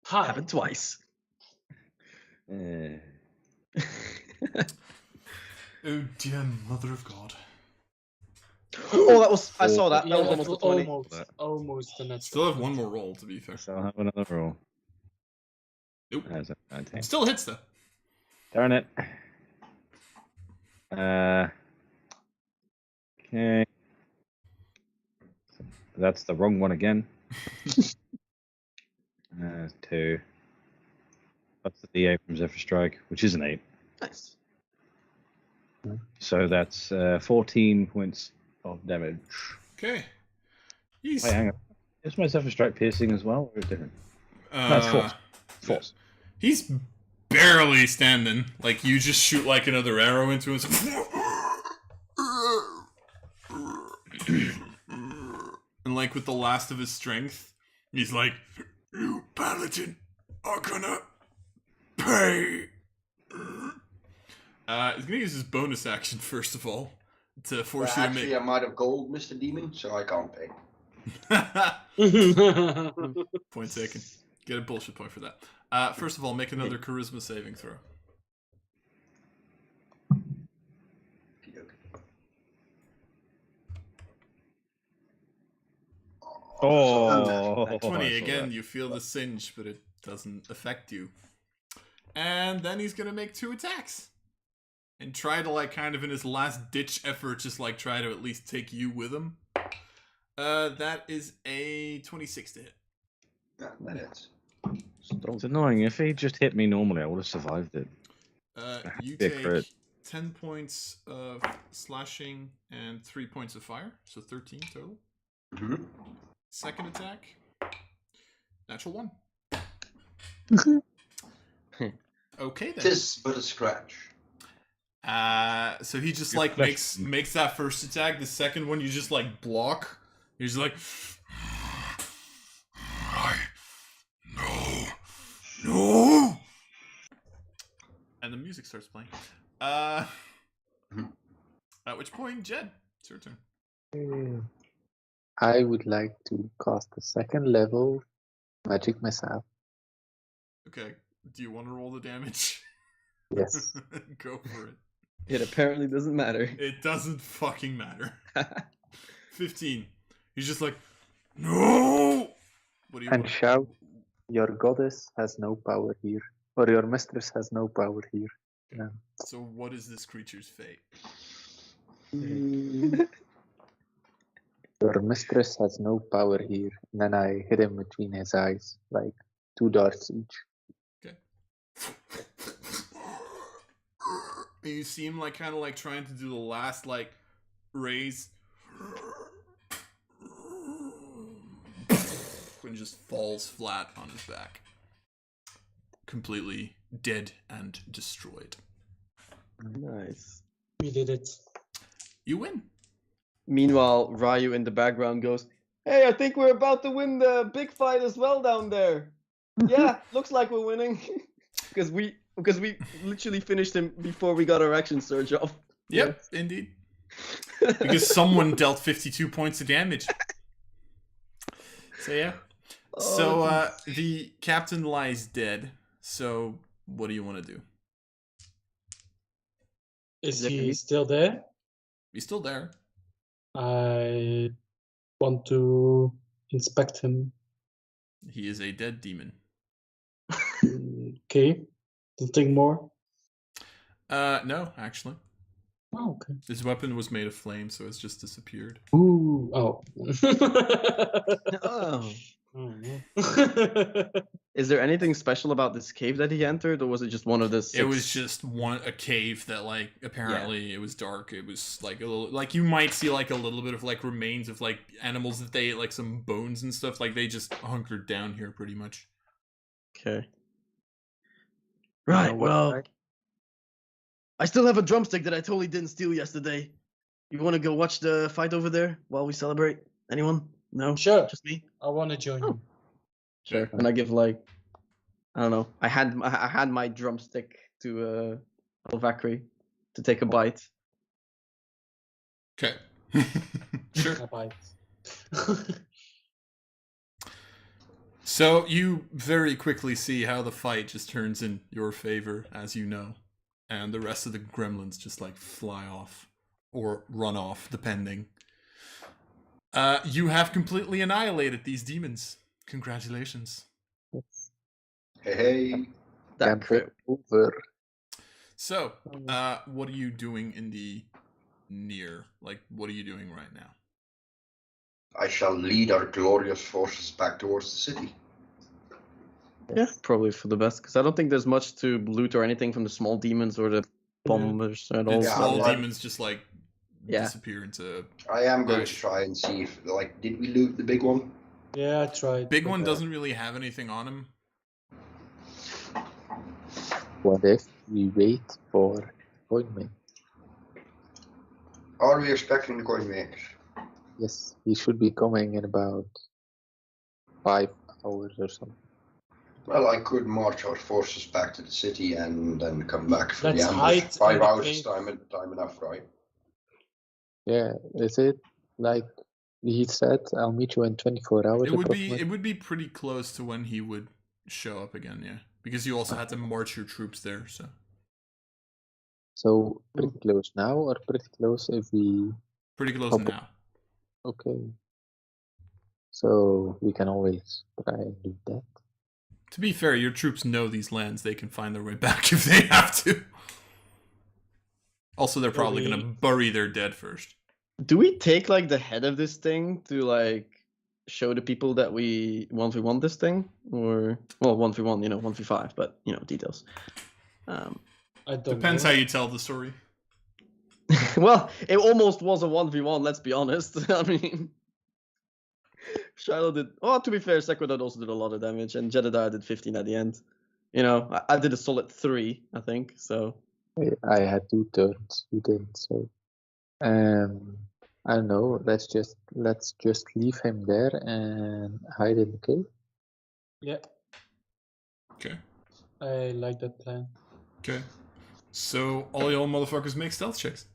Hi. Happened twice. Oh dear mother of God. Oh, that was. I saw that. Yeah, That was almost a 20. almost a net. Still have one more roll, to be fair. So I'll have another roll. Nope. As a 19. Still hits though. Darn it. Okay. That's the wrong one again. 2. That's the D8 from Zephyr Strike, which is an 8. Nice. So that's 14 points of damage. Okay. He's Wait, hang on. Is my Zephyr Strike piercing as well, or is it different? That's force. Force. He's barely standing. Like you just shoot like another arrow into his. And like with the last of his strength, he's like, "You paladin are gonna pay." He's gonna use his bonus action first of all to force you to Actually, make. I'm out of gold, Mr. Demon, so I can't pay. Point taken. Get a bullshit point for that. First of all, make another charisma saving throw. Oh, 20 again. You feel the singe, but it doesn't affect you. And then he's gonna make 2 attacks and try to like kind of in his last ditch effort, just like try to at least take you with him. That is a 26 to hit. Yeah, that is. It's annoying. If he just hit me normally, I would have survived it. You Big take crit. 10 points of slashing and 3 points of fire, so 13 total. Mm-hmm. Second attack, natural 1. Okay then. Tis but a scratch. So he just Your like flesh- makes that first attack. The second one you just like block. He's like, no. And the music starts playing. At which point, Jed, it's your turn. I would like to cast a second level magic missile. Okay. Do you want to roll the damage? Yes. Go for it. It apparently doesn't matter. It doesn't fucking matter. 15. He's just like, no. What do you And want? shout, your goddess has no power here. Or your mistress has no power here. No. So what is this creature's fate? Your mistress has no power here. And then I hit him between his eyes, like 2 darts each. Okay. And you see him like kind of like trying to do the last like raise. And just falls flat on his back. Completely dead and destroyed. Nice. We did it. You win. Meanwhile, Ryu in the background goes, Hey, I think we're about to win the big fight as well down there. Yeah, looks like we're winning. because we literally finished him before we got our action surge off. Yep, indeed. Because someone dealt 52 points of damage. So yeah. So the captain lies dead. So what do you want to do? Is he still there? He's still there. I want to inspect him. He is a dead demon. Okay. Something more? No, actually. Oh, okay. His weapon was made of flame, so it's just disappeared. Ooh. Oh. Oh. Oh, no. Is there anything special about this cave that he entered, or was it just one of the 6? It was just a cave that, like, apparently it was dark. It was like a little, like, you might see like a little bit of like remains of like animals that they ate, like some bones and stuff. Like they just hunkered down here pretty much. Okay. Right. Well, I still have a drumstick that I totally didn't steal yesterday. You want to go watch the fight over there while we celebrate? Anyone? No. Sure. Just me. I want to join you. Sure. And I give like, I don't know. I had my drumstick to Valkyrie to take a bite. Okay. Sure. A bite. So you very quickly see how the fight just turns in your favor, as you know, and the rest of the gremlins just like fly off or run off, depending. You have completely annihilated these demons. Congratulations. Hey. That Campaign over. So, what are you doing in the near? Like, what are you doing right now? I shall lead our glorious forces back towards the city. Yeah, probably for the best, because I don't think there's much to loot or anything from the small demons or the bombers at all. And Yeah, small I'm- demons just like Yeah. disappear into. I am going Nice. to try and see if, like, did we loot the big one? Yeah, I tried. Big but, one doesn't really have anything on him. What if we wait for appointment? Are we expecting the coin maker? Yes, he should be coming in about 5 hours or something. Well, I could march our forces back to the city and then come back for Let's the ambush. hide in 5 the hours is cave. time enough, right? Yeah, is it like he said? I'll meet you in 24 hours. It would be pretty close to when he would show up again, yeah. Because you also had to march your troops there, so. So pretty close now, or pretty close if we? Pretty close Okay. now. Okay. So we can always try and do that. To be fair, your troops know these lands. They can find their way back if they have to. Also, they're probably going to bury their dead first. Do we take like the head of this thing to like show the people that we 1v1 this thing, or well 1v1, 1v5, but details. I don't Depends know. how you tell the story. Well, it almost was a 1v1. Let's be honest. I mean, Shiloh did. Oh, to be fair, Sequidad also did a lot of damage, and Jedediah did 15 at the end. I did a solid 3, I think. So I had 2 turns. You didn't. So, I don't know. Let's just leave him there and hide in the cave. Yeah, Okay. I like that plan. Okay. So, all y'all motherfuckers make stealth checks.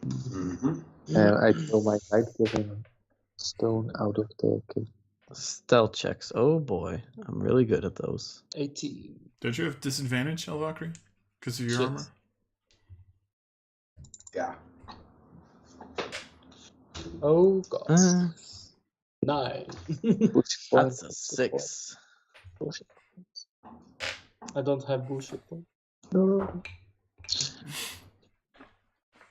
Mm-hmm. I throw my light-giving stone out of the cave. stealth checks. Oh boy, I'm really good at those. 18. Don't you have disadvantage, Elvakri? Because of your Shit. armor? Yeah. Oh god. Uh, 9. Bullshit that's points, a bullshit points, 6. bullshit points. I don't have bullshit points. No.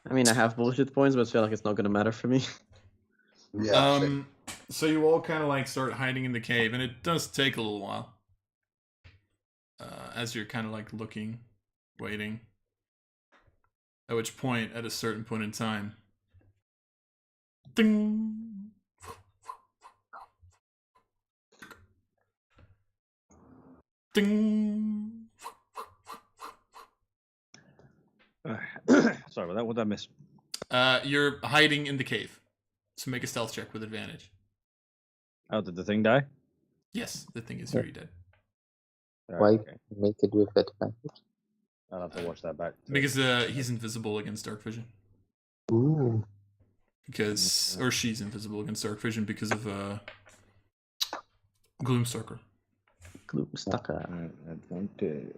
I mean, I have bullshit points, but I feel like it's not gonna matter for me. Yeah. So you all kind of like start hiding in the cave, and it does take a little while. As you're kind of like looking, waiting. At which point, at a certain point in time, ding! Ding! Sorry about that. What did I miss? You're hiding in the cave. So make a stealth check with advantage. Oh, did the thing die? Yes, the thing is already dead. Why Okay. make it with advantage? I'll have to watch that back. Because he's invisible against dark vision. Ooh. Because, or she's invisible against dark vision because of Gloomstalker. Gloomstalker. Advantage.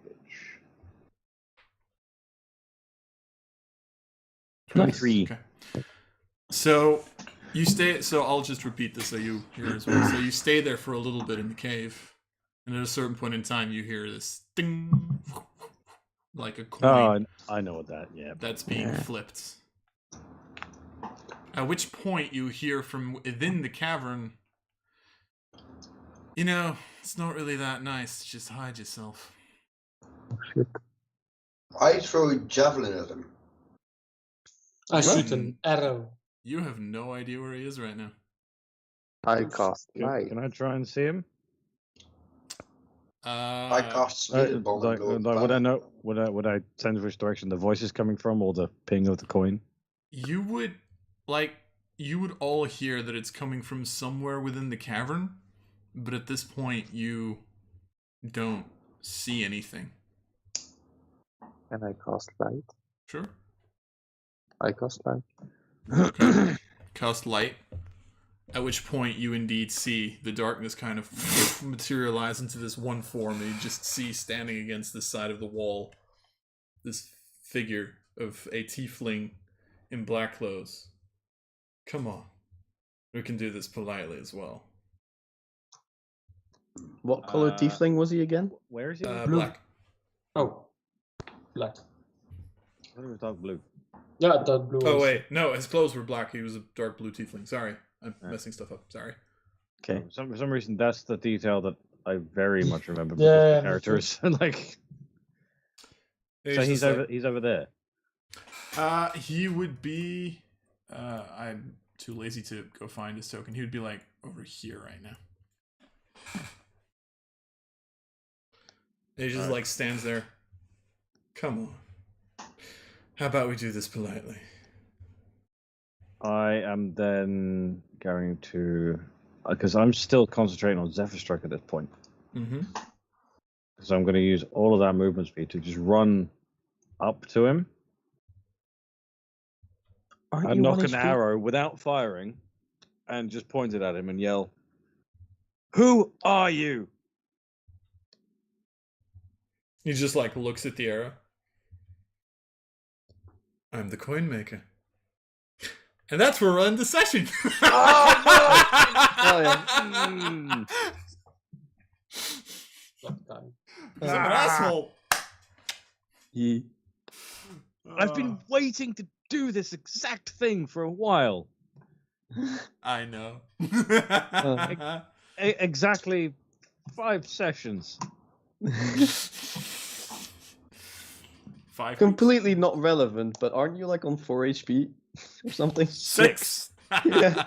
Nice. 23. Okay. So you stay. So I'll just repeat this so you hear as well. So you stay there for a little bit in the cave, and at a certain point in time, you hear this ding, like a coin I know what that. Yeah. that's being flipped. At which point you hear from within the cavern. You know, it's not really that nice to just hide yourself. Oh, shit. I throw a javelin at him. I shoot an arrow. You have no idea where he is right now. I cast light. Can I try and see him? I cast Spirit Ball and blow it Would I back. know? Would I sense which direction the voice is coming from, or the ping of the coin? You would all hear that it's coming from somewhere within the cavern, but at this point you don't see anything. Can I cast light? Sure. I cast light. Okay. Cast light. At which point you indeed see the darkness kind of materialize into this one form, and you just see standing against the side of the wall this figure of a tiefling in black clothes. Come on. We can do this politely as well. What color tiefling was he again? Where is he? Black. Oh, black. I thought he was dark blue. Yeah, that blue. Oh also. wait, no, his clothes were black. He was a dark blue tiefling. Sorry, I'm messing stuff up. Sorry. Okay. For some reason, that's the detail that I very much remember. Yeah, Because the me too. characters like. So he's over. He's over there. He would be. I'm too lazy to go find his token. He would be like over here right now. He just like stands there. Come on. How about we do this politely? I am then going to, because I'm still concentrating on Zephyr Strike at this point. Mm-hmm. So I'm going to use all of that movement speed to just run up to him and knock an arrow without firing, and just point it at him and yell, "Who are you?" He just like looks at the arrow. I'm the coin maker. And that's where we're in the session. Oh, yeah. That guy. He's an asshole. I've been waiting to do this exact thing for a while. I know. Exactly 5 sessions. 5 Completely not relevant, but aren't you like on 4 HP or something? 6. Yeah.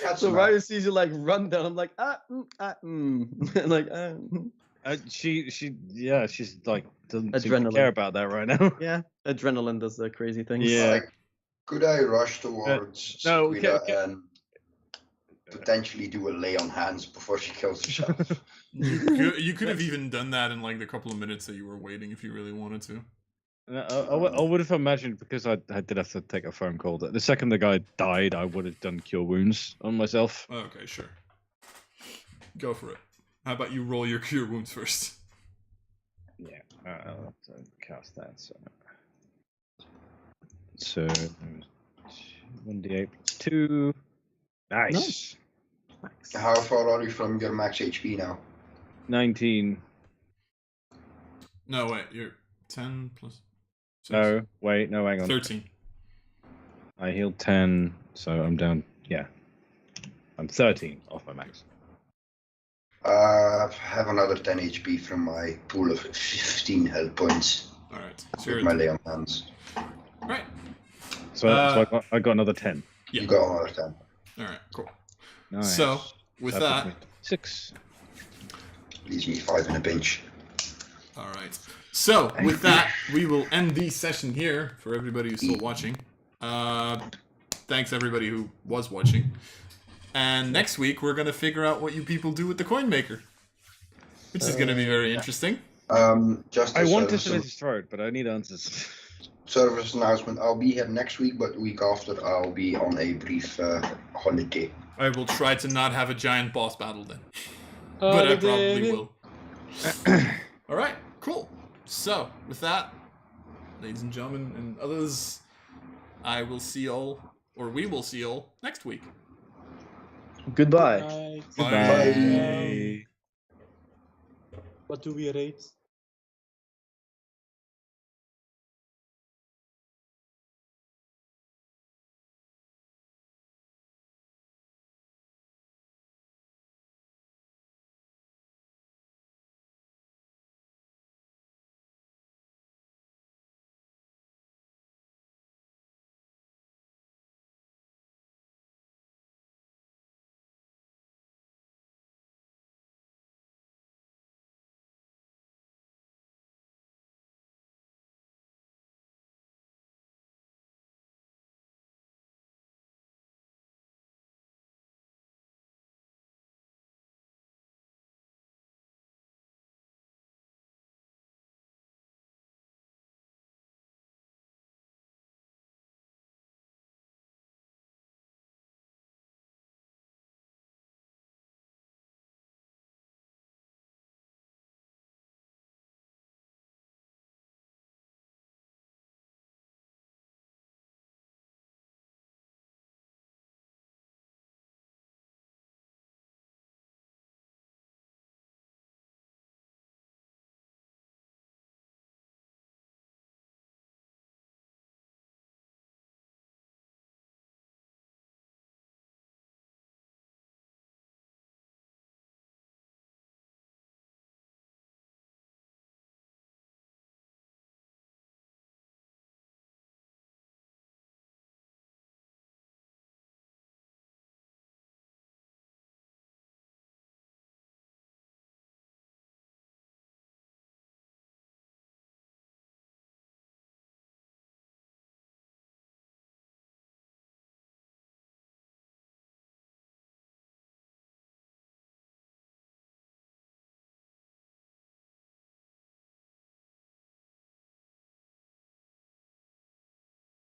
That's So mad. Ryan sees you like run down. I'm like, and like, She's like doesn't seem to Adrenaline. care about that right now. yeah, adrenaline does the crazy things. Yeah. Like, could I rush towards no, Sequita and potentially do a lay on hands before she kills herself? You could have even done that in like the couple of minutes that you were waiting if you really wanted to. I would have imagined, because I did have to take a phone call, that the second the guy died, I would have done Cure Wounds on myself. Okay, sure. Go for it. How about you roll your cure wounds first? Yeah, I'll have to cast that. So 1d8 plus 2. Nice. How far are you from your max HP now? 19. No, wait, you're 10 plus 6. No, wait, no, hang on. 13. I healed 10, so I'm down. Yeah, I'm 13 off my max. I have another 10 HP from my pool of 15 health points Alright. So with you're my lay on hands. Right. So I got another 10. Yeah. You got another 10. Alright, cool. Nice. So, with puts that, me 6. Leaves me 5 in a pinch. alright. So, with that, we will end the session here for everybody who's still watching. thanks everybody who was watching. And next week we're gonna figure out what you people do with the coin maker, which is gonna be very interesting. Just I a want to service, slit his throat, but I need answers. service announcement. I'll be here next week, but the week after I'll be on a brief holiday. I will try to not have a giant boss battle then, but I probably will. All right, cool. So with that, ladies and gentlemen and others, I will see y'all, or we will see y'all next week. Goodbye. Right. Bye. Bye. What do we rate?